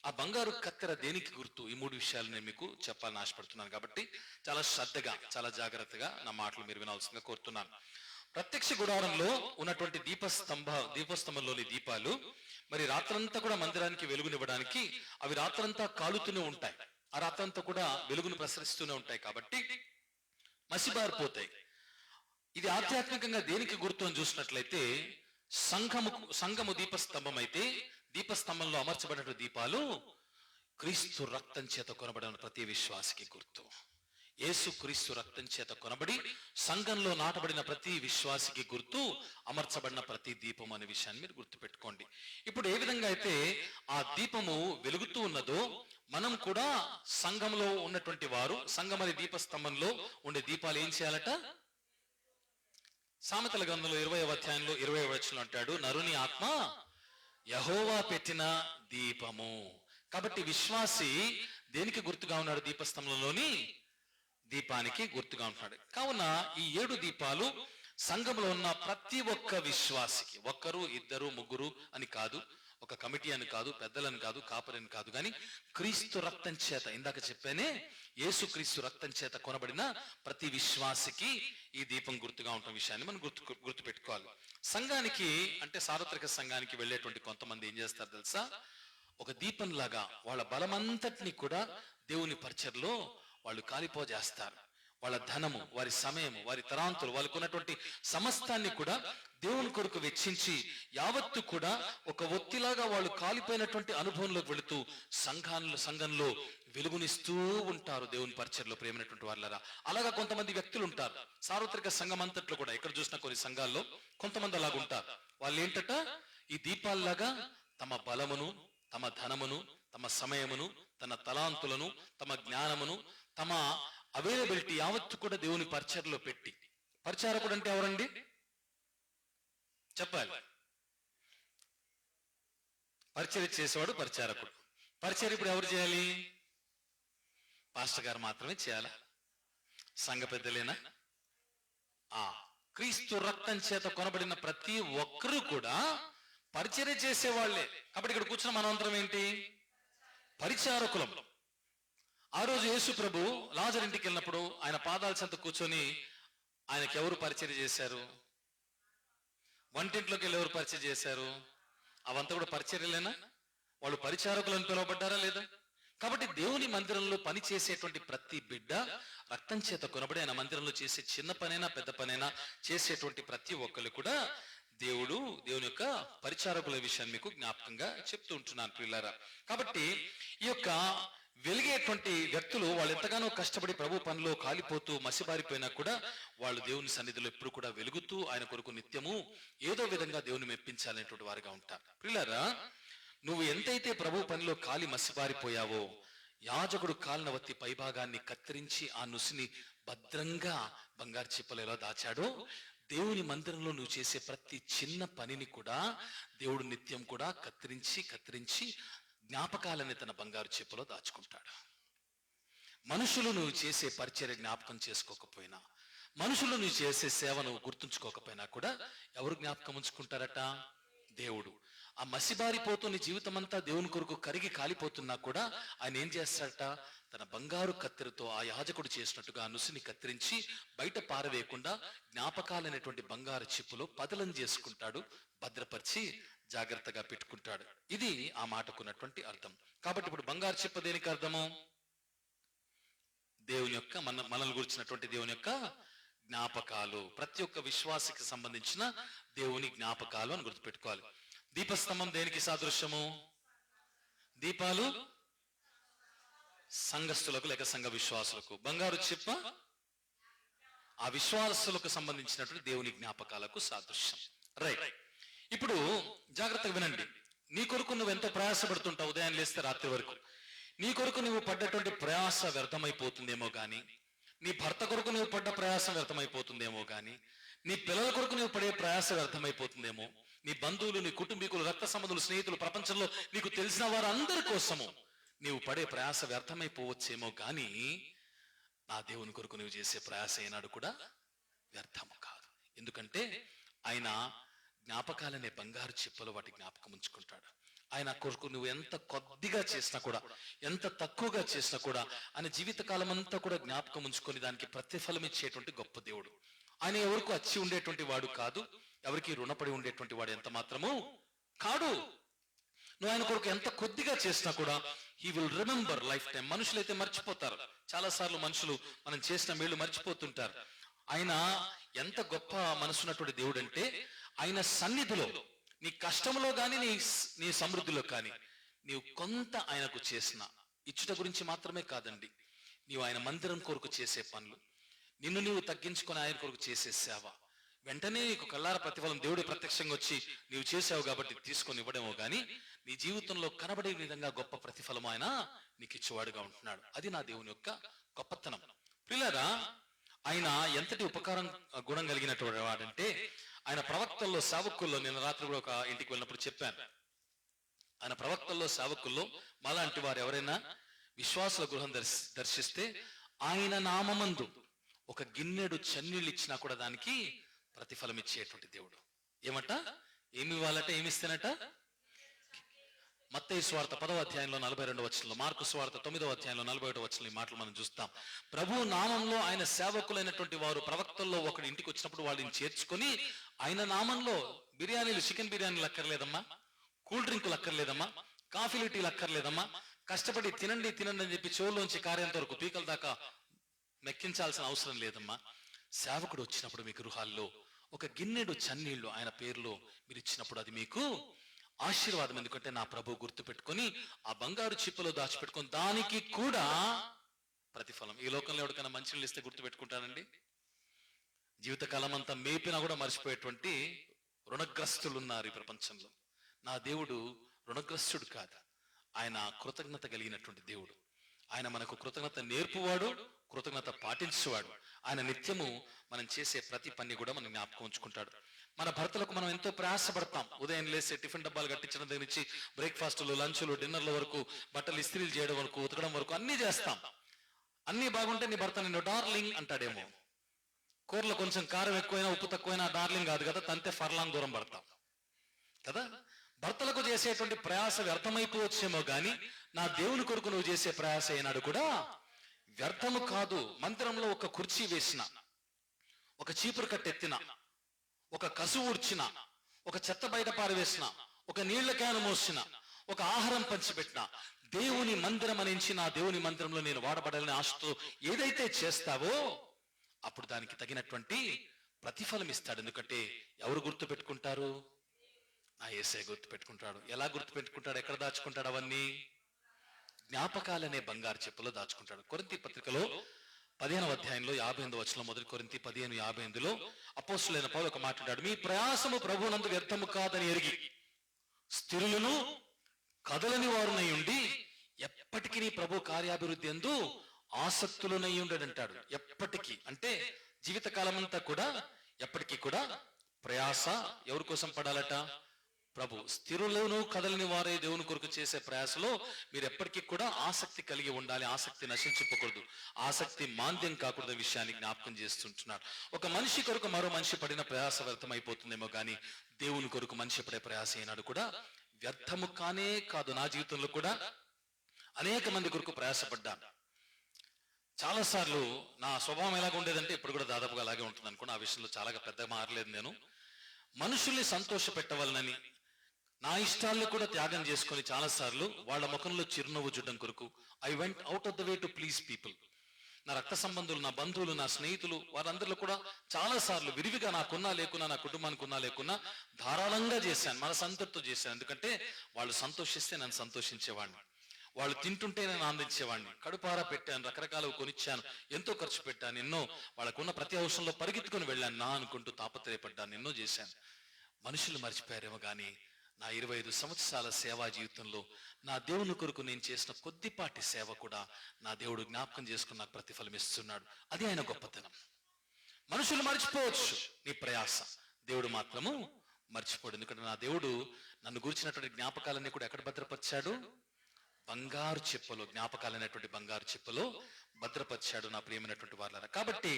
S1: ఆ బంగారు కత్తెర దేనికి గుర్తు? ఈ మూడు విషయాలు నేను మీకు చెప్పాలని ఆశపడుతున్నాను. కాబట్టి చాలా శ్రద్ధగా, చాలా జాగ్రత్తగా నా మాటలు మీరు వినాల్సిందిగా కోరుతున్నాను. ప్రత్యక్ష గుడారంలో ఉన్నటువంటి దీపస్తంభంలోని దీపాలు మరి రాత్రంతా కూడా మందిరానికి వెలుగునివ్వడానికి అవి రాత్రంతా కాలుతూనే ఉంటాయి. ఆ రాత్రంతా కూడా వెలుగును ప్రసరిస్తూనే ఉంటాయి. కాబట్టి మసిబారిపోతాయి. ఇది ఆధ్యాత్మికంగా దేనికి గుర్తు అని చూసినట్లయితే సంఘము దీపస్తంభం అయితే దీపస్తంభంలో అమర్చబడిన దీపాలు క్రీస్తు రక్తం చేత కొనబడిన ప్రతి విశ్వాసికి గుర్తు. యేసు క్రీస్తు రక్తం చేత కొనబడి సంఘంలో నాటబడిన ప్రతి విశ్వాసికి గుర్తు అమర్చబడిన ప్రతి దీపం అనే విషయాన్ని మీరు గుర్తుపెట్టుకోండి. ఇప్పుడు ఏ విధంగా అయితే ఆ దీపము వెలుగుతూ ఉన్నదో మనం కూడా సంఘంలో ఉన్నటువంటి వారు సంఘమని దీపస్తంభంలో ఉండే దీపాలు ఏం చేయాలట? సామెతల గ్రంథంలో 20వ అధ్యాయంలో 20వ వచనంలో అంటాడు, నరుని ఆత్మ యెహోవా పెట్టిన దీపము. కాబట్టి విశ్వాసి దేనికి గుర్తుగా ఉన్నాడు? దీపస్తంభంలోని దీపానికి గుర్తుగా ఉంటున్నాడు. కావున ఈ 7 దీపాలు సంఘంలో ఉన్న ప్రతి ఒక్క విశ్వాసికి, ఒక్కరు ఇద్దరు ముగ్గురు అని కాదు, ఒక కమిటీ అని కాదు, పెద్దలని కాదు, కాపరని కాదు, కానీ క్రీస్తు రక్తం చేత, ఇందాక చెప్పానే, యేసు క్రీస్తు రక్తం చేత కొనబడిన ప్రతి విశ్వాసికి ఈ దీపం గుర్తుగా ఉంటున్న విషయాన్ని మనం గుర్తు పెట్టుకోవాలి. సంఘానికి అంటే సార్వత్రిక సంఘానికి వెళ్ళేటువంటి కొంతమంది ఏం చేస్తారు తెలుసా? ఒక దీపంలాగా వాళ్ళ బలమంతటిని కూడా దేవుని పరిచర్లో వాళ్ళు కాలిపోజేస్తారు. వాళ్ళ ధనము, వారి సమయము, వారి తరాంతులు, వాళ్ళకు ఉన్నటువంటి సమస్తాన్ని కూడా దేవుని కొరకు వెచ్చించి యావత్తు కూడా ఒక ఒత్తిలాగా వాళ్ళు కాలిపోయినటువంటి అనుభవంలోకి వెళుతూ సంఘంలో వెలుగునిస్తూ ఉంటారు. దేవుని పరిచర్లో ప్రేమైనటువంటి వాళ్ళరా, అలాగా కొంతమంది వ్యక్తులు ఉంటారు. సార్వత్రిక సంఘం అంతట్లో కూడా ఎక్కడ చూసినా కొన్ని సంఘాల్లో కొంతమంది అలాగుంటారు. వాళ్ళు ఏంటట? ఈ దీపాల్లాగా తమ బలమును, తమ ధనమును, తమ సమయమును, తన తలాంతులను, తమ జ్ఞానమును, తమ అవైలబిలిటీ యావత్తు కూడా దేవుని పరిచర్లో పెట్టి, పరిచారకుడు అంటే ఎవరండి చెప్పాలి? పరిచర్య చేసేవాడు పరిచారకుడు. పరిచర్య ఇప్పుడు ఎవరు చేయాలి? పాస్టర్ గారు మాత్రమే చేయాలా? సంఘ పెద్దలేనా? క్రీస్తు రక్తం చేత కొనబడిన ప్రతి ఒక్కరూ కూడా పరిచర్య చేసేవాళ్లే. కాబట్టి ఇక్కడ కూర్చున్న మనమంతరం ఏంటి? పరిచారకులం. ఆ రోజు యేసు ప్రభు లాజరు ఇంటికి వెళ్ళినప్పుడు ఆయన పాదాల చెంత కూర్చొని ఆయనకి ఎవరు పరిచర్య చేశారు? వంటింట్లోకి వెళ్ళి ఎవరు పరిచర్య చేశారు? అవంతా కూడా పరిచర్యలేనా? వాళ్ళు పరిచారకులను పిలువబడ్డారా లేదా? కాబట్టి దేవుని మందిరంలో పని చేసేటువంటి ప్రతి బిడ్డ రక్తం చేత కొనబడి ఆయన మందిరంలో చేసే చిన్న పనైనా పెద్ద పనైనా చేసేటువంటి ప్రతి ఒక్కరు కూడా దేవుని యొక్క పరిచారకుల విషయాన్ని మీకు జ్ఞాపకంగా చెప్తూ ఉంటున్నాను ప్రియులారా. కాబట్టి ఈ యొక్క వెలిగేటువంటి వ్యక్తులు వాళ్ళు ఎంతగానో కష్టపడి ప్రభు పనిలో కాలిపోతూ మసిబారిపోయినా కూడా వాళ్ళు దేవుని సన్నిధిలో ఎప్పుడు కూడా వెలుగుతూ ఆయన కొరకు నిత్యము ఏదో విధంగా దేవుని మెప్పించాలనేటువంటి వారుగా ఉంటారు. ప్రియులారా, నువ్వు ఎంతైతే ప్రభు పనిలో కాలి మసిబారిపోయావో, యాజకుడు కాలిన వత్తి పైభాగాన్ని కత్తిరించి ఆ నుసిని భద్రంగా బంగారు చిప్పలు ఎలా దాచాడో, దేవుని మందిరంలో నువ్వు చేసే ప్రతి చిన్న పనిని కూడా దేవుడు నిత్యం కూడా కత్తిరించి జ్ఞాపకాలని తన బంగారు చిప్పలో దాచుకుంటాడు. మనుషులు నువ్వు చేసే పరిచర్య జ్ఞాపకం చేసుకోకపోయినా, మనుషులు నువ్వు చేసే సేవను గుర్తుంచుకోకపోయినా కూడా ఎవరు జ్ఞాపకం ఉంచుకుంటారట? దేవుడు. ఆ మసిబారిపోతున్న జీవితం అంతా దేవుని కొరకు కరిగి కాలిపోతున్నా కూడా ఆయన ఏం చేస్తాడట? తన బంగారు కత్తెరతో ఆ యాజకుడు చేసినట్టుగా నుసిని కత్తిరించి బయట పారవేయకుండా జ్ఞాపకాలనేటువంటి బంగారు చిప్పులో పదలం చేసుకుంటాడు, భద్రపరిచి జాగ్రత్తగా పెట్టుకుంటాడు. ఇది ఆ మాటకున్నటువంటి అర్థం. కాబట్టి ఇప్పుడు బంగారు చిప్ప దేనికి అర్థము? దేవుని యొక్క మనల్ని గురించినటువంటి దేవుని యొక్క జ్ఞాపకాలు, ప్రతి ఒక్క విశ్వాసికి సంబంధించిన దేవుని జ్ఞాపకాలు అని గుర్తుపెట్టుకోవాలి. దీపస్తంభం దేనికి సాదృశ్యము? దీపాలు సంఘస్థులకు లేక సంఘ విశ్వాసులకు, బంగారు చిప్ప ఆ విశ్వాసులకు సంబంధించినటువంటి దేవుని జ్ఞాపకాలకు సాదృశ్యం. రైట్, ఇప్పుడు జాగ్రత్తగా వినండి. నీ కొరకు నువ్వు ఎంతో ప్రయాసపడుతుంటావు, ఉదయం లేస్తే రాత్రి వరకు. నీ కొరకు నువ్వు పడ్డటువంటి ప్రయాస వ్యర్థమైపోతుందేమో గాని, నీ భర్త కొరకు నువ్వు పడ్డ ప్రయాస వ్యర్థమైపోతుందేమో గాని, నీ పిల్లల కొరకు నువ్వు పడే ప్రయాస వ్యర్థమైపోతుందేమో, నీ బంధువులు, నీ కుటుంబీకులు, రక్త సంబంధులు, స్నేహితులు, ప్రపంచంలో నీకు తెలిసిన వారందరి కోసము నీవు పడే ప్రయాస వ్యర్థమైపోవచ్చేమో కానీ నా దేవుని కొరకు నువ్వు చేసే ప్రయాస ఏనాడు కూడా వ్యర్థము కాదు. ఎందుకంటే ఆయన జ్ఞాపకాలనే బంగారు చిప్పలు వాటి జ్ఞాపకం ఉంచుకుంటాడు. ఆయన కొరకు నువ్వు ఎంత కొద్దిగా చేసినా కూడా, ఎంత తక్కువగా చేసినా కూడా ఆయన జీవితకాలం అంతా కూడా జ్ఞాపకం ఉంచుకొని దానికి ప్రతిఫలం ఇచ్చేటువంటి గొప్ప దేవుడు. ఆయన ఎవరికి వచ్చి ఉండేటువంటి వాడు కాదు, ఎవరికి రుణపడి ఉండేటువంటి వాడు ఎంత మాత్రము కాడు. నువ్వు ఆయన కొరకు ఎంత కొద్దిగా చేసినా కూడా he will remember lifetime. మనుషులైతే మర్చిపోతారు, చాలా సార్లు మనుషులు మనం చేసిన మేళ్ళు మర్చిపోతుంటారు. ఆయన ఎంత గొప్ప మనసున్నటువంటి దేవుడు అంటే, ఆయన సన్నిధిలో నీ కష్టంలో కానీ నీ సమృద్ధిలో కానీ నీవు కొంత ఆయనకు చేసిన ఇచ్చుట గురించి మాత్రమే కాదండి, నీవు ఆయన మందిరం కొరకు చేసే పనులు, నిన్ను నీవు తగ్గించుకొని ఆయన కొరకు చేసే సేవ, వెంటనే నీకు కల్లార ప్రతిఫలం దేవుడు ప్రత్యక్షంగా వచ్చి నీవు చేసావు కాబట్టి తీసుకొని ఇవ్వడమో గాని నీ జీవితంలో కనబడే విధంగా గొప్ప ప్రతిఫలం ఆయన నీకు ఇచ్చేవాడుగా ఉంటున్నాడు. అది నా దేవుని యొక్క గొప్పతనం. పిల్లరా, ఆయన ఎంతటి ఉపకారం గుణం కలిగినటువంటి వాడంటే, ఆయన ప్రవక్తల్లో సేవకుల్లో, నేను రాత్రి కూడా ఒక ఇంటికి వెళ్ళినప్పుడు చెప్పాను, ఆయన ప్రవక్తల్లో సేవకుల్లో మాలాంటి వారు ఎవరైనా విశ్వాసుల గృహం దర్శిస్తే ఆయన నామమందు ఒక గిన్నెడు చన్నీళ్ళు ఇచ్చినా కూడా దానికి ప్రతిఫలం ఇచ్చేటువంటి దేవుడు. ఏమంట? ఏమి ఇవ్వాలంటే ఏమిస్తేనట? మత్తయి సువార్త 10వ అధ్యాయంలో 42వ వచనంలో, మార్కు సువార్త 9వ అధ్యాయంలో 41వ వచనంలో ఈ మాటలు మనం చూస్తాం. ప్రభు నామంలో ఆయన సేవకులైనటువంటి వారు ప్రవక్తల్లో ఒకటి ఇంటికి వచ్చినప్పుడు వాళ్ళని చేర్చుకొని ఆయన నామంలో బిర్యానీలు, చికెన్ బిర్యానీలు అక్కర్లేదమ్మా, కూల్ డ్రింకులు అక్కర్లేదమ్మా, కాఫీలు టీలు అక్కర్లేదమ్మా, కష్టపడి తినండి తినండి అని చెప్పి చెవుల్లోంచి కార్యంత వరకు పీకల దాకా మెక్కించాల్సిన అవసరం లేదమ్మా. సేవకుడు వచ్చినప్పుడు మీ గృహాల్లో ఒక గిన్నెడు చన్నీళ్లు ఆయన పేరులో మీరు ఇచ్చినప్పుడు అది మీకు ఆశీర్వాదం. ఎందుకంటే నా ప్రభు గుర్తు పెట్టుకొని ఆ బంగారు చిప్పలో దాచిపెట్టుకొని దానికి కూడా ప్రతిఫలం. ఈ లోకంలో ఎవరికైనా మంచినీళ్ళు ఇస్తే గుర్తు పెట్టుకుంటానండి? జీవితకాలం అంతా మేపినా కూడా మర్చిపోయేటువంటి రుణగ్రస్తులు ఉన్నారు ఈ ప్రపంచంలో. నా దేవుడు రుణగ్రస్తుడు కాదు, ఆయన కృతజ్ఞత కలిగినటువంటి దేవుడు. ఆయన మనకు కృతజ్ఞత నేర్పువాడు, కృతజ్ఞత పాటించేవాడు. ఆయన నిత్యము మనం చేసే ప్రతి పని కూడా మనం జ్ఞాపకం ఉంచుకుంటాడు. మన భర్తలకు మనం ఎంతో ప్రయాసపడతాం. ఉదయం లేసే టిఫిన్ డబ్బాలు కట్టించడం దగ్గర నుంచి బ్రేక్ఫాస్టులు, లంచులు, డిన్నర్ల వరకు, బట్టలు ఇస్త్రీలు చేయడం వరకు, ఉతకడం వరకు అన్ని చేస్తాం. అన్ని బాగుంటే నీ భర్త నిన్ను డార్లింగ్ అంటాడేమో. కూరలో కొంచెం కారం ఎక్కువైనా ఉప్పు తక్కువైనా డార్లింగ్ కాదు కదా, తంతే ఫర్లాంగ్ దూరం పడతాం కదా. భర్తలకు చేసేటువంటి ప్రయాస వ్యర్థమైపోవచ్చేమో గాని నా దేవుని కొరకు నువ్వు చేసే ప్రయాస ఏనాడు కూడా వ్యర్థము కాదు. మందిరంలో ఒక కుర్చీ వేసిన, ఒక చీపురు కట్టెత్తిన, ఒక కసు ఊడ్చిన, ఒక చెత్త బయట పారవేసిన, ఒక నీళ్ల క్యాను మోసిన, ఒక ఆహారం పంచిపెట్టిన, దేవుని మందిరం అనించి నా దేవుని మందిరంలో నేను వాడబడాలని ఆశతో ఏదైతే చేస్తావో అప్పుడు దానికి తగినటువంటి ప్రతిఫలం ఇస్తాడు. ఎందుకంటే ఎవరు గుర్తు పెట్టుకుంటారు? నా యేసయ్య గుర్తు పెట్టుకుంటాడు. ఎలా గుర్తు పెట్టుకుంటాడు? ఎక్కడ దాచుకుంటాడు? అవన్నీ జ్ఞాపకాలనే బంగారు చెప్పులో దాచుకుంటాడు. కొరింథీ పత్రికలో 15వ అధ్యాయంలో 58వ వచనం, మొదటి కొరింథీ 15:58లో అపోస్తలుడైన పౌలు ఒక మాట్లాడాడు, మీ ప్రయాసము ప్రభువునందు వ్యర్థము కాదని ఎరిగి స్థిరులను కదలని వారునై ఉండి ఎప్పటికీ నీ ప్రభు కార్యాభివృద్ధి యందు ఆసక్తులనై ఉండడంటాడు. ఎప్పటికీ అంటే జీవితకాలం అంతా కూడా ఎప్పటికీ కూడా ప్రయాస ఎవరి కోసం పడాలట? ప్రభు. స్థిరులను కదలని వారే దేవుని కొరకు చేసే ప్రయాసలో మీరు ఎప్పటికీ కూడా ఆసక్తి కలిగి ఉండాలి. ఆసక్తి నశించిపోకూడదు, ఆసక్తి మాంద్యం కాకూడదు విషయాన్ని జ్ఞాపకం చేస్తుంటున్నారు. ఒక మనిషి కొరకు మరో మనిషి పడిన ప్రయాస వ్యర్థమైపోతుందేమో కానీ దేవుని కొరకు మనిషి పడే ప్రయాస అయినాడు కూడా వ్యర్థము కానే కాదు. నా జీవితంలో కూడా అనేక మంది కొరకు ప్రయాసపడ్డాను. చాలాసార్లు నా స్వభావం ఎలాగ ఉండేదంటే ఇప్పుడు కూడా దాదాపుగా అలాగే ఉంటుంది అనుకోండి. ఆ విషయంలో చాలా పెద్దగా మారలేదు. నేను మనుషుల్ని సంతోష పెట్టవాలనని నా ఇష్టాలను కూడా త్యాగం చేసుకొని చాలాసార్లు వాళ్ళ ముఖంలో చిరునవ్వు చూడడం కొరకు I went out of the way to please people. నా రక్త సంబంధులు, నా బంధువులు, నా స్నేహితులు, వారందరిలో కూడా చాలా సార్లు విరివిగా నాకున్నా లేకున్నా, నా కుటుంబానికి ఉన్నా లేకున్నా ధారాళంగా చేశాను, మనసంతటితో చేశాను. ఎందుకంటే వాళ్ళు సంతోషిస్తే నేను సంతోషించేవాడిని, వాళ్ళు తింటుంటే నేను ఆనందించేవాడిని. కడుపారా పెట్టాను, రకరకాలు కొనిచ్చాను, ఎంతో ఖర్చు పెట్టాను, ఎన్నో వాళ్ళకున్న ప్రతి అవసరంలో పరిగెత్తుకొని వెళ్ళాను, నా అనుకుంటూ తాపత్రయపడ్డాను, ఎన్నో చేశాను. మనుషులు మర్చిపోయారేమో కానీ నా 25 సంవత్సరాల సేవా జీవితంలో నా దేవుని కొరకు నేను చేసిన కొద్దిపాటి సేవ కూడా నా దేవుడు జ్ఞాపకం చేసుకుని నాకు ప్రతిఫలం ఇస్తున్నాడు. అది ఆయన గొప్పతనం. మనుషులు మర్చిపోవచ్చు నీ ప్రయాస, దేవుడు మాత్రము మర్చిపోడు. ఎందుకంటే నా దేవుడు నన్ను గురించినటువంటి జ్ఞాపకాలన్నీ కూడా ఎక్కడ భద్రపరిచాడు? బంగారు చెప్పలో, జ్ఞాపకాలైనటువంటి బంగారు చెప్పలో భద్రపరిచాడు నా ప్రియమైనటువంటి వాళ్ళ. కాబట్టి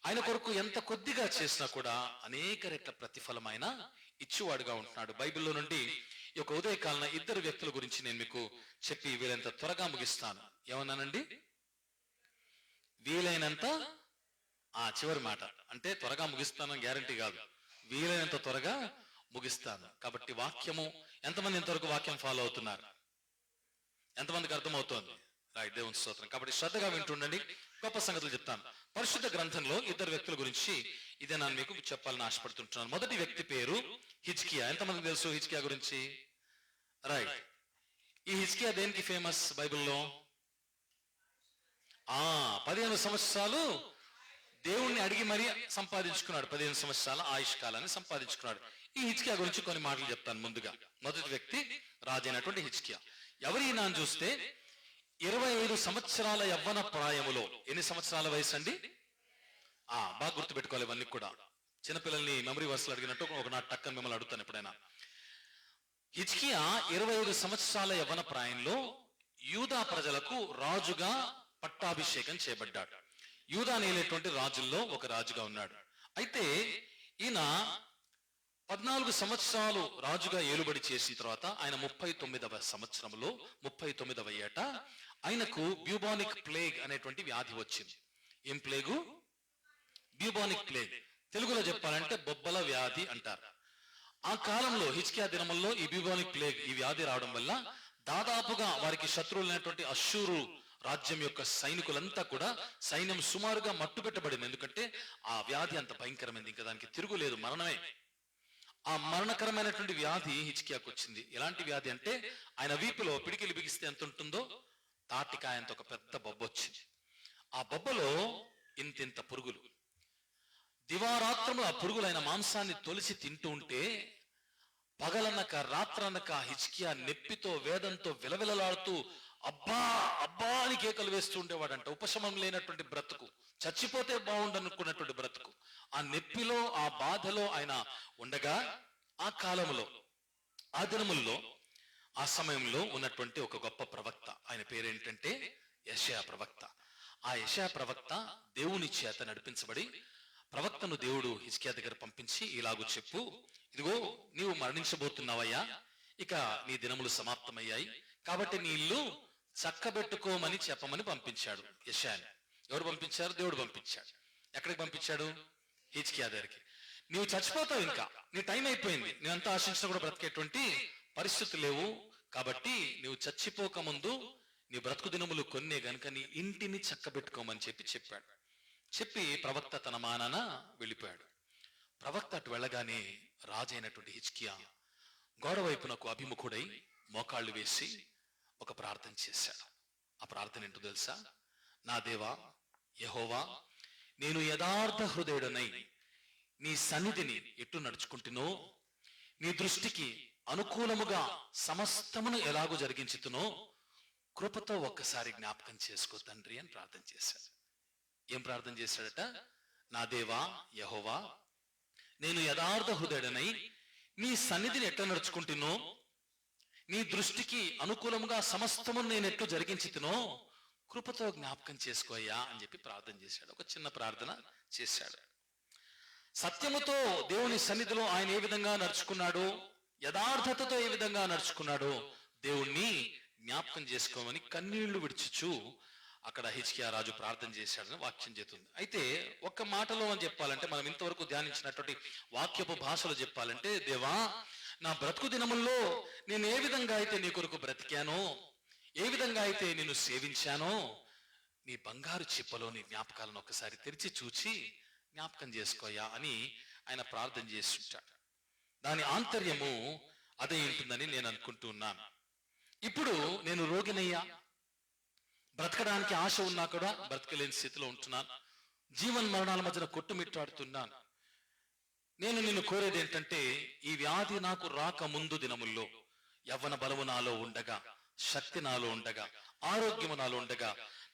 S1: ఆయన కొరకు ఎంత కొద్దిగా చేసినా కూడా అనేక రెట్ల ప్రతిఫలం ఆయన ఇచ్చేవాడుగా ఉంటున్నాడు. బైబిల్లో నుండి ఈ యొక్క ఉదయకాలన 2 వ్యక్తుల గురించి నేను మీకు చెప్పి వీలైనంత త్వరగా ముగిస్తాను. ఏమన్నానండి? వీలైనంత చివరి మాట అంటే త్వరగా ముగిస్తానని గ్యారంటీ కాదు, వీలైనంత త్వరగా ముగిస్తాను. కాబట్టి వాక్యము, ఎంతమంది ఇంతవరకు వాక్యం ఫాలో అవుతున్నారు? ఎంతమందికి అర్థమవుతోంది? రైట్, దేవుని స్తోత్రం. కాబట్టి శ్రద్ధగా వింటుండండి, గొప్ప సంగతులు చెప్తాను. పరిశుద్ధ గ్రంథంలో 2 వ్యక్తుల గురించి ఇదే నేను మీకు చెప్పాలని ఆశపడుతుంటున్నాను. మొదటి వ్యక్తి పేరు హిజ్కియా. ఎంతమందికి తెలుసు హిజ్కియా గురించి? రైట్. ఈ హిజ్కియా దేనికి ఫేమస్ బైబిల్లో? 15 సంవత్సరాలు దేవుణ్ణి అడిగి మరీ సంపాదించుకున్నాడు. 15 సంవత్సరాల ఆయుష్ కాలాన్ని సంపాదించుకున్నాడు. ఈ హిజ్కియా గురించి కొన్ని మాటలు చెప్తాను. ముందుగా మొదటి వ్యక్తి రాజైనటువంటి హిజ్కియా. ఎవరైనా చూస్తే 25 సంవత్సరాల యవ్వన ప్రాయములో, ఎన్ని సంవత్సరాల వయసు అండి? బాగా గుర్తుపెట్టుకోవాలి ఇవన్నీ కూడా. చిన్నపిల్లల్ని మెమరీ వర్స్లు అడిగినట్టు ఒకనాటి టక్కని మిమ్మల్ని అడుగుతాను ఎప్పుడైనా. హిజ్కియా 25 సంవత్సరాల యవ్వన ప్రాయంలో యూదా ప్రజలకు రాజుగా పట్టాభిషేకం చేయబడ్డాడు. యూదా నేలేటువంటి రాజుల్లో ఒక రాజుగా ఉన్నాడు. అయితే ఈయన 14 సంవత్సరాలు రాజుగా ఏలుబడి చేసిన తర్వాత ఆయన 39వ సంవత్సరంలో 39వ ఏట ఆయనకు బ్యూబానిక్ ప్లేగ్ అనేటువంటి వ్యాధి వచ్చింది. ఏం ప్లేగు? బ్యూబానిక్ ప్లేగ్. తెలుగులో చెప్పాలంటే బొబ్బల వ్యాధి అంటారు. ఆ కాలంలో హిజ్కియా దినముల్లో ఈ బ్యూబానిక్ ప్లేగ్, ఈ వ్యాధి రావడం వల్ల దాదాపుగా వారికి శత్రువులైనటువంటి అష్షూరు రాజ్యం యొక్క సైనికులంతా కూడా సైన్యం సుమారుగా మట్టు పెట్టబడింది. ఎందుకంటే ఆ వ్యాధి అంత భయంకరమైంది, ఇంకా దానికి తిరుగులేదు, మరణమే. ఆ మరణకరమైనటువంటి వ్యాధి హిజ్కియాకు వచ్చింది. ఎలాంటి వ్యాధి అంటే ఆయన వీపులో పిడికిలు బిగిస్తే ఎంత ఉంటుందో తాటికాయంత ఒక పెద్ద బొబ్బ వచ్చింది. ఆ బొబ్బలో ఇంతింత పురుగులు. దివారాత్రము ఆ పురుగులు ఆయన మాంసాన్ని తొలిసి తింటూ ఉంటే పగలనక రాత్రనక హిజ్కియా నెప్పితో వేదంతో విలవిలలాడుతూ అబ్బా అబ్బా అని కేకలు వేస్తూ ఉండేవాడంట. ఉపశమనం లేనటువంటి బ్రతుకు, చచ్చిపోతే బాగుండనుకున్నటువంటి బ్రతుకు. ఆ నెప్పిలో, ఆ బాధలో ఆయన ఉండగా ఆ కాలంలో, ఆ దినముల్లో, ఆ సమయంలో ఉన్నటువంటి ఒక గొప్ప ప్రవక్త, ఆయన పేరేంటంటే యెషయా ప్రవక్త. ఆ యెషయా ప్రవక్త దేవుని చేత నడిపించబడి ప్రవక్తను దేవుడు హిజ్కియా దగ్గర పంపించి ఇలాగూ చెప్పు, ఇదిగో నీవు మరణించబోతున్నావయ్యా, ఇక నీ దినములు సమాప్తమయ్యాయి, కాబట్టి నీ ఇల్లు చక్కబెట్టుకోమని చెప్పమని పంపించాడు యెషయాని. ఎవరు పంపించారు? దేవుడు పంపించాడు. ఎక్కడికి పంపించాడు? హిజ్కియా దగ్గరికి. నీవు చచ్చిపోతావు, ఇంకా నీ టైం అయిపోయింది, నువ్వెంత ఆశించినా కూడా బ్రతికేటువంటి పరిస్థితులు లేవు, కాబట్టి నువ్వు చచ్చిపోక ముందు నీ బ్రతుకు దినములు కొన్నే గనుక నీ ఇంటిని చక్కబెట్టుకోమని చెప్పాడు. చెప్పి ప్రవక్త తన మానాన వెళ్ళిపోయాడు. ప్రవక్త అటు వెళ్ళగానే రాజైనటువంటి హిజ్కియా గోడ వైపునకు అభిముఖుడై మోకాళ్ళు వేసి ఒక ప్రార్థన చేశాడు. ఆ ప్రార్థన ఏంటో తెలుసా? నా దేవా యెహోవా, నేను యథార్థ హృదయుడనై నీ సన్నిధిని ఎట్టు నడుచుకుంటునో, నీ దృష్టికి అనుకూలముగా సమస్తమును ఎలాగూ జరిగించుతునో కృపతో ఒక్కసారి జ్ఞాపకం చేసుకో తండ్రి అని ప్రార్థన చేశాడు. ఏం ప్రార్థన చేశాడట? నా దేవా యెహోవా, నేను యథార్థ హృదయుడనై నీ సన్నిధిని ఎట్లా నడుచుకుంటునో, నీ దృష్టికి అనుకూలముగా సమస్తమును నేను ఎట్లు జరిగించుతునో కృపతో జ్ఞాపకం చేసుకోయ్యా అని చెప్పి ప్రార్థన చేశాడు. ఒక చిన్న ప్రార్థన చేశాడు. సత్యముతో దేవుని సన్నిధిలో ఆయన ఏ విధంగా నడుచుకున్నాడో, యథార్థతతో ఏ విధంగా నడుచుకున్నాడో దేవుణ్ణి జ్ఞాపకం చేసుకోమని కన్నీళ్లు విడిచుచు అక్కడ హిజ్కియా రాజు ప్రార్థన చేశాడని వాక్యం చెప్తుంది. అయితే ఒక్క మాటలో అని చెప్పాలంటే, మనం ఇంతవరకు ధ్యానించినటువంటి వాక్యపు భాషలో చెప్పాలంటే, దేవా నా బ్రతుకు దినముల్లో నేను ఏ విధంగా అయితే నీ కొరకు బ్రతికానో, ఏ విధంగా అయితే నిన్ను సేవించానో, నీ బంగారు చిప్పలోని జ్ఞాపకాలను ఒకసారి తెరిచి చూచి జ్ఞాపకం చేసుకోయా అని ఆయన ప్రార్థన చేస్తుంటాడు. దాని ఆంతర్యము అదే ఉంటుందని నేను అనుకుంటున్నాను. ఇప్పుడు నేను రోగినయ్యా, బ్రతకడానికి ఆశ ఉన్నా కూడా బ్రతకలేని స్థితిలో ఉంటున్నాను, జీవన్ మరణాల మధ్యన కొట్టుమిట్టాడుతున్నాను. నేను నిన్ను కోరేది ఏంటంటే, ఈ వ్యాధి నాకు రాక ముందు దినముల్లో యవ్వన బలము నాలో ఉండగా, శక్తి నాలో ఉండగా, ఆరోగ్యము నాలో ఉండగా,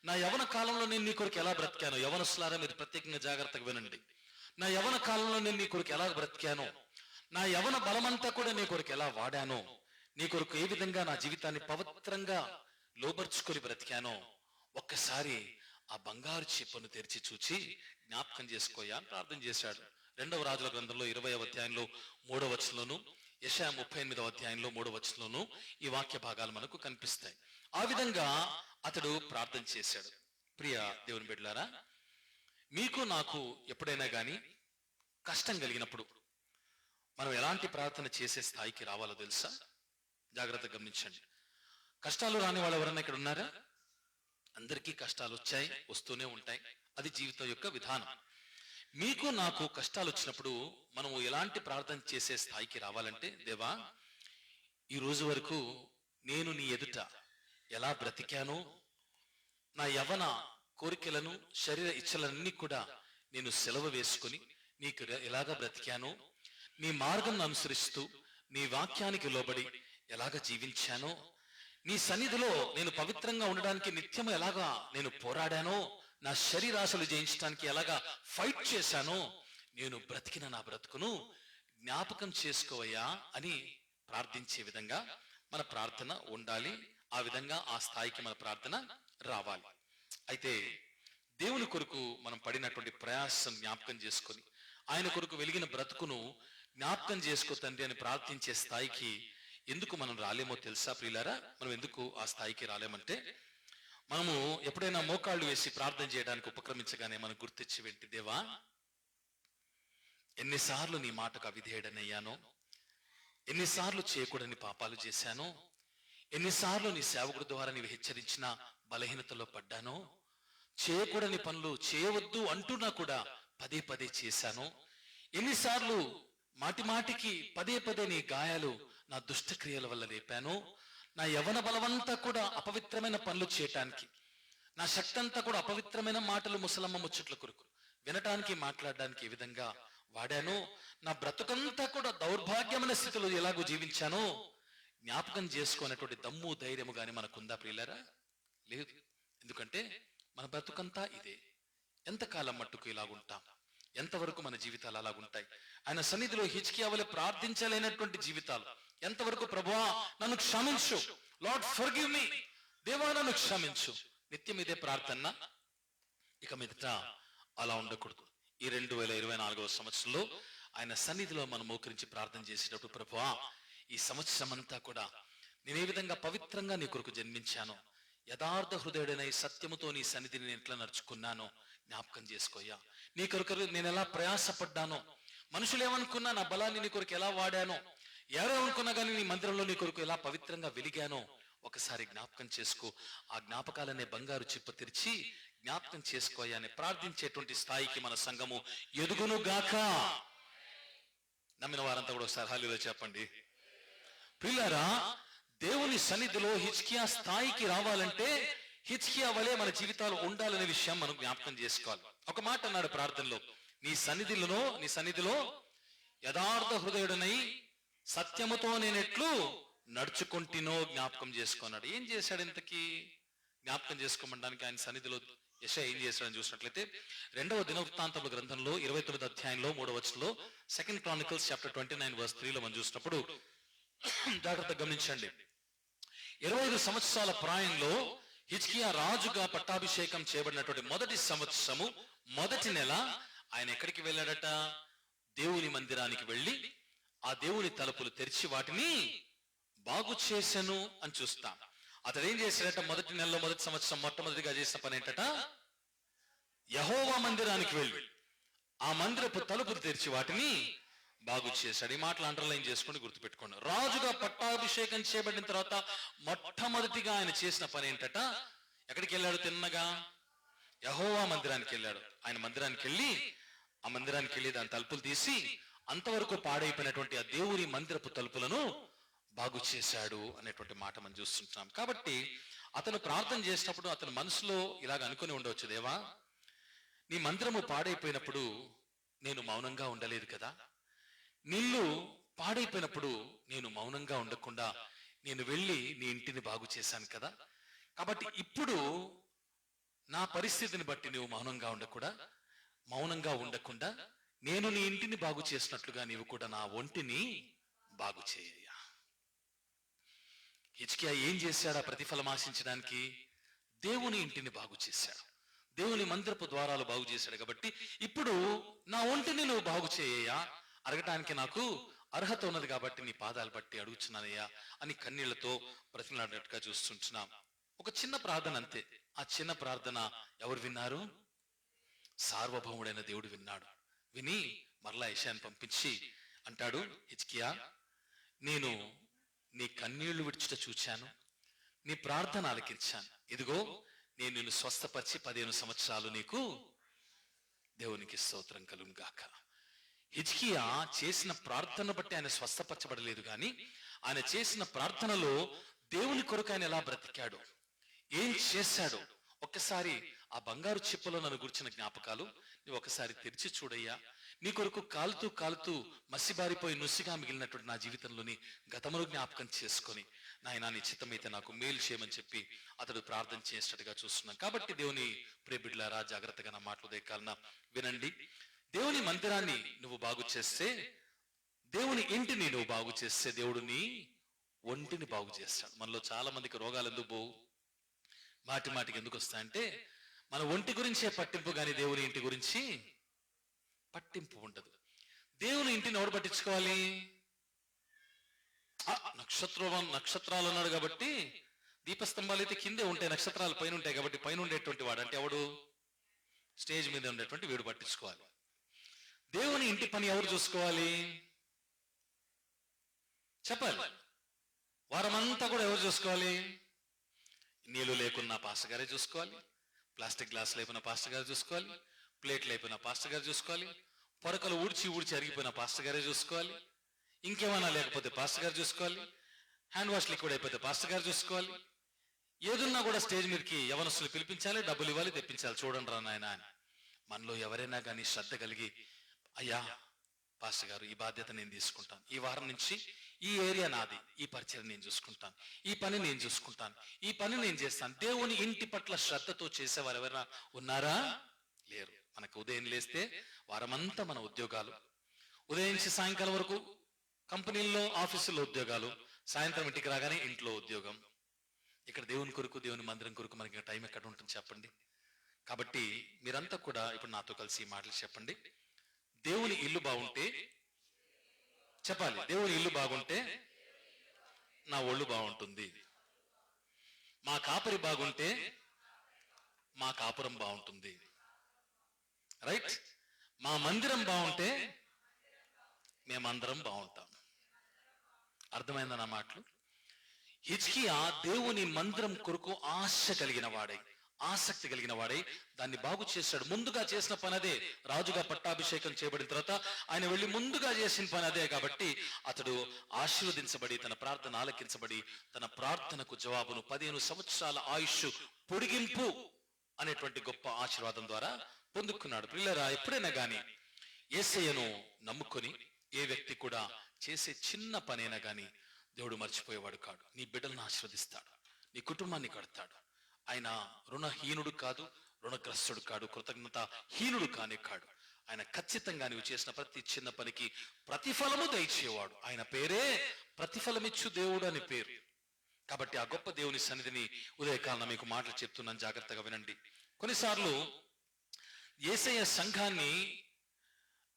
S1: నా యవ్వన కాలంలో నేను నీ కొరకు ఎలా బ్రతికాను, యవ్వనస్తులారా మీరు ప్రత్యేకంగా జాగ్రత్తగా వినండి. నా యవ్వన కాలంలో నేను నీ కొరకు ఎలా బ్రతికాను, నా యవ్వన బలమంతా కూడా నీ కొరకు ఎలా వాడాను, నీ కొరకు ఏ విధంగా నా జీవితాన్ని పవిత్రంగా లోబర్చుకొని బ్రతికానో ఒక్కసారి ఆ బంగారు చిప్పను తెరిచి చూచి జ్ఞాపకం చేసుకోయా అని ప్రార్థన చేశాడు. 2వ రాజుల గ్రంథంలో 20వ అధ్యాయంలో 3వ వచనంలోను, యెషయా 38వ అధ్యాయంలో 3వ వచనంలోను ఈ వాక్య భాగాలు మనకు కనిపిస్తాయి. ఆ విధంగా అతడు ప్రార్థన చేశాడు. ప్రియ దేవుని బిడ్డలారా, మీకు నాకు ఎప్పుడైనా కానీ కష్టం కలిగినప్పుడు మనం ఎలాంటి ప్రార్థన చేసే స్థాయికి రావాలో తెలుసా? జాగ్రత్తగా గమనించండి. కష్టాలు రాని వాళ్ళు ఎవరైనా ఇక్కడ ఉన్నారా? అందరికీ కష్టాలు వచ్చాయి, వస్తూనే ఉంటాయి. అది జీవితం యొక్క విధానం. మీకు నాకు కష్టాలు వచ్చినప్పుడు మనము ఎలాంటి ప్రార్థన చేసే స్థాయికి రావాలంటే, దేవా ఈ రోజు వరకు నేను నీ ఎదుట ఎలా బ్రతికానో, నా యవ్వన కోరికలను శరీర ఇచ్చలన్నీ కూడా నేను సెలవు వేసుకొని నీకు ఎలాగ బ్రతికానో, నీ మార్గం అనుసరిస్తూ నీ వాక్యానికి లోబడి ఎలాగ జీవించానో, నీ సన్నిధిలో నేను పవిత్రంగా ఉండడానికి నిత్యం ఎలాగా నేను పోరాడానో, నా శరీరాశలు జయించడానికి ఎలాగా ఫైట్ చేశానో, నేను బ్రతికిన నా బ్రతుకును జ్ఞాపకం చేసుకోవయ్యా అని ప్రార్థించే విధంగా మన ప్రార్థన ఉండాలి. ఆ విధంగా ఆ స్థాయికి మన ప్రార్థన రావాలి. అయితే దేవుని కొరకు మనం పడినటువంటి ప్రయాసం జ్ఞాపకం చేసుకొని, ఆయన కొరకు వెలిగిన బ్రతుకును జ్ఞాపకం చేసుకో తండ్రి అని ప్రార్థించే స్థాయికి ఎందుకు మనం రాలేమో తెలుసా ప్రియులారా? మనం ఎందుకు ఆ స్థాయికి రాలేమంటే, మనము ఎప్పుడైనా మోకాళ్ళు వేసి ప్రార్థన చేయడానికి ఉపక్రమించగానే మనం గుర్తించి వెంటి, దేవా ఎన్నిసార్లు నీ మాటకు అవిధేయుడనయ్యానో, ఎన్నిసార్లు చేయకూడని పాపాలు చేశానో, ఎన్నిసార్లు నీ సేవకుడి ద్వారా నీవు హెచ్చరించిన బలహీనతలో పడ్డానో, చేయకూడని పనులు చేయవద్దు అంటున్నా కూడా పదే పదే చేశాను, ఎన్నిసార్లు మాటి మాటికి పదే పదే నీ గాయాలు నా దుష్టక్రియల వల్ల రేపాను, నా యవ్వన బలమంతా కూడా అపవిత్రమైన పనులు చేయటానికి, నా శక్తి అంతా కూడా అపవిత్రమైన మాటలు ముసలమ్మ ముచ్చట్ల కొరకు వినటానికి మాట్లాడడానికి ఏ విధంగా వాడాను, నా బ్రతుకంతా కూడా దౌర్భాగ్యమైన స్థితిలో ఎలాగో జీవించానో జ్ఞాపకం చేసుకునేటువంటి దమ్ము ధైర్యము గాని మనకుందా ప్రియులారా? లేదు. ఎందుకంటే మన బ్రతుకంతా ఇదే. ఎంతకాలం మట్టుకు ఇలాగుంటాం? ఎంతవరకు మన జీవితాలు అలాగుంటాయి? ఆయన సన్నిధిలో హిజ్కియా వలె ప్రార్థించలేనటువంటి జీవితాలు ఎంతవరకు? ప్రభువా నన్ను క్షమించు, లార్డ్ ఫర్గివ్ మీ, దేవా నన్ను క్షమించు. నిత్యం ఇదే ప్రార్థన. ఇక మీదట అలా ఉండకూడదు. ఈ 2024వ సంవత్సరంలో ఆయన సన్నిధిలో మనం మోకరించి ప్రార్థన చేసేటప్పుడు, ప్రభువా ఈ సంవత్సరం అంతా కూడా నేను ఏ విధంగా పవిత్రంగా నీ కొరకు జన్మించాను, యథార్థ హృదయుడైన ఈ సత్యముతో నీ సన్నిధిని నేను ఎట్లా నడుచుకున్నానో జ్ఞాపకం చేసుకోయ్యా. నీ కొరకు నేను ఎలా ప్రయాసపడ్డానో, మనుషులు ఏమనుకున్నా నా బలాన్ని నీ కొరకు ఎలా వాడానో, ఎవరేమనుకున్నా కానీ నీ మందిరంలో నీ కొరకు ఎలా పవిత్రంగా వెలిగానో ఒకసారి జ్ఞాపకం చేసుకో. ఆ జ్ఞాపకాలనే బంగారు చిప్ప తెరిచి జ్ఞాపకం చేసుకోయ్యా అని ప్రార్థించేటువంటి స్థాయికి మన సంఘము ఎదుగును గాక. నమ్మిన వారంతా కూడా ఒకసారి హల్లెలూయా చెప్పండి. ప్రియులారా, దేవుని సన్నిధిలో హిజ్కియా స్థాయికి రావాలంటే హిజ్కియా వలె మన జీవితాలు ఉండాలనే విషయం మనం జ్ఞాపకం చేసుకోవాలి. ఒక మాట అన్నాడు ప్రార్థనలో, నీ సన్నిధిలో యథార్థ హృదయుడనై సత్యముతో నేనెట్లు నడుచుకుంటునో జ్ఞాపకం చేసుకున్నాడు. ఏం చేశాడు ఇంతకీ? జ్ఞాపకం చేసుకోమనడానికి ఆయన సన్నిధిలో యెషయా ఏం చేశాడని చూసినట్లయితే 2వ దినవృత్తాంతముల గ్రంథంలో 29వ అధ్యాయంలో 3వ వచనంలో 2 Chronicles chapter 29 verse 3 లో మనం చూసినప్పుడు జాగ్రత్తగా గమనించండి. 25 సంవత్సరాల ప్రాయంలో హిజ్కియా రాజుగా పట్టాభిషేకం చేయబడినటువంటి మొదటి సంవత్సరము మొదటి నెల ఆయన ఎక్కడికి వెళ్ళాడట? దేవుని మందిరానికి వెళ్ళి ఆ దేవుని తలుపులు తెరిచి వాటిని బాగు చేశాను అని చూస్తాం. అతడు ఏం చేశాడట? మొదటి నెలలో మొదటి సంవత్సరం మొట్టమొదటిగా చేసిన పని ఏంటట? యెహోవా మందిరానికి వెళ్ళి ఆ మందిరపు తలుపులు తెరిచి వాటిని బాగు చేశాడు. ఈ మాటలు అండర్లైన్ చేసుకుని గుర్తుపెట్టుకోండి. రాజుగా పట్టాభిషేకం చేయబడిన తర్వాత మొట్టమొదటిగా ఆయన చేసిన పని ఏంటట? ఎక్కడికి వెళ్ళాడు? తిన్నగా యెహోవా మందిరానికి వెళ్ళాడు. ఆయన మందిరానికి వెళ్ళి ఆ మందిరానికి వెళ్ళి దాని తలుపులు తీసి అంతవరకు పాడైపోయినటువంటి ఆ దేవుని మందిరపు తలుపులను బాగు చేశాడు అనేటువంటి మాట మనం చూస్తుంటున్నాం. కాబట్టి అతను ప్రార్థన చేసినప్పుడు అతని మనసులో ఇలాగ అనుకుని ఉండవచ్చు, దేవా నీ మందిరము పాడైపోయినప్పుడు నేను మౌనంగా ఉండలేదు కదా, నీళ్ళు పాడైపోయినప్పుడు నేను మౌనంగా ఉండకుండా నేను వెళ్ళి నీ ఇంటిని బాగు చేశాను కదా, కాబట్టి ఇప్పుడు నా పరిస్థితిని బట్టి నువ్వు మౌనంగా ఉండకుండా నేను నీ ఇంటిని బాగు చేసినట్లుగా నీవు కూడా నా ఒంటిని బాగు చేయ. హిజ్కియా ఏం చేశాడు ఆ ప్రతిఫలం ఆశించడానికి? దేవుని ఇంటిని బాగు చేశాడు, దేవుని మందిరపు ద్వారాలు బాగు చేశాడు. కాబట్టి ఇప్పుడు నా ఒంటిని నువ్వు బాగు చేయ్యా, అడగటానికి నాకు అర్హత ఉన్నది కాబట్టి నీ పాదాలు బట్టి అడుగుచున్నానయ్యా అని కన్నీళ్లతో బ్రతిమలాడినట్టుగా చూస్తుంటున్నాం. ఒక చిన్న ప్రార్థన అంతే. ఆ చిన్న ప్రార్థన ఎవరు విన్నారు? సార్వభౌముడైన దేవుడు విన్నాడు. విని మరలా యెషయాను పంపించి అంటాడు, హిజ్కియా నేను నీ కన్నీళ్లు విడిచుట చూచాను, నీ ప్రార్థన ఆలకించాను. ఇదిగో నేను నిన్ను స్వస్థపరిచి 15 సంవత్సరాలు నీకు దేవునికి స్తోత్రం కలుగును గాక. హిజ్కియా చేసిన ప్రార్థన బట్టి ఆయన స్వస్థపరచబడలేదు కానీ ఆయన చేసిన ప్రార్థనలో దేవుని కొరకు ఆయన ఎలా బ్రతికాడు, ఏం చేశాడు, ఒక్కసారి ఆ బంగారు చిప్పలో నన్ను గుర్చిన జ్ఞాపకాలు నువ్వు ఒకసారి తెరిచి చూడయ్యా. నీ కొరకు కాలుతూ కాలుతూ మసిబారిపోయి నుసిగా మిగిలినటువంటి నా జీవితంలోని గతమును జ్ఞాపకం చేసుకొని నాయనా నీ చిత్తమైతే నాకు మేలు చేయమని చెప్పి అతడు ప్రార్థన చేసినట్టుగా చూస్తున్నాం. కాబట్టి దేవుని ప్రియబిడ్డలారా జాగ్రత్తగా నా మాటలు దేకాలన వినండి. దేవుని మందిరాన్ని నువ్వు బాగు చేస్తే, దేవుని ఇంటిని నువ్వు బాగు చేస్తే దేవుడు నీ ఒంటిని బాగు చేస్తాడు. మనలో చాలా మందికి రోగాలు ఎందుకు పోవు, మాటికి ఎందుకు వస్తాయంటే మన ఒంటి గురించే పట్టింపు కానీ దేవుని ఇంటి గురించి పట్టింపు ఉండదు. దేవుని ఇంటిని ఎవడు పట్టించుకోవాలి? నక్షత్రాలు అన్నాడు కాబట్టి దీపస్తంభాలు అయితే కిందే ఉంటాయి, నక్షత్రాలు పైన ఉంటాయి కాబట్టి పైన ఉండేటువంటి వాడు అంటే ఎవడు? స్టేజ్ మీద ఉండేటువంటి వీడు పట్టించుకోవాలి. దేవుని ఇంటి పని ఎవరు చూసుకోవాలి చెప్పాలి? వారమంతా కూడా ఎవరు చూసుకోవాలి? నీళ్లు లేకున్నా పాస్టర్ గారే చూసుకోవాలి, ప్లాస్టిక్ గ్లాస్ లేకున్నా పాస్టర్ గారు చూసుకోవాలి, ప్లేట్లు అయిపోయినా పాస్టర్ గారు చూసుకోవాలి, పొరకలు ఊడ్చి అరిగిపోయిన పాస్టర్ గారే చూసుకోవాలి, ఇంకేమైనా లేకపోతే పాస్టర్ గారు చూసుకోవాలి, హ్యాండ్ వాష్ లిక్విడ్ అయిపోతే పాస్టర్ గారు చూసుకోవాలి. ఏదున్నా కూడా స్టేజ్ మీదకి యవనస్తులు పిలిపించాలి, డబ్బులు ఇవ్వాలి, తెప్పించాలి. చూడండి రా నాయన అని. మనలో ఎవరైనా కానీ శ్రద్ధ కలిగి, అయ్యా పాస్టర్ గారు ఈ బాధ్యత నేను తీసుకుంటాను, ఈ వారం నుంచి ఈ ఏరియా నాది, ఈ పరిచయం నేను చూసుకుంటాను, ఈ పని నేను చూసుకుంటాను, ఈ పని నేను చేస్తాను. దేవుని ఇంటి పట్ల శ్రద్ధతో చేసేవారు ఎవరైనా ఉన్నారా? లేరు. మనకు ఉదయం లేస్తే వారమంతా మన ఉద్యోగాలు, ఉదయం నుంచి సాయంకాలం వరకు కంపెనీల్లో ఆఫీసుల్లో ఉద్యోగాలు, సాయంత్రం ఇంటికి రాగానే ఇంట్లో ఉద్యోగం. ఇక్కడ దేవుని కొరకు, దేవుని మందిరం కొరకు మనకి టైం ఎక్కడ ఉంటుంది చెప్పండి? కాబట్టి మీరంతా కూడా ఇప్పుడు నాతో కలిసి ఈ మాటలు చెప్పండి. దేవుని ఇల్లు బాగుంటే చెప్పాలి, దేవుని ఇల్లు బాగుంటే నా ఒళ్ళు బాగుంటుంది, మా కాపరి బాగుంటే మా కాపురం బాగుంటుంది, రైట్? మా మందిరం బాగుంటే మేమందరం బాగుంటాం. అర్థమైందా నా మాటలు? హిజ్కియా దేవుని మందిరం కొరకు ఆసక్తి కలిగిన వాడై దాన్ని బాగు చేశాడు. ముందుగా చేసిన పని అదే. రాజుగా పట్టాభిషేకం చేయబడిన తర్వాత ఆయన వెళ్ళి ముందుగా చేసిన పని అదే. కాబట్టి అతడు ఆశీర్వదించబడి, తన ప్రార్థన ఆలకించబడి, తన ప్రార్థనకు జవాబును 15 సంవత్సరాల ఆయుష్ పొడిగింపు అనేటువంటి గొప్ప ఆశీర్వాదం ద్వారా పొందుకున్నాడు. పిల్లరా, ఎప్పుడైనా గాని యేసయ్యను నమ్ముకొని ఏ వ్యక్తి కూడా చేసే చిన్న పనైనా గాని దేవుడు మర్చిపోయేవాడు కాడు. నీ బిడ్డలను ఆశీర్వదిస్తాడు, నీ కుటుంబాన్ని కడతాడు. ఆయన రుణహీనుడు కాదు, రుణగ్రస్తుడు కాడు, కృతజ్ఞత హీనుడు కానే కాడు. ఆయన ఖచ్చితంగా నువ్వు చేసిన ప్రతి చిన్న పనికి ప్రతిఫలము దయచేవాడు. ఆయన పేరే ప్రతిఫలమిచ్చు దేవుడు అని పేరు. కాబట్టి ఆ గొప్ప దేవుని సన్నిధిని ఉదయకాలన మీకు మాటలు చెప్తున్నాను, జాగ్రత్తగా వినండి. కొన్నిసార్లు యేసయ్య సంఘాన్ని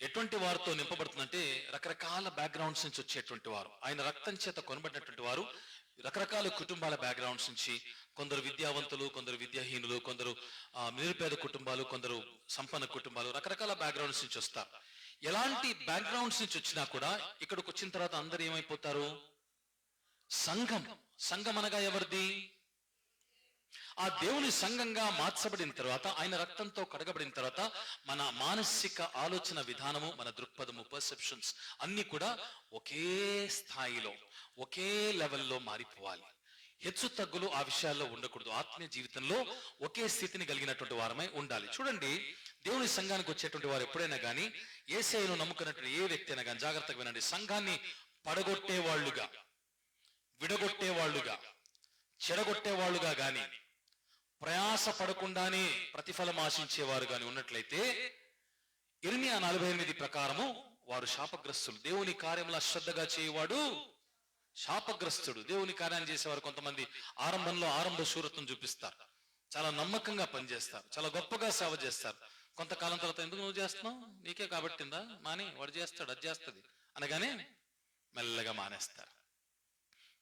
S1: ఎటువంటి వారితో నింపబడుతుందంటే రకరకాల బ్యాక్గ్రౌండ్స్ నుంచి వచ్చేటువంటి వారు, ఆయన రక్తం చేత కొనబడినటువంటి వారు, రకరకాల కుటుంబాల బ్యాక్గ్రౌండ్స్ నుంచి, కొందరు విద్యావంతులు, కొందరు విద్యాహీనులు, కొందరు నిరుపేద కుటుంబాలు, కొందరు సంపన్న కుటుంబాలు, రకరకాల బ్యాక్గ్రౌండ్స్ నుంచి వస్తారు. ఎలాంటి బ్యాక్గ్రౌండ్స్ నుంచి వచ్చినా కూడా ఇక్కడికి వచ్చిన తర్వాత అందరు ఏమైపోతారు? సంఘం అనగా ఎవరిది? ఆ దేవుని సంఘంగా మార్చబడిన తర్వాత, ఆయన రక్తంతో కడగబడిన తర్వాత మన మానసిక ఆలోచన విధానము, మన దృక్పథము, పర్సెప్షన్స్ అన్ని కూడా ఒకే స్థాయిలో, ఒకే లెవెల్లో మారిపోవాలి. హెచ్చు తగ్గులు ఆ విషయాల్లో ఉండకూడదు. ఆత్మీయ జీవితంలో ఒకే స్థితిని కలిగినటువంటి వారమై ఉండాలి. చూడండి, దేవుని సంఘానికి వచ్చేటువంటి వారు ఎప్పుడైనా కానీ, యేసయ్యను నమ్ముకున్నటువంటి ఏ వ్యక్తి అయినా కానీ జాగ్రత్తగా వినండి, సంఘాన్ని పడగొట్టే వాళ్ళుగా, విడగొట్టే వాళ్ళుగా, చెడగొట్టే వాళ్ళుగా గాని, ప్రయాస పడకుండానే ప్రతిఫలం ఆశించేవారు గాని ఉన్నట్లయితే, ఇర్మియా 48 ప్రకారము వారు శాపగ్రస్తులు. దేవుని కార్యములు అశ్రద్ధగా చేయవాడు శాపగ్రస్తుడు. దేవుని కార్యాన్ని చేసేవారు కొంతమంది ఆరంభంలో ఆరంభ శూరత్వం చూపిస్తారు, చాలా నమ్మకంగా పనిచేస్తారు, చాలా గొప్పగా సేవ చేస్తారు. కొంతకాలం తర్వాత ఎందుకు నువ్వు చేస్తున్నావు, నీకే కాబట్టిందా, మాని వాడు చేస్తాడు, అది చేస్తుంది అనగానే మెల్లగా మానేస్తారు.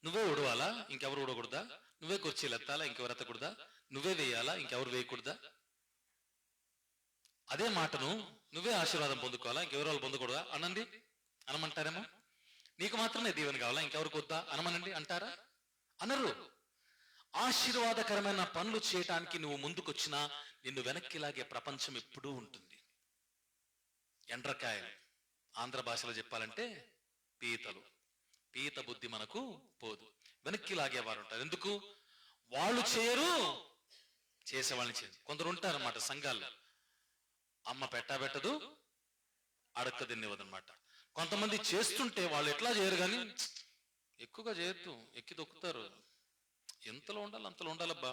S1: నువ్వే ఉడవాలా, ఇంకెవరు ఉడకూడదా? నువ్వే కుర్చీలు ఎత్తాలా, ఇంకెవరు ఎత్తకూడదా? నువ్వే వేయాలా, ఇంకెవరు వేయకూడదా? అదే మాటను నువ్వే ఆశీర్వాదం పొందుకోవాలా, ఇంకెవరు వాళ్ళు పొందకూడదా అనండి అనమంటారేమో. నీకు మాత్రమే దీవెన కావాలా, ఇంకెవరికి వద్దా అనమనండి అంటారా? అనరు. ఆశీర్వాదకరమైన పనులు చేయటానికి నువ్వు ముందుకొచ్చినా నిన్ను వెనక్కి లాగే ప్రపంచం ఎప్పుడూ ఉంటుంది. ఎండ్రకాయలు, ఆంధ్ర భాషలో చెప్పాలంటే పీతలు. పీత బుద్ధి మనకు పోదు, వెనక్కి లాగేవారు ఉంటారు. ఎందుకు? వాళ్ళు చేయరు, చేసేవాళ్ళని చేయరు. కొందరు ఉంటారన్నమాట సంఘాల్లో, అమ్మ పెట్టదు, అడక్క తినేవదనమాట. కొంతమంది చేస్తుంటే వాళ్ళు ఎట్లా చేయరు కానీ ఎక్కువగా చేయొద్దు, ఎక్కి దొక్కుతారు. ఎంతలో ఉండాలి అంతలో ఉండాలబ్బా.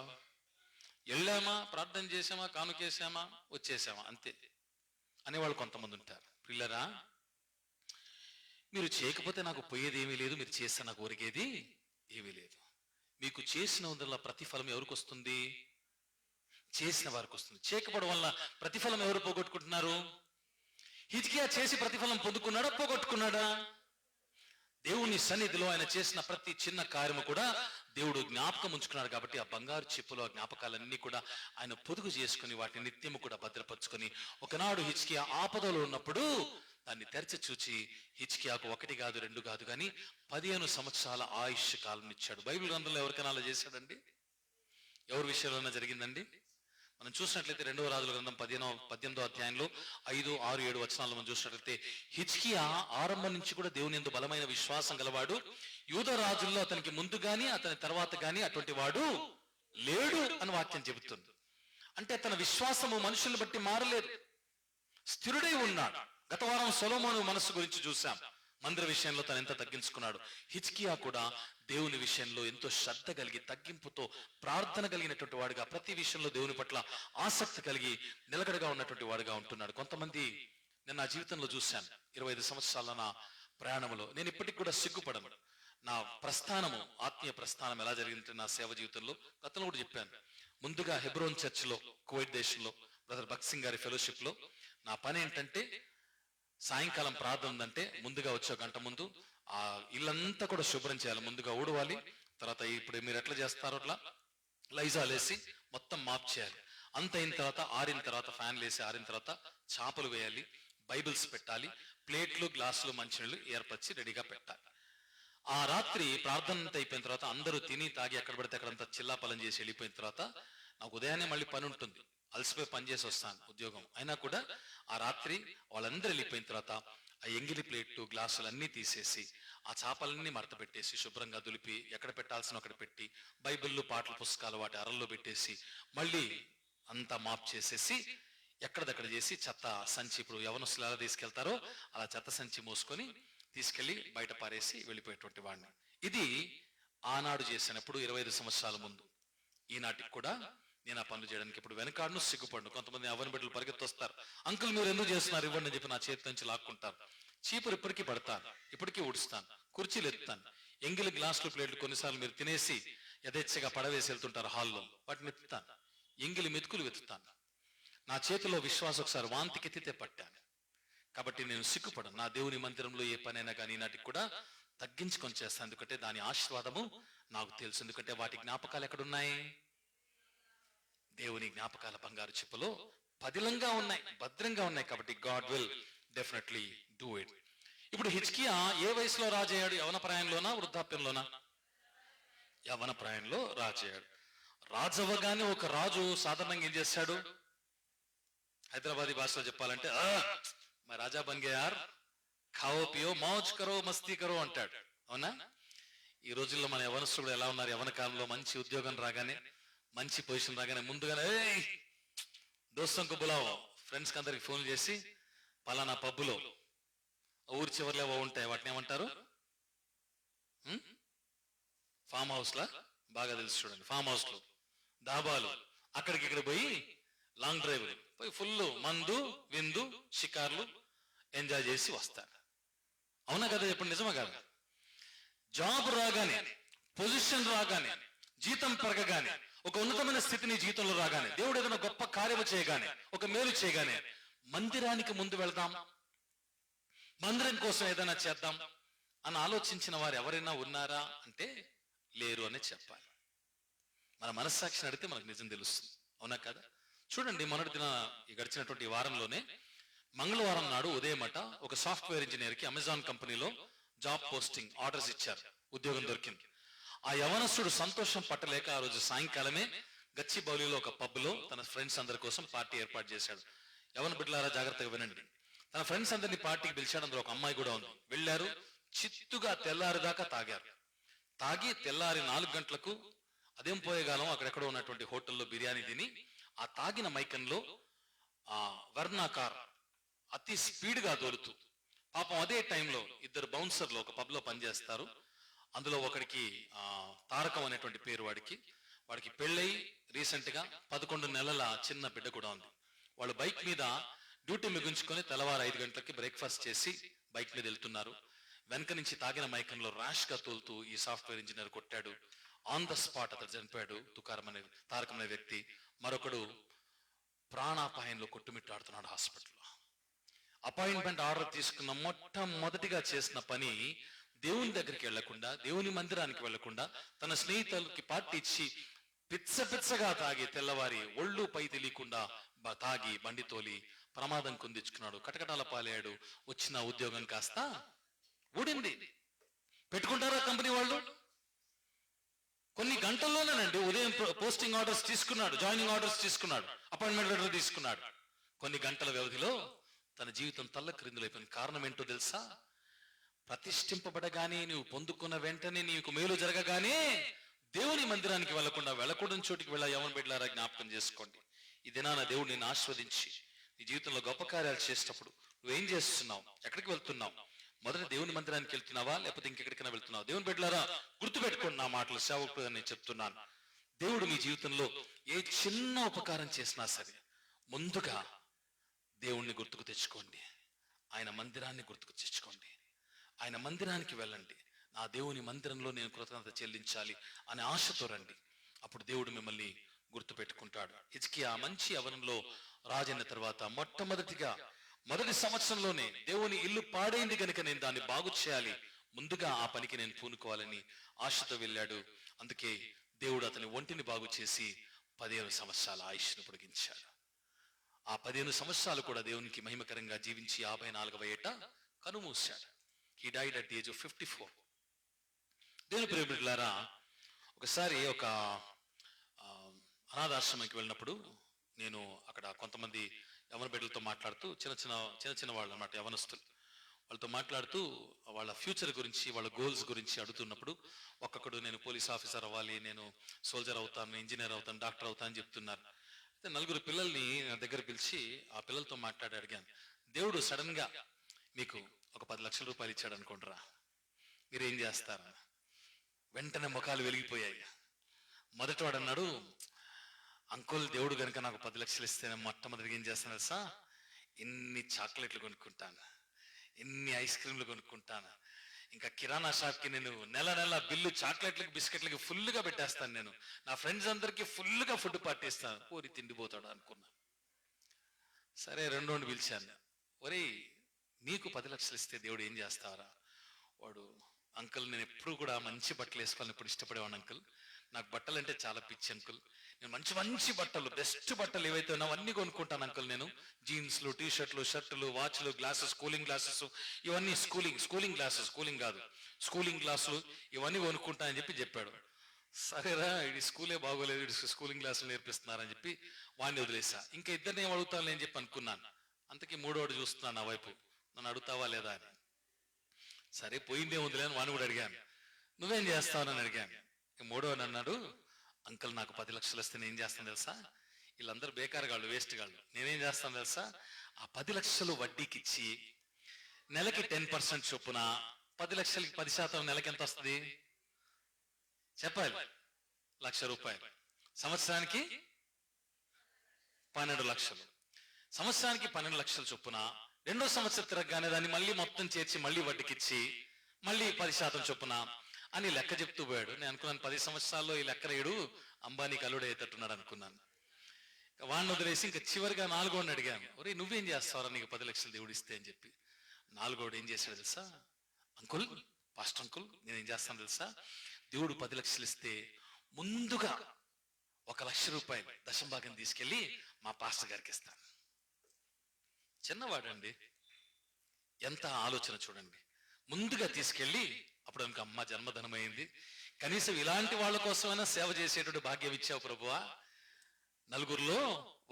S1: వెళ్ళామా, ప్రార్థన చేసామా, కానుకేసామా, వచ్చేసామా, అంతే అనేవాళ్ళు కొంతమంది ఉంటారు. పిల్లరా, మీరు చేయకపోతే నాకు పోయేది ఏమీ లేదు, మీరు చేస్తే నాకు ఒరిగేది ఏమీ లేదు. మీకు చేసిన వల్ల ప్రతిఫలం ఎవరికి వస్తుంది? చేసిన వారికి వస్తుంది. చేయకపోవడం వల్ల ప్రతిఫలం ఎవరు పోగొట్టుకుంటున్నారు? హిజ్కియా చేసి ప్రతిఫలం పొందుకున్నాడా, పోగొట్టుకున్నాడా? దేవుని సన్నిధిలో ఆయన చేసిన ప్రతి చిన్న కార్యము కూడా దేవుడు జ్ఞాపకం ఉంచుకున్నాడు. కాబట్టి ఆ బంగారు చెప్పులో జ్ఞాపకాలన్నీ కూడా ఆయన పొదుగు చేసుకుని వాటిని నిత్యము కూడా భద్రపరుచుకొని, ఒకనాడు హిజ్కియా ఆపదలో ఉన్నప్పుడు దాన్ని తెరచి చూచి హిజ్కియాకు 1 కాదు 2 కాదు కానీ 15 సంవత్సరాల ఆయుష్ కాలం ఇచ్చాడు. బైబిల్ గ్రంథంలో ఎవరికైనా అలా చేశాడండి? ఎవరి విషయంలోనే జరిగిందండి? మనం చూసినట్లయితే 2వ రాజుల గ్రంథం 18వ అధ్యాయంలో 5, 6, 7 వచనాల్లో మనం చూసినట్లయితే హిజ్కియా ఆరంభం నుంచి కూడా దేవుని యందు బలమైన విశ్వాసం గలవాడు. యూదా రాజుల్లో అతనికి ముందు గాని అతని తర్వాత గాని అటువంటి వాడు లేడు అని వాక్యం చెబుతుంది. అంటే తన విశ్వాసము మనుషుల్ని బట్టి మారలేదు, స్థిరుడై ఉన్నాడు. గత వారం సొలొమోను మనసు గురించి చూసాం. మందిర విషయంలో తను ఎంత తగ్గించుకున్నాడు. హిజ్కియా కూడా దేవుని విషయంలో ఎంతో శ్రద్ధ కలిగి, తగ్గింపుతో ప్రార్థన కలిగినటువంటి వాడుగా, ప్రతి విషయంలో దేవుని పట్ల ఆసక్తి కలిగి నిలకడగా ఉన్నటువంటి వాడుగా ఉంటున్నాడు. కొంతమంది నేను నా జీవితంలో చూశాను. 25 సంవత్సరాల నా ప్రయాణంలో నేను ఇప్పటికి కూడా సిగ్గుపడను. నా ప్రస్థానము, ఆత్మీయ ప్రస్థానం ఎలా జరిగిందంటే నా సేవ జీవితంలో గతంలో కూడా చెప్పాను. ముందుగా హెబ్రోన్ చర్చిలో, కువైట్ దేశంలో బ్రదర్ భక్సింగ్ గారి ఫెలోషిప్ లో నా పని ఏంటంటే, సాయంకాలం ప్రార్థన ఉందంటే ముందుగా వచ్చే 1 గంట ముందు ఆ ఇల్లంతా కూడా శుభ్రం చేయాలి. ముందుగా ఊడవాలి, తర్వాత ఇప్పుడు మీరు ఎట్లా చేస్తారో అట్లా లైజాల్ వేసి మొత్తం మాప్ చేయాలి. అంత అయిన తర్వాత ఆరిన తర్వాత ఫ్యాన్లు వేసి ఆరిన తర్వాత చేపలు వేయాలి, బైబిల్స్ పెట్టాలి, ప్లేట్లు, గ్లాసులు, మంచినీళ్ళు ఏర్పరిచి రెడీగా పెట్టాలి. ఆ రాత్రి ప్రార్థన అంతా అయిపోయిన తర్వాత అందరూ తిని తాగి ఎక్కడ పడితే అక్కడంతా చిల్లాపలం చేసి వెళ్ళిపోయిన తర్వాత నాకు ఉదయాన్నే మళ్ళీ పని ఉంటుంది. అలసిపోయి పని చేసి వస్తాను ఉద్యోగం అయినా కూడా. ఆ రాత్రి వాళ్ళందరూ వెళ్ళిపోయిన తర్వాత ఆ ఎంగిలి ప్లేట్లు, గ్లాసులు అన్నీ తీసేసి ఆ చేపలన్నీ మడత పెట్టేసి శుభ్రంగా దులిపి ఎక్కడ పెట్టాల్సిన అక్కడ పెట్టి, బైబిళ్ళు, పాటల పుస్తకాలు వాటి అరల్లో పెట్టేసి మళ్ళీ అంతా మాప్ చేసేసి ఎక్కడదక్కడ చేసి చెత్త సంచి, ఇప్పుడు యవనస్తులు ఎలా తీసుకెళ్తారో అలా చెత్త సంచి మోసుకొని తీసుకెళ్లి బయట పారేసి వెళ్ళిపోయేటువంటి వాడిని. ఇది ఆనాడు చేసినప్పుడు 25 సంవత్సరాల ముందు. ఈనాటికి కూడా నేను ఆ పనులు చేయడానికి ఇప్పుడు వెనకాడును, సిగ్గుపడును. కొంతమంది అవని బిడ్డలు పరిగెత్తొస్తారు, అంకుల్ మీరు ఎందుకు చేస్తున్నారు ఇవ్వండి అని చెప్పి నా చేతి నుంచి లాక్కుంటారు. చీపురు ఇప్పటికీ పడతాను, ఇప్పటికీ ఊడుస్తాను, కుర్చీలు ఎత్తుతాను, ఎంగిలి గ్లాసులు, ప్లేట్లు కొన్నిసార్లు మీరు తినేసి యథేచ్ఛగా పడవేసి వెళ్తుంటారు హాల్లో, వాటిని ఎత్తుతాను, ఎంగిలి మెతుకులు వెతుకుతాను. నా చేతిలో విశ్వాసం ఒకసారి వాంతికెత్తితే పట్టాను. కాబట్టి నేను సిగ్గుపడను. నా దేవుని మందిరంలో ఏ పనైనా కానీ నాటికి కూడా తగ్గించుకొని చేస్తాను. ఎందుకంటే దాని ఆశీర్వాదము నాకు తెలుసు. ఎందుకంటే వాటి జ్ఞాపకాలు ఎక్కడున్నాయి? దేవుని జ్ఞాపకాల బంగారు చిప్పలో పదిలంగా ఉన్నాయి, భద్రంగా ఉన్నాయి. కాబట్టి God will definitely do it. ఇప్పుడు హిజ్కియా ఏ వయసులో రాజయ్యాడు? యవన ప్రాయంలోనా, వృద్ధాప్యంలోనా? యవన ప్రాయంలో రాజయ్యాడు. రాజు అవ్వగానే ఒక రాజు సాధారణంగా ఏం చేస్తాడు? హైదరాబాదీ భాషలో చెప్పాలంటే మా రాజా బన్ గయా యార్, ఖావో పియో మౌజ్ కరో మస్తీ కరో అంటాడు. అవునా? ఈ రోజుల్లో మన యవనస్తులు ఎలా ఉన్నారు? యవన కాలంలో మంచి ఉద్యోగం రాగానే, మంచి పొజిషన్ రాగానే ముందుగానే దోస్తంకు బులావో, ఫ్రెండ్స్కి అందరికి ఫోన్ చేసి పలానా పబ్బులో ఊరి చివరిలో ఉంటాయి, వాటిని ఏమంటారు? ఫామ్ హౌస్ లా, బాగా తెలుసు చూడండి, ఫామ్ హౌస్ లో, డాబాలు, అక్కడికి ఇక్కడ పోయి లాంగ్ డ్రైవ్ పోయి ఫుల్ మందు విందు షికార్లు ఎంజాయ్ చేసి వస్తారు. అవునా కదా? చెప్పండి, నిజమా కదా? జాబ్ రాగానే, పొజిషన్ రాగానే, జీతం పెరగగానే, ఒక ఉన్నతమైన స్థితిని జీవితంలో రాగానే, దేవుడు ఏదైనా గొప్ప కార్యము చేయగానే, ఒక మేలు చేయగానే మందిరానికి ముందు వెళదాం, మందిరం కోసం ఏదైనా చేద్దాం అని ఆలోచించిన వారు ఎవరైనా ఉన్నారా అంటే లేరు అనే చెప్పాలి. మన మనస్సాక్షిని అడిగితే మనకు నిజం తెలుస్తుంది. అవునా కదా? చూడండి, మొన్నటి దిన ఈ గడిచినటువంటి వారంలోనే మంగళవారం నాడు ఉదయమట ఒక సాఫ్ట్వేర్ ఇంజనీర్ కి అమెజాన్ కంపెనీలో జాబ్ పోస్టింగ్ ఆర్డర్స్ ఇచ్చారు, ఉద్యోగం దొరికింది. ఆ యవనస్తుడు సంతోషం పట్టలేక ఆ రోజు సాయంకాలమే గచ్చిబౌలిలో ఒక పబ్ లో తన ఫ్రెండ్స్ అందరి కోసం పార్టీ ఏర్పాటు చేశాడు. యవన బిడ్డలారా జాగ్రత్తగా వినండి. తన ఫ్రెండ్స్ అందరినీ పార్టీకి పిలిచాడు. అందులో ఒక అమ్మాయి కూడా ఉంది. వెళ్ళారు, చిత్తుగా తెల్లారి దాకా తాగారు. తాగి తెల్లారి 4 గంటలకు అదేం పోయేగాలం అక్కడెక్కడో ఉన్నటువంటి హోటల్లో బిర్యానీ తిని ఆ తాగిన మైకంలో ఆ వర్ణాకార్ అతి స్పీడ్ గా దొరుకుతూ, పాపం అదే టైంలో 2 బౌన్సర్లు ఒక పబ్ లో పనిచేస్తారు. అందులో ఒకడికి తారకం అనేటువంటి పేరు, వాడికి పెళ్ళై రీసెంట్ గా 11 నెలల చిన్న బిడ్డ కూడా ఉంది. వాళ్ళు బైక్ మీద డ్యూటీ ముగించుకొని తెల్లవారు 5 గంటలకి బ్రేక్ఫాస్ట్ చేసి బైక్ మీద వెళ్తున్నారు. వెనక నుంచి తాగిన మైకంలో ర్యాష్ గా తోలుతూ ఈ సాఫ్ట్వేర్ ఇంజనీర్ కొట్టాడు. ఆన్ ద స్పాట్ అతను చనిపోయాడు. తారకం అనే వ్యక్తి. మరొకడు ప్రాణాపాయంలో కొట్టుమిట్టాడుతున్నాడు హాస్పిటల్లో. అపాయింట్మెంట్ ఆర్డర్ తీసుకున్న మొట్టమొదటిగా చేసిన పని దేవుని దగ్గరికి వెళ్లకుండా, దేవుని మందిరానికి వెళ్లకుండా తన స్నేహితులకి పార్టీ ఇచ్చి పిచ్చగా తాగి తెల్లవారి ఒళ్ళు పై తెలియకుండా తాగి బండి తోలి ప్రమాదం పొందించుకున్నాడు. కటకటాల పాలయ్యాడు. వచ్చిన ఉద్యోగం కాస్త ఊడింది. పెట్టుకుంటారా కంపెనీ వాళ్ళు? కొన్ని గంటల్లోనేనండి ఉదయం పోస్టింగ్ ఆర్డర్స్ తీసుకున్నాడు, జాయినింగ్ ఆర్డర్స్ తీసుకున్నాడు, అపాయింట్మెంట్ లెటర్ తీసుకున్నాడు. కొన్ని గంటల వ్యవధిలో తన జీవితం తల్లక్రిందులైపోయింది. కారణం ఏంటో తెలుసా? ప్రతిష్ఠింపబడగానే, నీవు పొందుకున్న వెంటనే, నీకు మేలు జరగగానే దేవుని మందిరానికి వెళ్ళకూడని చోటికి వెళ్ళా. యవన బిడ్డలారా జ్ఞాపకం చేసుకోండి. ఈ దినాన దేవుడు నిన్ను ఆస్వాదించి నీ జీవితంలో గొప్ప కార్యాలు చేసేటప్పుడు నువ్వేం చేస్తున్నావు? ఎక్కడికి వెళ్తున్నావు? మొదట దేవుని మందిరానికి వెళ్తున్నావా, లేకపోతే ఇంకెక్కడికైనా వెళ్తున్నావు? దేవుని బిడ్డలారా గుర్తుపెట్టుకోండి, నా మాటలు సేవకుడుగా నేను చెప్తున్నాను. దేవుడు మీ జీవితంలో ఏ చిన్న ఉపకారం చేసినా సరే ముందుగా దేవుణ్ణి గుర్తుకు తెచ్చుకోండి. ఆయన మందిరాన్ని గుర్తుకు తెచ్చుకోండి. ఆయన మందిరానికి వెళ్ళండి. నా దేవుని మందిరంలో నేను కృతజ్ఞత చెల్లించాలి అనే ఆశతో రండి. అప్పుడు దేవుడు మిమ్మల్ని గుర్తు పెట్టుకుంటాడు. హిజ్కియా మంచి యవనంలో రాజైన తర్వాత మొదటి సంవత్సరంలోనే దేవుని ఇల్లు పాడైంది కనుక నేను దాన్ని బాగు చేయాలి, ముందుగా ఆ పనికి నేను పూనుకోవాలని ఆశతో వెళ్ళాడు. అందుకే దేవుడు అతని ఒంటిని బాగు చేసి 15 సంవత్సరాల ఆయుష్ను పొడిగించాడు. ఆ 15 సంవత్సరాలు కూడా దేవునికి మహిమకరంగా జీవించి 54వ ఏట కనుమూశాడు. He died at the age of 54. దేవుని ప్రియబిడ్డలారా, ఒకసారి ఒక అనాథాశ్రమానికి వెళ్ళినప్పుడు నేను అక్కడ కొంతమంది యవన బిడ్డలతో మాట్లాడుతూ, చిన్న వాళ్ళు అన్నమాట, యవనస్తులు, వాళ్ళతో మాట్లాడుతూ వాళ్ళ ఫ్యూచర్ గురించి, వాళ్ళ గోల్స్ గురించి అడుగుతున్నప్పుడు ఒక్కొక్కడు నేను పోలీస్ ఆఫీసర్ అవ్వాలి, నేను సోల్జర్ అవుతాను, ఇంజనీర్ అవుతాను, డాక్టర్ అవుతాను అని చెప్తున్నారు. అయితే 4 పిల్లల్ని నా దగ్గర పిలిచి ఆ పిల్లలతో మాట్లాడి అడిగాను, దేవుడు సడన్ గా మీకు ఒక 10 లక్షల రూపాయలు ఇచ్చాడు అనుకుంటారా, మీరేం చేస్తారా? వెంటనే ముఖాలు వెలిగిపోయాయి. మొదటివాడు అన్నాడు, అంకుల్ దేవుడు కనుక నాకు 10 లక్షలు ఇస్తే మొట్టమొదటిగా ఏం చేస్తాను సార్, ఎన్ని చాక్లెట్లు కొనుక్కుంటాను, ఎన్ని ఐస్ క్రీమ్లు కొనుక్కుంటాను, ఇంకా కిరాణా షాప్కి నేను నెల బిల్లు చాక్లెట్లకి బిస్కెట్లకి ఫుల్గా పెట్టేస్తాను, నేను నా ఫ్రెండ్స్ అందరికీ ఫుల్గా ఫుడ్ పార్టీస్తాను. ఊరి తిండిపోతాడు అనుకున్నా. సరే, రెండోని పిలిచాను, ఒరేయ్ నీకు 10 లక్షలు ఇస్తే దేవుడు ఏం చేస్తారా? వాడు, అంకుల్ నేను ఎప్పుడు కూడా మంచి బట్టలు వేసుకోవాలని ఎప్పుడు ఇష్టపడేవాడు అంకుల్, నాకు బట్టలు అంటే చాలా పిచ్చి అంకుల్, నేను మంచి బట్టలు, బెస్ట్ బట్టలు ఏవైతే ఉన్నావో అన్ని కొనుక్కుంటాను అంకుల్, నేను జీన్స్లు, టీ షర్ట్లు, షర్టులు, వాచ్లు, గ్లాసెస్, కూలింగ్ గ్లాసెస్, ఇవన్నీ స్కూలింగ్ గ్లాసెస్, కూలింగ్ కాదు, స్కూలింగ్ గ్లాసులు ఇవన్నీ కొనుక్కుంటానని చెప్పాడు. సరేరా ఇది స్కూలే బాగోలేదు, ఇది స్కూలింగ్ క్లాసులు నేర్పిస్తున్నారని చెప్పి వాడిని వదిలేసా. ఇంకా ఇద్దరిని ఏం అడుగుతాను అని చెప్పి అనుకున్నాను. అంతకీ మూడోడు చూస్తున్నాను నా వైపు, నన్ను అడుగుతావా లేదా అని. సరే పోయిందే వదిలే అని వాడిని కూడా అడిగాను, నువ్వేం చేస్తావని అడిగాను. మూడోడు అన్నాడు, అంకుల్ నాకు 10 లక్షలు వస్తే నేను ఏం చేస్తాను తెలుసా, వీళ్ళందరూ బేకారుగాళ్ళు, వేస్ట్ గాళ్ళు, నేనేం చేస్తాను తెలుసా, ఆ 10 లక్షలు వడ్డీకి ఇచ్చి నెలకి 10% చొప్పున 10 లక్షలకి 10% నెలకి ఎంత వస్తుంది చెప్పాలి, ₹1,00,000. సంవత్సరానికి 12 లక్షలు. సంవత్సరానికి 12 లక్షల చొప్పున రెండో సంవత్సరం తిరగగానే దాన్ని మళ్ళీ మొత్తం చేర్చి మళ్ళీ వడ్డీకిచ్చి మళ్ళీ 10% చొప్పున అని లెక్క చెప్తూ పోయాడు. నేను అనుకున్నాను 10 సంవత్సరాల్లో ఈ లెక్క రేడు అంబానీకి అల్లుడయ్యేటట్టున్నాడు అనుకున్నాను. వాడిని వదిలేసి ఇంకా చివరిగా నాలుగోడిని అడిగాను, ఒరే నువ్వేం చేస్తావరా నీకు 10 లక్షలు దేవుడు ఇస్తే అని చెప్పి. నాలుగోడు ఏం చేశాడు తెలుసా, అంకుల్, పాస్టర్ అంకుల్, నేనేం చేస్తాను తెలుసా, దేవుడు 10 లక్షలు ఇస్తే ముందుగా ₹1,00,000 దశంభాగం తీసుకెళ్లి మా పాస్టర్ గారికి ఇస్తాను. చిన్నవాడండి, ఎంత ఆలోచన చూడండి. ముందుగా తీసుకెళ్లి అప్పుడు అనుకో అమ్మ జన్మధనం అయింది, కనీసం ఇలాంటి వాళ్ళ కోసమైనా సేవ చేసేటువంటి భాగ్యం ఇచ్చావు ప్రభువా, నలుగురిలో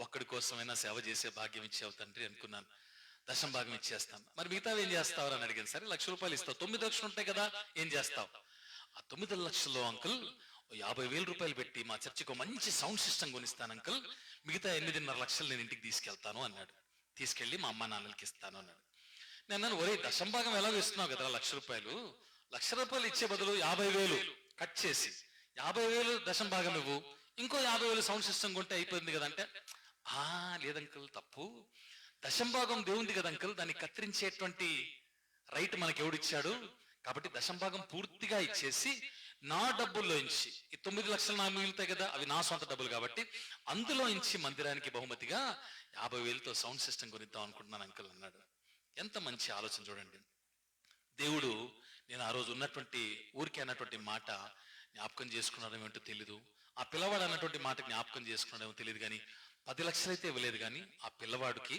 S1: ఒక్కడి కోసమైనా సేవ చేసే భాగ్యం ఇచ్చావు తండ్రి అనుకున్నాను. దశంభాగం ఇచ్చేస్తాను. మరి మిగతా ఏం చేస్తావు అని అడిగాను. సరే ₹1,00,000 ఇస్తావు, 9 లక్షలు ఉంటాయి కదా, ఏం చేస్తావు? ఆ 9 లక్షల్లో అంకుల్ ₹50,000 పెట్టి మా చర్చికి మంచి సౌండ్ సిస్టమ్ కొనిస్తాను అంకుల్, మిగతా 8.5 లక్షలు నేను ఇంటికి తీసుకెళ్తాను అన్నాడు. తీసుకెళ్లి మా అమ్మ నాన్నలకి ఇస్తాను అన్నాడు. నేను అన్నాను, ఒరే దశంభాగం ఎలాగో ఇస్తున్నావు కదా ₹1,00,000, ₹1,00,000 ఇచ్చే బదులు 50,000 కట్ చేసి 50,000 దశంభాగం ఇవ్వు, ఇంకో 50,000 సౌండ్ సిస్టమ్ కొంటే అయిపోయింది కదా అంటే, లేదంకుల్ తప్పు, దశంభాగం దేవుంది కదా అంకుల్, దాన్ని కత్తిరించేటువంటి రైట్ మనకి ఎవడిచ్చాడు, కాబట్టి దశంభాగం పూర్తిగా ఇచ్చేసి నా డబ్బుల్లో ఇంచి ఈ 9 లక్షలు నా మిగులుతాయి కదా, అవి నా సొంత డబ్బులు కాబట్టి అందులో ఇంచి మందిరానికి బహుమతిగా 50,000తో సౌండ్ సిస్టమ్ కొనిద్దాం అనుకుంటున్నాను అంకుల్ అన్నాడు. ఎంత మంచి ఆలోచన చూడండి. దేవుడు నేను ఆ రోజు ఉన్నటువంటి ఊరికే అన్నటువంటి మాట జ్ఞాపకం చేసుకున్నాడో ఏంటో తెలీదు, ఆ పిల్లవాడు అన్నటువంటి మాట జ్ఞాపకం చేసుకున్నాడేమో తెలియదు, కానీ 10 లక్షలు అయితే ఇవ్వలేదు, కానీ ఆ పిల్లవాడికి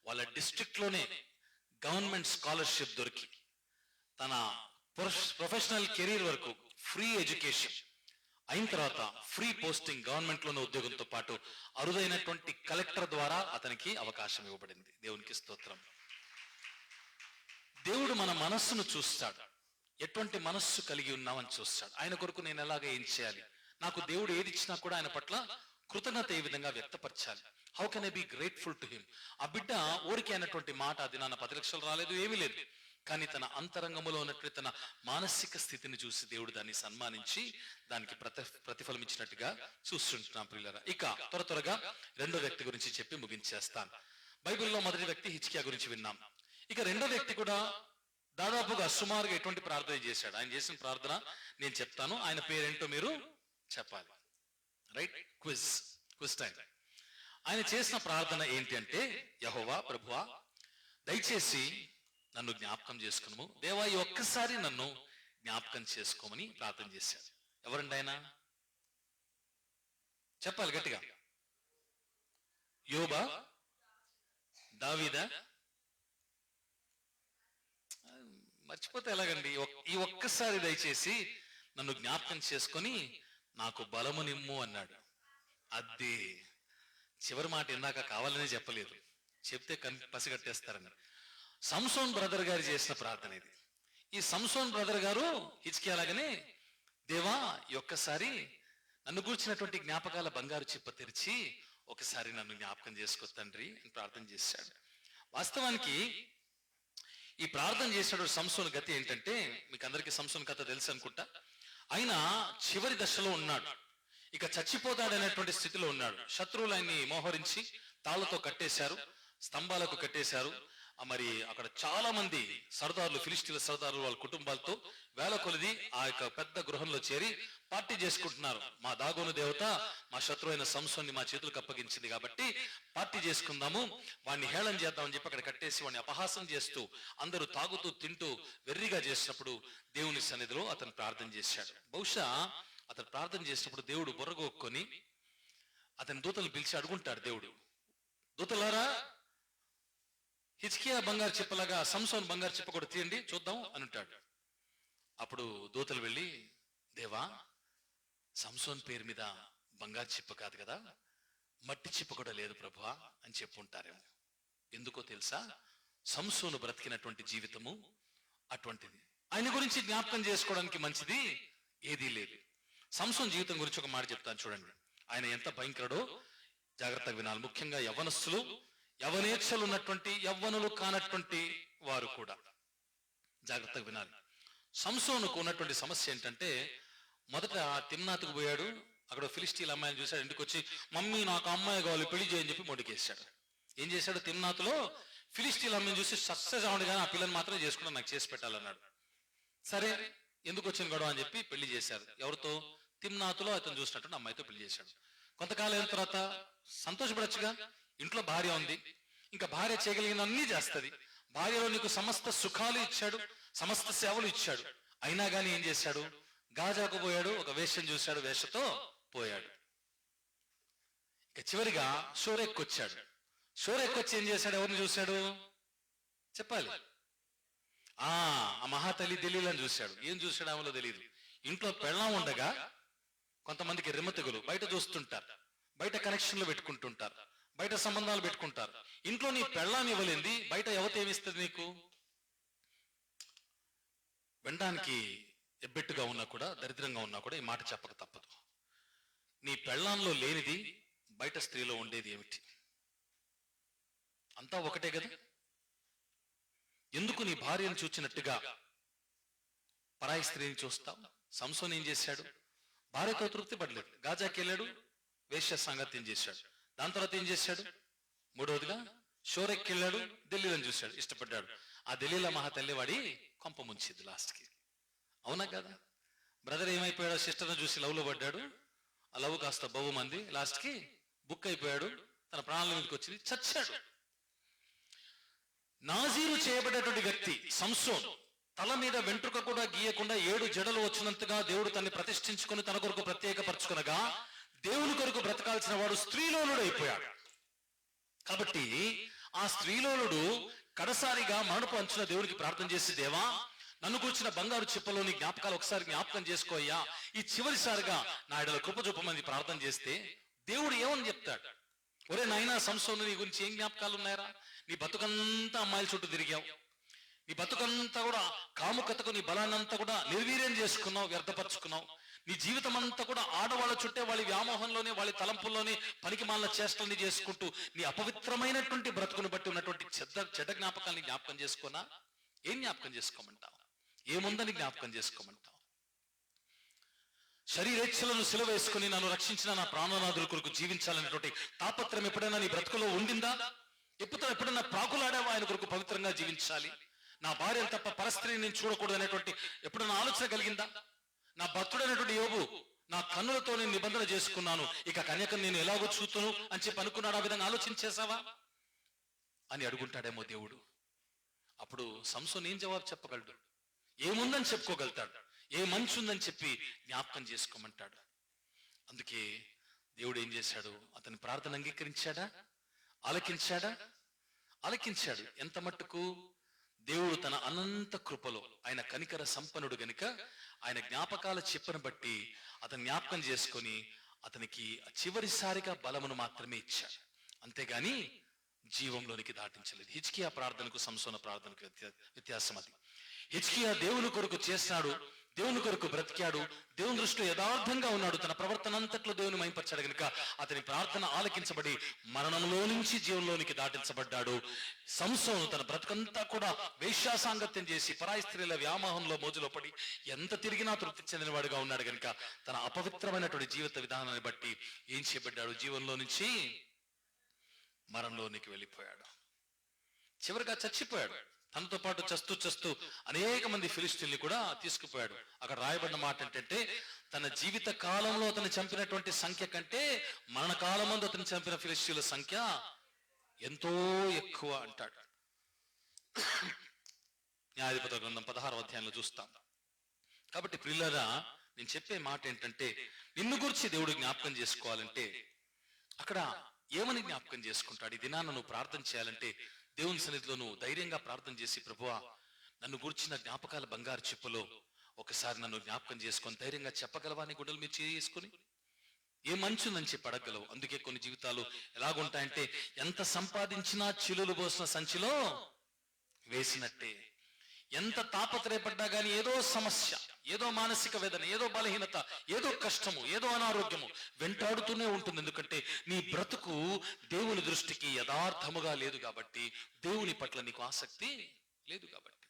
S1: వాళ్ళ డిస్ట్రిక్ట్ లోనే గవర్నమెంట్ స్కాలర్షిప్ దొరికి తన ప్రొఫెషనల్ కెరీర్ వరకు ఫ్రీ ఎడ్యుకేషన్ అయిన తర్వాత ఫ్రీ పోస్టింగ్ గవర్నమెంట్ లోనే ఉద్యోగంతో పాటు అరుదైనటువంటి కలెక్టర్ ద్వారా అతనికి అవకాశం ఇవ్వబడింది. దేవునికి స్తోత్రం. దేవుడు మన మనస్సును చూస్తాడు, ఎటువంటి మనస్సు కలిగి ఉన్నామని చూస్తాడు. ఆయన కొరకు నేను ఎలాగ ఏం చేయాలి, నాకు దేవుడు ఏది ఇచ్చినా కూడా ఆయన పట్ల కృతజ్ఞత ఏ విధంగా వ్యక్తపరచాలి, how can I be grateful to him. ఆ బిడ్డ ఊరికే అన్నటువంటి మాట, అది నాన్న 10 లక్షలు రాలేదు, ఏమీ లేదు, కానీ తన అంతరంగంలో ఉన్నటువంటి తన మానసిక స్థితిని చూసి దేవుడు దాన్ని సన్మానించి దానికి ప్రతిఫలం ఇచ్చినట్టుగా చూస్తుంటున్నాం ప్రియులారా. ఇక త్వరగా రెండో వ్యక్తి గురించి చెప్పి ముగించేస్తాను. బైబిల్లో మొదటి వ్యక్తి హిజ్కియా గురించి విన్నాం. ఇక రెండో వ్యక్తి కూడా దాదాపుగా సుమారుగా ఎటువంటి ప్రార్థన చేశాడు. ఆయన చేసిన ప్రార్థన నేను చెప్తాను, ఆయన పేరేంటో మీరు చెప్పాలి. Right, quiz time. ఆయన చేసిన ప్రార్థన ఏంటి అంటే, యెహోవా ప్రభువా దయచేసి నన్ను జ్ఞాపకం చేసుకును, దేవా ఈ ఒక్కసారి నన్ను జ్ఞాపకం చేసుకోమని ప్రార్థన చేశాడు. ఎవరండి ఆయన? చెప్పాలి గట్టిగా. యోబా, దావీదా? మర్చిపోతే ఎలాగండి. ఈ ఒక్కసారి దయచేసి నన్ను జ్ఞాపకం చేసుకొని నాకు బలము నిమ్ము అన్నాడు. అది చివరి మాట ఇందాక కావాలనే చెప్పలేదు, చెప్తే పసిగట్టేస్తారన్నాడు. సంసోన్ బ్రదర్ గారు చేసిన ప్రార్థన ఇది. ఈ సంసోన్ బ్రదర్ గారు హిజ్కియా లాగానే, దేవా ఈ ఒక్కసారి నన్ను గూర్చినటువంటి జ్ఞాపకాల బంగారు చిప్ప తెరిచి ఒకసారి నన్ను జ్ఞాపకం చేసుకో తండ్రి అని ప్రార్థన చేశాడు. వాస్తవానికి ఈ ప్రార్థన చేసినటువంటి సంసోన్ గతి ఏంటంటే, మీకు అందరికీ సంసోన్ కథ తెలుసు అనుకుంటా. ఆయన చివరి దశలో ఉన్నాడు, ఇక చచ్చిపోతాడనేటువంటి స్థితిలో ఉన్నాడు. శత్రువులు ఆయన్ని మోహరించి తాళ్లతో కట్టేశారు, స్తంభాలకు కట్టేశారు. మరి అక్కడ చాలా మంది సర్దారులు, ఫిలిస్టీన్ల సర్దారులు వాళ్ళ కుటుంబాలతో వేల కొలిది ఆ యొక్క పెద్ద గృహంలో చేరి పార్టీ చేసుకుంటున్నారు. మా దాగోను దేవత మా శత్రువు అయిన సంసోన్ని మా చేతులకు అప్పగించింది కాబట్టి పార్టీ చేసుకుందాము, వాడిని హేళన చేద్దామని చెప్పి అక్కడ కట్టేసి వాడిని అపహాసం చేస్తూ అందరూ తాగుతూ తింటూ వెర్రిగా చేసినప్పుడు దేవుని సన్నిధిలో అతను ప్రార్థన చేశాడు. బహుశా అతను ప్రార్థన చేసినప్పుడు దేవుడు బుర్రగొక్కొని అతని దూతలు పిలిచి అడుగుంటాడు. దేవుడు, దూతలారా హిజ్కియా బంగారు చెప్పలాగా సంసోన్ బంగారు చెప్ప కూడా తీయండి చూద్దాం అని అంటాడు. అప్పుడు దూతలు వెళ్ళి, దేవా సంసోన్ పేరు మీద బంగారు చిప్ప కాదు కదా, మట్టి చిప్ప కూడా లేదు ప్రభువా అని చెప్పుంటారేమో. ఎందుకో తెలుసా? సంసోను బ్రతికినటువంటి జీవితము అటువంటిది. ఆయన గురించి జ్ఞాపకం చేసుకోవడానికి మంచిది ఏదీ లేదు. సంసోన్ జీవితం గురించి ఒక మాట చెప్తాను చూడండి. ఆయన ఎంత భయంకరుడో జాగ్రత్తగా వినాలి. ముఖ్యంగా యవ్వనస్తులు, యవ్వనేచ్ఛలు ఉన్నటువంటి, యవ్వనులు కానటువంటి వారు కూడా జాగ్రత్తగా వినాలి. సంసోనుకు ఉన్నటువంటి సమస్య ఏంటంటే, మొదట తిమ్నాతుకు పోయాడు. అక్కడ ఫిలిస్టీన్ అమ్మాయిని చూశాడు. ఇంటికి వచ్చి, మమ్మీ నాకు అమ్మాయి కావాలి, పెళ్లి చేయని చెప్పి మొండికేశాడు. ఏం చేశాడు? తిమ్నాతులో ఫిలిస్టీన్ అమ్మాయిని చూసి సస్సెజావుడు కానీ ఆ పిల్లని మాత్రం చేసుకున్నా, నాకు చేసి పెట్టాలన్నాడు. సరే ఎందుకు వచ్చిన గొడవ అని చెప్పి పెళ్లి చేశారు. ఎవరితో? తిమ్నాతులో అతను చూసినట్టు అమ్మాయితో పెళ్లి చేశాడు. కొంతకాలం అయిన తర్వాత సంతోషపడచ్చుగా, ఇంట్లో భార్య ఉంది, ఇంకా భార్య చేయగలిగినన్నీ చేస్తుంది. భార్యలో నీకు సమస్త సుఖాలు ఇచ్చాడు, సమస్త సేవలు ఇచ్చాడు. అయినా కానీ ఏం చేశాడు? గాజాకు పోయాడు, ఒక వేష్యం చూశాడు, వేషతో పోయాడు. ఇక చివరిగా షోరెక్కొచ్చాడు. షోరెక్కొచ్చి ఏం చేశాడు? ఎవరిని చూశాడు చెప్పాలి? ఆ మహాతల్లి దలీలని చూశాడు. ఏం చూశాడు ఆమెలో తెలియదు. ఇంట్లో పెళ్ళాం ఉండగా కొంతమందికి రిమతగులు బయట చూస్తుంటారు, బయట కనెక్షన్లు పెట్టుకుంటుంటారు, బయట సంబంధాలు పెట్టుకుంటారు. ఇంట్లో నీ పెళ్ళాం ఇవ్వలేంది, బయట యువత ఏమిస్తుంది నీకు? వినడానికి ఎబ్బెట్టుగా ఉన్నా కూడా, దరిద్రంగా ఉన్నా కూడా ఈ మాట చెప్పక తప్పదు. నీ పెళ్ళాంలో లేనిది బయట స్త్రీలో ఉండేది ఏమిటి? అంతా ఒకటే కదా. ఎందుకు నీ భార్యను చూచినట్టుగా పరాయి స్త్రీని చూస్తావు? సంసోన్ ఏం చేశాడు? భార్యతో తృప్తి పడలేదు, గాజాకి వెళ్ళాడు, వేశ్య సాంగత్యం చేశాడు. దాని తర్వాత ఏం చేశాడు? మూడవదిగా షోరెక్కి వెళ్ళాడు, ఢిల్లీలో చూశాడు, ఇష్టపడ్డాడు. ఆ ఢిల్లీలో మహాతల్లి వాడి కొంప ముంచింది లాస్ట్కి. అవునా కదా? బ్రదర్ ఏమైపోయాడో సిస్టర్ను చూసి లవ్లో పడ్డాడు. ఆ లవ్ కాస్త బహు మంది, లాస్ట్కి బుక్ అయిపోయాడు, తన ప్రాణాల మీదకి వచ్చి చచ్చాడు. నాజీరు చేయబడేటువంటి వ్యక్తి సంసోన్ తల మీద వెంట్రుక కూడా గీయకుండా 7 జడలు వచ్చినంతగా దేవుడు తన్ని ప్రతిష్ఠించుకొని తన కొరకు ప్రత్యేకపరచుకునగా, దేవుని కొరకు బ్రతకాల్సిన వాడు స్త్రీలోనుడు అయిపోయాడు. కాబట్టి ఆ స్త్రీలోనుడు కడసారిగా మరణపు అంచున దేవునికి ప్రార్థన చేసి, దేవా నన్ను కూర్చిన బంగారు చిప్పలోని జ్ఞాపకాలు ఒకసారి జ్ఞాపకం చేసుకోయ్యా, ఈ చివరిసారిగా నా ఎడల కృప చూపమని ప్రార్థన చేస్తే దేవుడు ఏమని చెప్తాడు? ఒరే నాయనా సంసోను, నీ గురించి ఏం జ్ఞాపకాలు ఉన్నాయరా? నీ బతుకంతా అమ్మాయిల చుట్టూ తిరిగావు, నీ బతుకంతా కూడా కాముకతకు నీ బలాన్నంతా కూడా నిర్వీర్యం చేసుకున్నావు, వ్యర్థపరుచుకున్నావు. నీ జీవితం అంతా కూడా ఆడవాళ్ళ చుట్టే వాళ్ళ వ్యామోహంలోనే, వాళ్ళ తలంపుల్లోనే పనికి మాలిన చేష్టల్ని చేసుకుంటూ నీ అపవిత్రమైనటువంటి బ్రతుకును బట్టి ఉన్నటువంటి చెడ్డ జ్ఞాపకాలని జ్ఞాపకం చేసుకున్నా? ఏం జ్ఞాపకం చేసుకోమంటావు? ఏముందని జ్ఞాపకం చేసుకోమంటావు? శరీరేచ్ఛలను సిలువ వేసుకుని నన్ను రక్షించిన నా ప్రాణనాథుల కొరకు జీవించాలనేటువంటి తాపత్రం ఎప్పుడైనా నీ బ్రతుకులో ఉండిందా? ఎప్పుడైనా ప్రాకులాడావా ఆయన కొరకు పవిత్రంగా జీవించాలి, నా భార్యను తప్ప పరస్త్రీని నేను చూడకూడదు అనేటువంటి ఎప్పుడైనా ఆలోచన కలిగిందా? నా భక్తుడైనటువంటి యోబు, నా కన్నులతో నేను నిబంధన చేసుకున్నాను, ఇక కన్యకను నేను ఎలాగో చూతును అని చెప్పి అనుకున్నాడు. ఆ విధంగా ఆలోచించేసావా అని అడుగుంటాడేమో దేవుడు. అప్పుడు సంసోన్ ఏం జవాబు చెప్పగలడు? ఏముందని చెప్పుకోగలుగుతాడు? ఏ మంచి ఉందని చెప్పి జ్ఞాపకం చేసుకోమంటాడు. అందుకే దేవుడు ఏం చేశాడు? అతని ప్రార్థన అంగీకరించాడా? ఆలకించాడా? ఆలకించాడు. ఎంత మట్టుకు? దేవుడు తన అనంత కృపలో, ఆయన కనికర సంపన్నుడు గనుక ఆయన జ్ఞాపకాల చెప్పను బట్టి అతను జ్ఞాపకం చేసుకొని అతనికి చివరిసారిగా బలమును మాత్రమే ఇచ్చాడు, అంతేగాని జీవంలోనికి దాటించలేదు. హిజ్కియా ప్రార్థనకు సంసోన ప్రార్థనకు వ్యత్యాసం అది. హిజ్కియా దేవుని కొరకు చేశాడు, దేవుని కొరకు బ్రతికాడు, దేవుని దృష్టిలో యథార్థంగా ఉన్నాడు, తన ప్రవర్తన అంతట్లో దేవుని మహింపరచాడు కనుక అతని ప్రార్థన ఆలకించబడి మరణంలో నుంచి జీవంలోనికి దాటించబడ్డాడు. సంసోను తన బ్రతుకంతా కూడా వేశ్యాసాంగత్యం చేసి పరాయి స్త్రీల వ్యామోహంలో మోజులో పడి ఎంత తిరిగినా తృప్తి చెందినవాడుగా ఉన్నాడు కనుక తన అపవిత్రమైనటువంటి జీవిత విధానాన్ని బట్టి ఏం చేయబడ్డాడు? జీవంలో నుంచి మరణంలోనికి వెళ్ళిపోయాడు, చివరిగా చచ్చిపోయాడు. తనతో పాటు చస్తూ అనేక మంది ఫిలిస్టీన్ని కూడా తీసుకుపోయాడు. అక్కడ రాయబడిన మాట ఏంటంటే, తన జీవిత కాలంలో అతను చంపినటువంటి సంఖ్య కంటే మరణకాలం ముందు అతను చంపిన ఫిలిస్టీన్ల సంఖ్య ఎంతో ఎక్కువ అంటాడు. న్యాయాధిపతుల గ్రంథం 16వ అధ్యాయంలో చూస్తాం. కాబట్టి ప్రియులారా, నేను చెప్పే మాట ఏంటంటే, నిన్ను గురించి దేవుడు జ్ఞాపకం చేసుకోవాలంటే అక్కడ ఏమని జ్ఞాపకం చేసుకుంటాడు? ఈ దినాన్ని నువ్వు ప్రార్థన చేయాలంటే దేవుని సన్నిధిలో నువ్వు ధైర్యంగా ప్రార్థన చేసి, ప్రభువా నన్ను గుర్చిన జ్ఞాపకాల బంగారు చిప్పలో ఒకసారి నన్ను జ్ఞాపకం చేసుకొని ధైర్యంగా చెప్పగలవా నీ గుడ్డలు మీరు చేసుకుని? ఏ మంచు నుంచి పడగలవు. అందుకే కొన్ని జీవితాలు ఎలాగుంటాయంటే ఎంత సంపాదించినా చిలులు పోసిన సంచిలో వేసినట్టే. ఎంత తాపత్రయపడ్డా గానీ ఏదో సమస్య, ఏదో మానసిక వేదన, ఏదో బలహీనత, ఏదో కష్టము, ఏదో అనారోగ్యము వెంటాడుతూనే ఉంటుంది. ఎందుకంటే నీ బ్రతుకు దేవుని దృష్టికి యథార్థముగా లేదు కాబట్టి, దేవుని పట్ల నీకు ఆసక్తి లేదు కాబట్టి.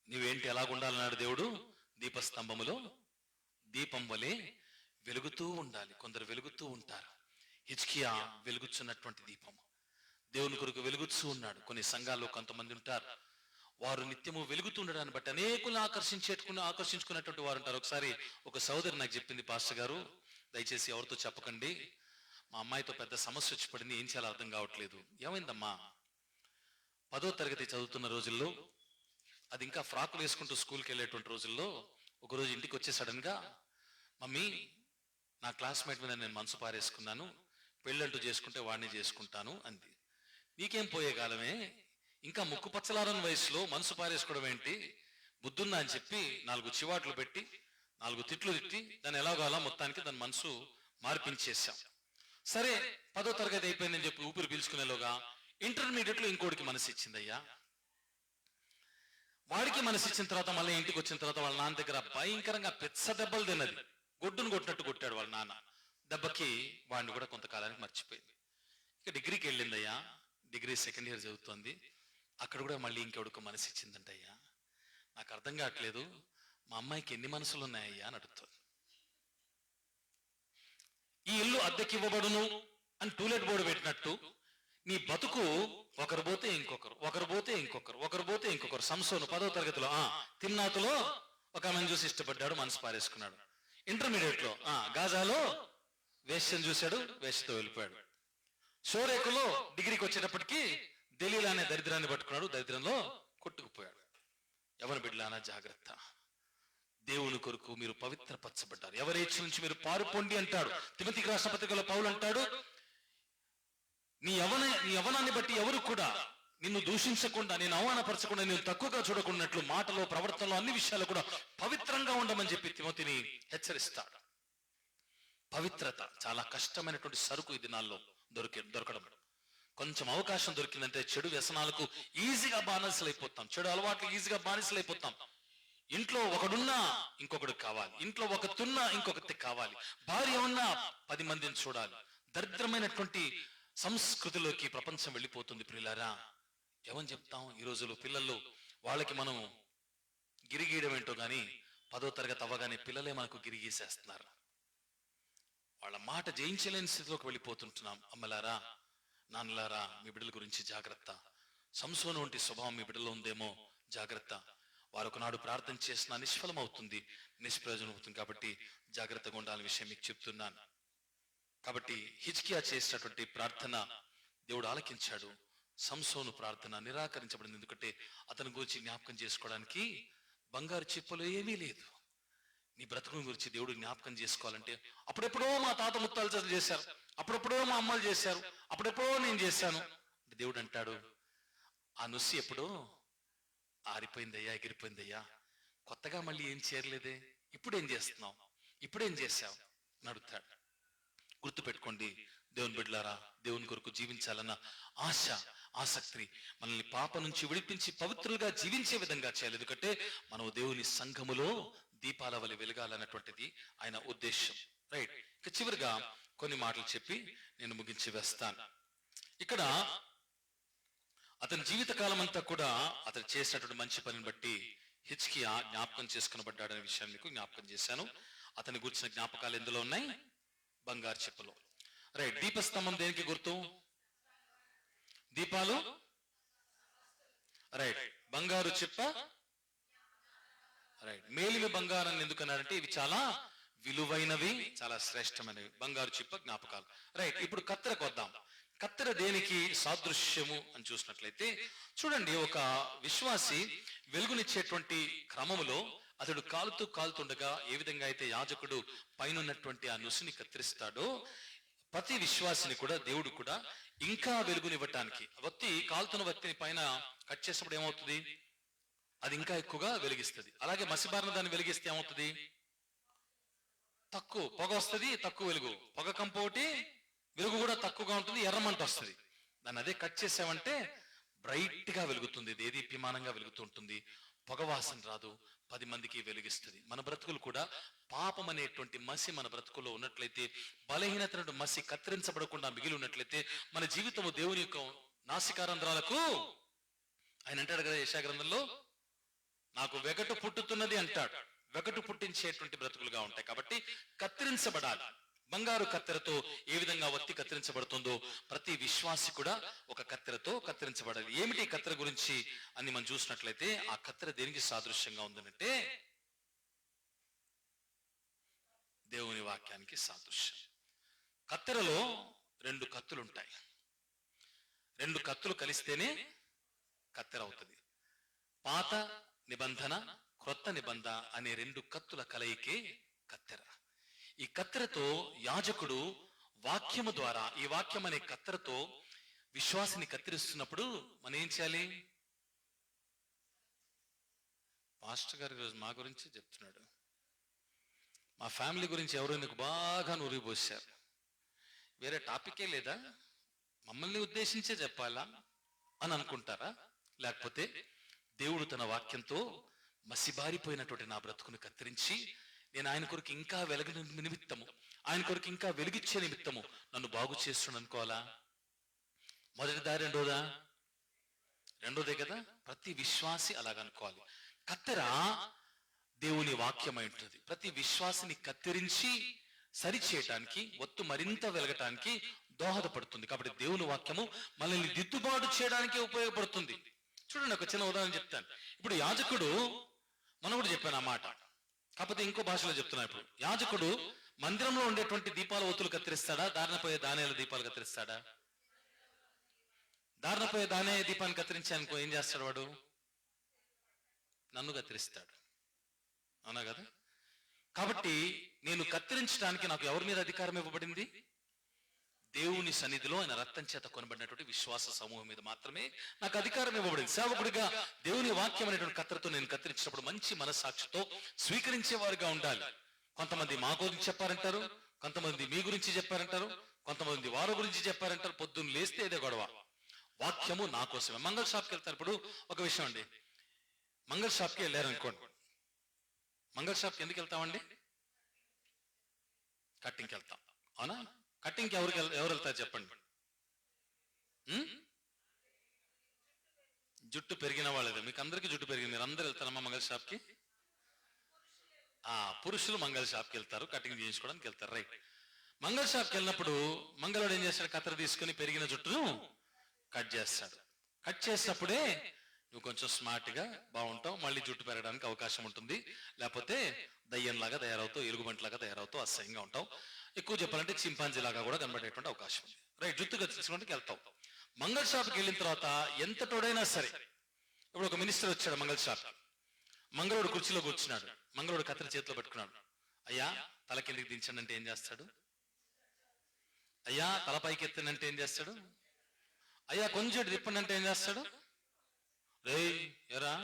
S1: నువ్వేంటి ఎలాగుండాలన్నాడు దేవుడు? దీపస్తంభములో దీపం వలె వెలుగుతూ ఉండాలి. కొందరు వెలుగుతూ ఉంటారు. హిజ్కియా వెలుగుచున్నటువంటి దీపము, దేవుని కొరకు వెలుగుతూ ఉన్నాడు. కొన్ని సంఘాల్లో కొంతమంది ఉంటారు, వారు నిత్యము వెలుగుతుండడాన్ని బట్టి అనేకులను ఆకర్షించుకున్నటువంటి వారు ఉంటారు. ఒకసారి ఒక సోదరి నాకు చెప్పింది, పాస్టర్ గారు దయచేసి ఎవరితో చెప్పకండి, మా అమ్మాయితో పెద్ద సమస్య వచ్చి పడింది, ఏం చేయాలో అర్థం కావట్లేదు. ఏమైందమ్మా? 10వ తరగతి చదువుతున్న రోజుల్లో, అది ఇంకా ఫ్రాకులు వేసుకుంటూ స్కూల్కి వెళ్ళేటువంటి రోజుల్లో, ఒకరోజు ఇంటికి వచ్చే సడన్ గా, మమ్మీ నా క్లాస్మేట్ మీద నేను మనసు పారేసుకున్నాను, పెళ్ళంటూ చేసుకుంటే వాడిని చేసుకుంటాను అంది. నీకేం పోయే కాలమే, ఇంకా ముక్కు పచ్చలారని వయసులో మనసు పారేసుకోవడం ఏంటి, బుద్ధున్నా అని చెప్పి 4 చివాట్లు పెట్టి 4 తిట్లు తిట్టి దాన్ని ఎలాగోలా మొత్తానికి దాని మనసు మార్పించేశాం. సరే 10వ తరగతి అయిపోయిందని చెప్పి ఊపిరి పీల్చుకునేలోగా ఇంటర్మీడియట్ లో ఇంకోటికి మనసు ఇచ్చిందయ్యా. వాడికి మనసు ఇచ్చిన తర్వాత మళ్ళీ ఇంటికి వచ్చిన తర్వాత వాళ్ళ నాన్న దగ్గర భయంకరంగా పెద్ద దెబ్బలు తిన్నది. గొడ్డును కొట్టినట్టు కొట్టాడు వాళ్ళ నాన్న. దెబ్బకి వాడిని కూడా కొంతకాలానికి మర్చిపోయింది. ఇక డిగ్రీకి వెళ్ళిందయ్యా, డిగ్రీ 2nd ఇయర్ చదువుతోంది. అక్కడ కూడా మళ్ళీ ఇంకెవడికో మనసు ఇచ్చిందంటయ్యా. నాకు అర్థం కావట్లేదు, మా అమ్మాయికి ఎన్ని మనసులు ఉన్నాయ్యా అని అడుగుతుంది. ఈ ఇల్లు అద్దెకి ఇవ్వబడును అని టూలెట్ బోర్డు పెట్టినట్టు నీ బతుకు ఒకరు పోతే ఇంకొకరు, ఒకరు పోతే ఇంకొకరు, ఒకరు పోతే ఇంకొకరు. సంసోను 10వ తరగతిలో తిమ్నాతులో ఒక ఆమెను చూసి ఇష్టపడ్డాడు, మనసు పారేసుకున్నాడు. ఇంటర్మీడియట్ లో గాజాలో వేశ్యను చూశాడు, వేశ్యతో వెళ్ళిపోయాడు. షోరేకులో డిగ్రీకి వచ్చేటప్పటికి దలీలా అనే దరిద్రాన్ని పట్టుకున్నాడు, దరిద్రంలో కొట్టుకుపోయాడు. ఎవరి బిడ్డలానా జాగ్రత్త, దేవుని కొరకు మీరు పవిత్రపరచబడ్డారు. ఎవరి ఇచ్చ నుంచి మీరు పారుపోండి అంటాడు. తిమోతికి రాసిన పత్రికలో పౌలు అంటాడు, నీ యవనాన్ని బట్టి ఎవరు కూడా నిన్ను దూషించకుండా, నేను అవమానపరచకుండా, నేను తక్కువగా చూడకున్నట్లు మాటలో, ప్రవర్తనలో, అన్ని విషయాలు కూడా పవిత్రంగా ఉండమని చెప్పి తిమోతిని హెచ్చరిస్తాడు. పవిత్రత చాలా కష్టమైనటువంటి సరుకు ఈ దినాల్లో దొరకడం. కొంచెం అవకాశం దొరికిందంటే చెడు వ్యసనాలకు ఈజీగా బానిసలైపోతాం, చెడు అలవాట్లు ఈజీగా బానిసలైపోతాం. ఇంట్లో ఒకడున్నా ఇంకొకడు కావాలి, ఇంట్లో ఒకతున్నా ఇంకొకటి కావాలి, భార్య ఉన్నా 10 మందిని చూడాలి. దరిద్రమైనటువంటి సంస్కృతిలోకి ప్రపంచం వెళ్ళిపోతుంది. ప్రియులారా, ఏమని చెప్తాం ఈ రోజుల్లో పిల్లల్లో? వాళ్ళకి మనం గిరిగీయడం ఏంటో గాని 10వ తరగతి అవ్వగానే పిల్లలే మనకు గిరిగీసేస్తున్నారు. వాళ్ళ మాట జయించలేని స్థితిలోకి వెళ్ళిపోతుంటున్నాం. అమ్మలారా, నాన్నలారా, మీ బిడ్డల గురించి జాగ్రత్త. సంసోను వంటి స్వభావం మీ బిడ్డలో ఉందేమో, జాగ్రత్త. వారు ఒకనాడు ప్రార్థన చేసినా నిష్ఫలం అవుతుంది, నిష్ప్రయోజనం అవుతుంది. కాబట్టి జాగ్రత్తగా ఉండాలనే విషయం మీకు చెప్తున్నాను. కాబట్టి హిజ్కియా చేసినటువంటి ప్రార్థన దేవుడు ఆలకించాడు. సంసోను ప్రార్థన నిరాకరించబడింది. ఎందుకంటే అతని గురించి జ్ఞాపకం చేసుకోవడానికి బంగారు చిప్పలు ఏమీ లేదు. నీ బ్రతుకుని గురించి దేవుడు జ్ఞాపకం చేసుకోవాలంటే, అప్పుడెప్పుడో మా తాత ముత్తాలు చేశారు, అప్పుడెప్పుడో మా అమ్మలు చేశారు, అప్పుడెప్పుడో నేను చేశాను అంటే దేవుడు అంటాడు, ఆ నుస్సి ఎప్పుడో ఆరిపోయిందయ్యా, ఎగిరిపోయిందయ్యా, కొత్తగా మళ్ళీ ఏం చేయలేదే, ఇప్పుడేం చేస్తున్నావు, ఇప్పుడేం చేశావు అని అడుగుతాడు. గుర్తుపెట్టుకోండి దేవుని బిడ్డలారా, దేవుని కొరకు జీవించాలన్న ఆశ, ఆసక్తి మనల్ని పాప నుంచి విడిపించి పవిత్రులుగా జీవించే విధంగా చేయాలి. ఎందుకంటే మనం దేవుని సంఘములో దీపాల వలె వెలగాలన్నటువంటిది ఆయన ఉద్దేశం. రైట్. ఇక చివరిగా కొన్ని మాటలు చెప్పి నేను ముగించి వేస్తాను. ఇక్కడ అతని జీవితకాలం అంతా కూడా అతను చేసినటువంటి మంచి పనిని బట్టి హిజ్కియా జ్ఞాపకం చేసుకునబడ్డాడనే విషయాన్ని మీకు జ్ఞాపకం చేశాను. అతని గురించిన జ్ఞాపకాలు ఎందులో ఉన్నాయి? బంగారు చెప్పలో. రైట్. దీపస్తంభం దేనికి గుర్తు? దీపాలు. రైట్. బంగారు చెప్ప. రైట్. మేలిమి బంగారాన్ని ఎందుకన్నారంటే ఇవి చాలా విలువైనవి, చాలా శ్రేష్టమైనవి. బంగారు చిప్ప జ్ఞాపకాలు. రైట్. ఇప్పుడు కత్తెరకు వద్దాం. కత్తెర దేనికి సాదృశ్యము అని చూసినట్లయితే చూడండి, ఒక విశ్వాసి వెలుగునిచ్చేటువంటి క్రమములో అతడు కాలుతుండగా ఏ విధంగా అయితే యాజకుడు పైనున్నటువంటి ఆ నుసిని కత్తిరిస్తాడో, ప్రతి విశ్వాసిని కూడా దేవుడు కూడా ఇంకా వెలుగునివ్వటానికి, వత్తి కాలుతున్న వత్తిని పైన కట్ చేసినప్పుడు ఏమవుతుంది? అది ఇంకా ఎక్కువగా వెలిగిస్తుంది. అలాగే మసిబారిన దాన్ని వెలిగిస్తే ఏమవుతుంది? తక్కువ పొగ వస్తుంది, తక్కువ వెలుగు. పొగ కంపు ఒకటి, వెలుగు కూడా తక్కువగా ఉంటుంది, ఎర్రమంట వస్తుంది. దాన్ని అదే కట్ చేసామంటే బ్రైట్ గా వెలుగుతుంది, దేదీప్యమానంగా వెలుగుతూ ఉంటుంది, పొగ వాసన రాదు, 10 మందికి వెలిగిస్తుంది. మన బ్రతుకులు కూడా పాపం అనేటువంటి మసి మన బ్రతుకుల్లో ఉన్నట్లయితే, బలహీనత మసి కత్తిరించబడకుండా మిగిలి ఉన్నట్లయితే, మన జీవితము దేవుని యొక్క నాసికారంధ్రాలకు, ఆయన అంటాడు కదా యెషయా గ్రంథంలో, నాకు వెగటు పుట్టుతున్నది అంటాడు. వెగటు పుట్టించేటువంటి బ్రతుకులుగా ఉంటాయి. కాబట్టి కత్తిరించబడాలి. బంగారు కత్తెరతో ఏ విధంగా ఒత్తి కత్తిరించబడుతుందో ప్రతి విశ్వాసి కూడా ఒక కత్తెరతో కత్తిరించబడాలి. ఏమిటి ఈ కత్తెర గురించి అని మనం చూసినట్లయితే, ఆ కత్తెర దేనికి సాదృశ్యంగా ఉందనంటే దేవుని వాక్యానికి సాదృశ్యం. కత్తెరలో 2 కత్తులు ఉంటాయి. 2 కత్తులు కలిస్తేనే కత్తెర అవుతుంది. పాత నిబంధన, క్రొత్త నిబంధన అనే 2 కత్తుల కలయికే కత్తెర. ఈ కత్తెరతో యాజకుడు వాక్యము ద్వారా, ఈ వాక్యం అనే కత్తెరతో విశ్వాసిని కత్తిరిస్తున్నప్పుడు మనం ఏం చేయాలి? పాస్టర్ గారు ఈరోజు మా గురించి చెప్తున్నాడు. మా ఫ్యామిలీ గురించి ఎవరో నీకు బాగా నూరిపోసారు. వేరే టాపికే లేదా? మమ్మల్ని ఉద్దేశించే చెప్పాలా అని అనుకుంటారా? లేకపోతే దేవుడు తన వాక్యంతో మసిబారిపోయినటువంటి నా బ్రతుకును కత్తిరించి, నేను ఆయన కొరకు ఇంకా వెలగని నిమిత్తము, ఆయన కొరకు ఇంకా వెలిగిచ్చే నిమిత్తము నన్ను బాగు చేస్తున్నాను అనుకోవాలా? మొదటిదా రెండోదా? రెండోదే కదా. ప్రతి విశ్వాసి అలాగనుకోవాలి. కత్తెర దేవుని వాక్యమై ఉంటుంది. ప్రతి విశ్వాసిని కత్తిరించి సరిచేయటానికి, ఒత్తు మరింత వెలగటానికి దోహదపడుతుంది. కాబట్టి దేవుని వాక్యము మనల్ని దిద్దుబాటు చేయడానికి ఉపయోగపడుతుంది. చూడండి, ఒక చిన్న ఉదాహరణ చెప్తాను. ఇప్పుడు యాజకుడు, మనం కూడా చెప్పాను ఆ మాట, కాకపోతే ఇంకో భాషలో చెప్తున్నా. ఇప్పుడు యాజకుడు మందిరంలో ఉండేటువంటి దీపాల ఒత్తులు కత్తిరిస్తాడా? దారిన పోయే దానేల దీపాలు కత్తిరిస్తాడా? దారిన పోయే దానే దీపాన్ని కత్తిరించానుకో ఏం చేస్తాడు వాడు? నన్ను కత్తిరిస్తాడు. అవునా కదా? కాబట్టి నేను కత్తిరించడానికి నాకు ఎవరి మీద అధికారం ఇవ్వబడింది? దేవుని సన్నిధిలో ఆయన రక్తం చేత కొనబడినటువంటి విశ్వాస సమూహం మీద మాత్రమే నాకు అధికారం ఇవ్వబడింది. సేవకుడిగా దేవుని వాక్యం అనేటువంటి కత్తెరతో నేను కత్తిరించినప్పుడు మంచి మనస్సాక్షితో స్వీకరించే వారుగా ఉండాలి. కొంతమంది మా గురించి చెప్పారంటారు, కొంతమంది మీ గురించి చెప్పారంటారు, కొంతమంది వారి గురించి చెప్పారంటారు. పొద్దున్న లేస్తే ఏదో గొడవ. వాక్యము నా కోసమే. మంగళ షాప్కి వెళ్తారు. ఇప్పుడు ఒక విషయం అండి, మంగళ షాప్కి వెళ్ళారు అనుకోండి. మంగళ షాప్కి ఎందుకు వెళ్తామండి? కట్టింగ్కి వెళ్తాం. అవునా? కట్టింగ్కి ఎవరు వెళ్తారు చెప్పండి? జుట్టు పెరిగిన వాళ్ళదే. మీకు అందరికీ జుట్టు పెరిగింది, మీరు అందరు వెళ్తారమ్మా మంగళ షాప్కి? పురుషులు మంగళ షాప్కి వెళ్తారు, కటింగ్ చేయించుకోవడానికి వెళ్తారు. రైట్. మంగళ షాప్కి వెళ్ళినప్పుడు మంగళవాడు ఏం చేస్తాడు? కత్తెర తీసుకుని పెరిగిన జుట్టును కట్ చేస్తాడు. కట్ చేసినప్పుడే నువ్వు కొంచెం స్మార్ట్ గా బాగుంటావు, మళ్ళీ జుట్టు పెరగడానికి అవకాశం ఉంటుంది. లేకపోతే దయ్యంలాగా తయారవుతావు, ఎలుగుబంటిలాగా తయారవుతావు, అసహ్యంగా ఉంటావు. ఎక్కువ చెప్పాలంటే చింపాంజీ లాగా కూడా కనబడేటువంటి అవకాశం ఉంది. రైట్. జుట్టు కత్తిరించుకోవడానికి వెళ్తావు. మంగళ షాప్కి వెళ్ళిన తర్వాత ఎంత తోడైనా సరే, ఇప్పుడు ఒక మినిస్టర్ వచ్చాడు మంగళ షాప్. మంగళోడు కుర్చీలో కూర్చున్నాడు. మంగళోడు కత్తెర చేతిలో పెట్టుకున్నాడు. అయ్యా తల కిందికి దించండి అంటే ఏం చేస్తాడు? అయ్యా తల పైకి ఎత్తండి అంటే ఏం చేస్తాడు? అయ్యా కొంచెం తిప్పండి అంటే ఏం చేస్తాడు? రే ఎరా,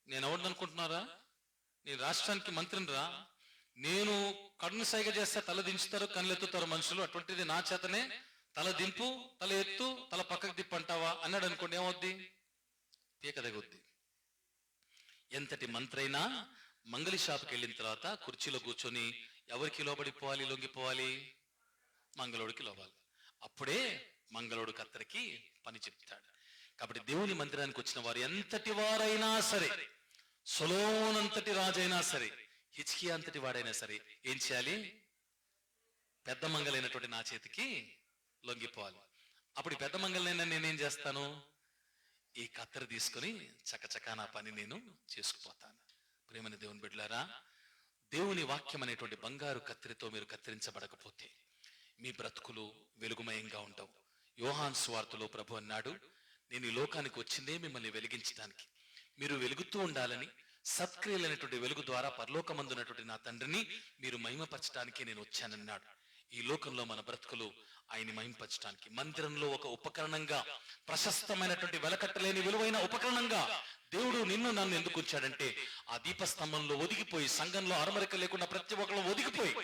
S1: నేను ఎవరిని అనుకుంటున్నారా? నేను రాష్ట్రానికి మంత్రిని రా. నేను కన్ను సైగ చేస్తే తల దించుతారు, కళ్ళు ఎత్తుతారు మనుషులు. అటువంటిది నా చేతనే తల దింపు, తల ఎత్తు, తల పక్కకు దిప్పు అంటావా అన్నాడు అనుకోండి, ఏమవుద్ది? పీక దగ్గుద్ది. ఎంతటి మంత్రైనా మంగళి షాప్కి వెళ్ళిన తర్వాత కుర్చీలో కూర్చొని ఎవరికి లోబడిపోవాలి, లొంగిపోవాలి? మంగళోడికి లోబాలి. అప్పుడే మంగళోడు కత్తెరకి పని చెప్తాడు. కాబట్టి దేవుని మందిరానికి వచ్చిన వారు ఎంతటి వారైనా సరే, సొలొమోనంతటి రాజైనా సరే, హిజ్కియా అంతటి వాడైనా సరే ఏం చేయాలి? పెద్ద మంగళైనటువంటి నా చేతికి లొంగిపోవాలి. అప్పుడు పెద్ద మంగళైనా నేనేం చేస్తాను? ఈ కత్తెర తీసుకుని చకచకా నా పని నేను చేసుకుపోతాను. ప్రేమని దేవుని బిడ్డలారా, దేవుని వాక్యం అనేటువంటి బంగారు కత్తెరతో మీరు కత్తిరించబడకపోతే మీ బ్రతుకులు వెలుగుమయంగా ఉండవు. యోహాను సువార్తలో ప్రభు అన్నాడు, నేను ఈ లోకానికి వచ్చిందే మిమ్మల్ని వెలిగించడానికి, మీరు వెలుగుతూ ఉండాలని, సత్క్రియలైనటువంటి వెలుగు ద్వారా పరలోకమందున్నటువంటి నా తండ్రిని మీరు మహిమపరచడానికి నేను వచ్చానన్నాడు. ఈ లోకంలో మన బ్రతుకులు ఆయన్ని మహింపరచడానికి, మందిరంలో ఒక ఉపకరణంగా, ప్రశస్తమైనటువంటి వెలకట్టలేని విలువైన ఉపకరణంగా దేవుడు నిన్ను నన్ను ఎందుకు ఉంచాడంటే, ఆ దీపస్తంభంలో ఒదిగిపోయి, సంఘంలో అరమరిక లేకుండా ప్రతి ఒక్కరు ఒదిగిపోయి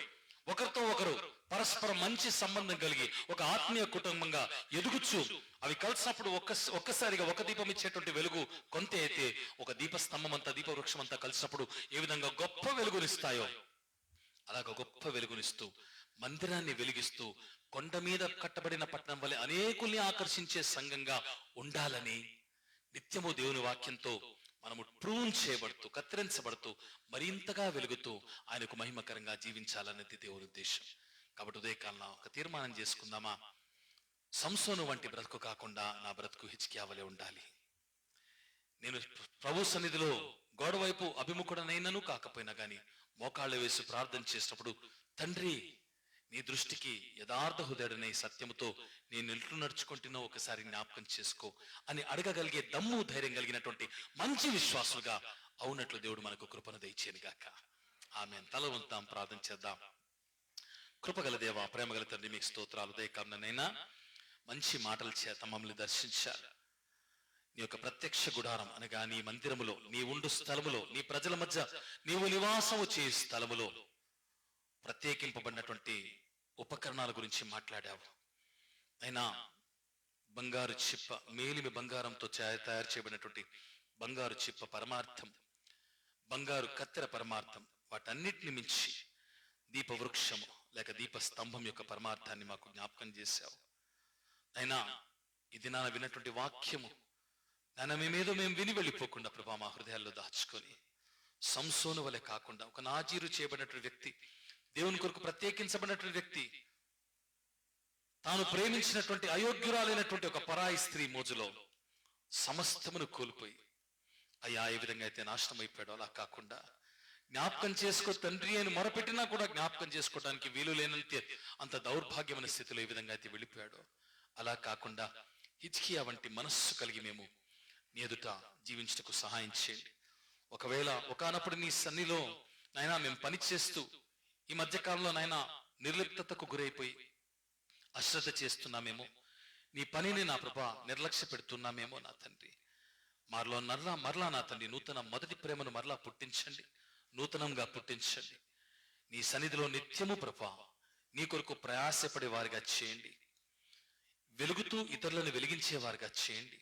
S1: ఒకరితో ఒకరు పరస్పరం మంచి సంబంధం కలిగి ఒక ఆత్మీయ కుటుంబంగా ఎదుగుచు, అవి కలిసినప్పుడు ఒక్కసారిగా ఒక దీపం ఇచ్చేటువంటి వెలుగు కొంత అయితే, ఒక దీపస్తంభం అంతా, దీపవృక్షం అంతా కలిసినప్పుడు ఏ విధంగా గొప్ప వెలుగునిస్తాయో అలాగ గొప్ప వెలుగునిస్తూ, మందిరాన్ని వెలిగిస్తూ, కొండ మీద కట్టబడిన పట్టణం వలె అనేకుల్ని ఆకర్షించే సంఘంగా ఉండాలని నిత్యము దేవుని వాక్యంతో మనము ట్రూన్ చేయబడుతూ, కత్తిరించబడుతూ, మరింతగా వెలుగుతూ ఆయనకు మహిమకరంగా జీవించాలనేది దేవుని ఉద్దేశం. కాబట్టి ఉదయకాలంలో ఒక తీర్మానం చేసుకుందామా? సంసోను వంటి బ్రతుకు కాకుండా నా బ్రతుకు హిజ్కియా వలె ఉండాలి. నేను ప్రభు సన్నిధిలో గోడవైపు అభిముఖుడనైనను కాకపోయినా గాని మోకాళ్ళు వేసి ప్రార్థన చేసినప్పుడు, తండ్రి నీ దృష్టికి యథార్థ హృదయుడనే సత్యముతో నేను ఎట్లు నడుచుకుంటున్నో ఒకసారి జ్ఞాపకం చేసుకో అని అడగగలిగే దమ్ము, ధైర్యం కలిగినటువంటి మంచి విశ్వాసులుగా అవునట్లు దేవుడు మనకు కృపను దయచేయను గాక. ఆమేన్. తల వంతాం, ప్రార్థన చేద్దాం. కృపగల దేవా, ప్రేమగల తండ్రి, మీకు స్తోత్రాలు. ఉదయకాలనైనా మంచి మాటల చేత మమ్మల్ని దర్శించారు. నీ యొక్క ప్రత్యక్ష గుడారం అనగా నీ మందిరములో, నీ ఉండు స్థలములో, నీ ప్రజల మధ్య నీవు నివాసము చేయ స్థలములో ప్రత్యేకింపబడినటువంటి ఉపకరణాల గురించి మాట్లాడావు. అయినా బంగారు చిప్ప, మేలిమి బంగారంతో తయారు చేయబడినటువంటి బంగారు చిప్ప పరమార్థం, బంగారు కత్తెర పరమార్థం, వాటన్నిటిని మించి దీపవృక్షము లేక దీపస్తంభం యొక్క పరమార్థాన్ని మాకు జ్ఞాపకం చేశావు. అయినా ఇది నా విన్నటువంటి వాక్యము నాన్న మేమేదో మేము విని వెళ్ళిపోకుండా ప్రభా మా హృదయాల్లో దాచుకొని, సంసోను వలె కాకుండా ఒక నాజీరు చేయబడినటువంటి వ్యక్తి, దేవుని కొరకు ప్రత్యేకించబడినటువంటి వ్యక్తి, తాను ప్రేమించినటువంటి అయోగ్యురాలైనటువంటి ఒక పరాయి స్త్రీ మోజులో సమస్తమును కోల్పోయి, అయ్యా ఏ విధంగా అయితే నాశనం అయిపోయాడో అలా కాకుండా జ్ఞాపకం చేసుకో తండ్రి అని మొరపెట్టినా కూడా జ్ఞాపకం చేసుకోవడానికి వీలు లేనంతే అంత దౌర్భాగ్యమైన స్థితిలో ఏ విధంగా అయితే వెళ్ళిపోయాడో అలా కాకుండా హిజ్కియా వంటి మనస్సు కలిగి మేము నీ ఎదుట జీవించటకు సహాయం చేయండి. ఒకవేళ ఒకానప్పుడు నీ సన్నిలో నాయనా మేము పని చేస్తూ ఈ మధ్యకాలంలో నాయనా నిర్లిప్తతకు గురైపోయి అశ్రద్ధ చేస్తున్నామేమో, నీ పనిని నా ప్రభా నిర్లక్ష్య పెడుతున్నామేమో నా తండ్రి, మరలో మరలా నా తండ్రి నూతన మొదటి ప్రేమను మరలా పుట్టించండి, నూతనంగా పుట్టించండి. నీ సన్నిధిలో నిత్యము ప్రభా నీ కొరకు ప్రయాసపడే వారిగా చేయండి, వెలుగుతూ ఇతరులను వెలిగించేవారుగా చేయండి.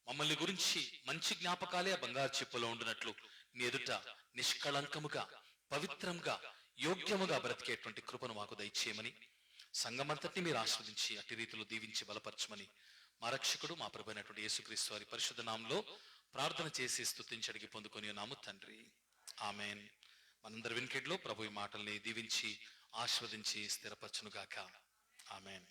S1: మమ్మల్ని గురించి మంచి జ్ఞాపకాలే బంగారు చిప్పలో ఉండినట్లు నీ ఎదుట నిష్కళంకముగా, పవిత్రంగా, యోగ్యముగా బ్రతికేటువంటి కృపను మాకు దయచేయమని, సంఘమంతటిని మీరు ఆస్వాదించి అట్టి రీతిలో దీవించి బలపరచమని మా రక్షకుడు మా ప్రభు అయినటువంటి యేసుక్రీస్తు వారి పరిశుద్ధ నామములో ప్రార్థన చేసి స్తుతించి అడిగి పొందుకొని నాము తండ్రి. ఆమేన్. మనందరి వెనుకట్లో ప్రభు ఈ మాటల్ని దీవించి ఆస్వాదించి స్థిరపరచునుగాక. ఆమేన్.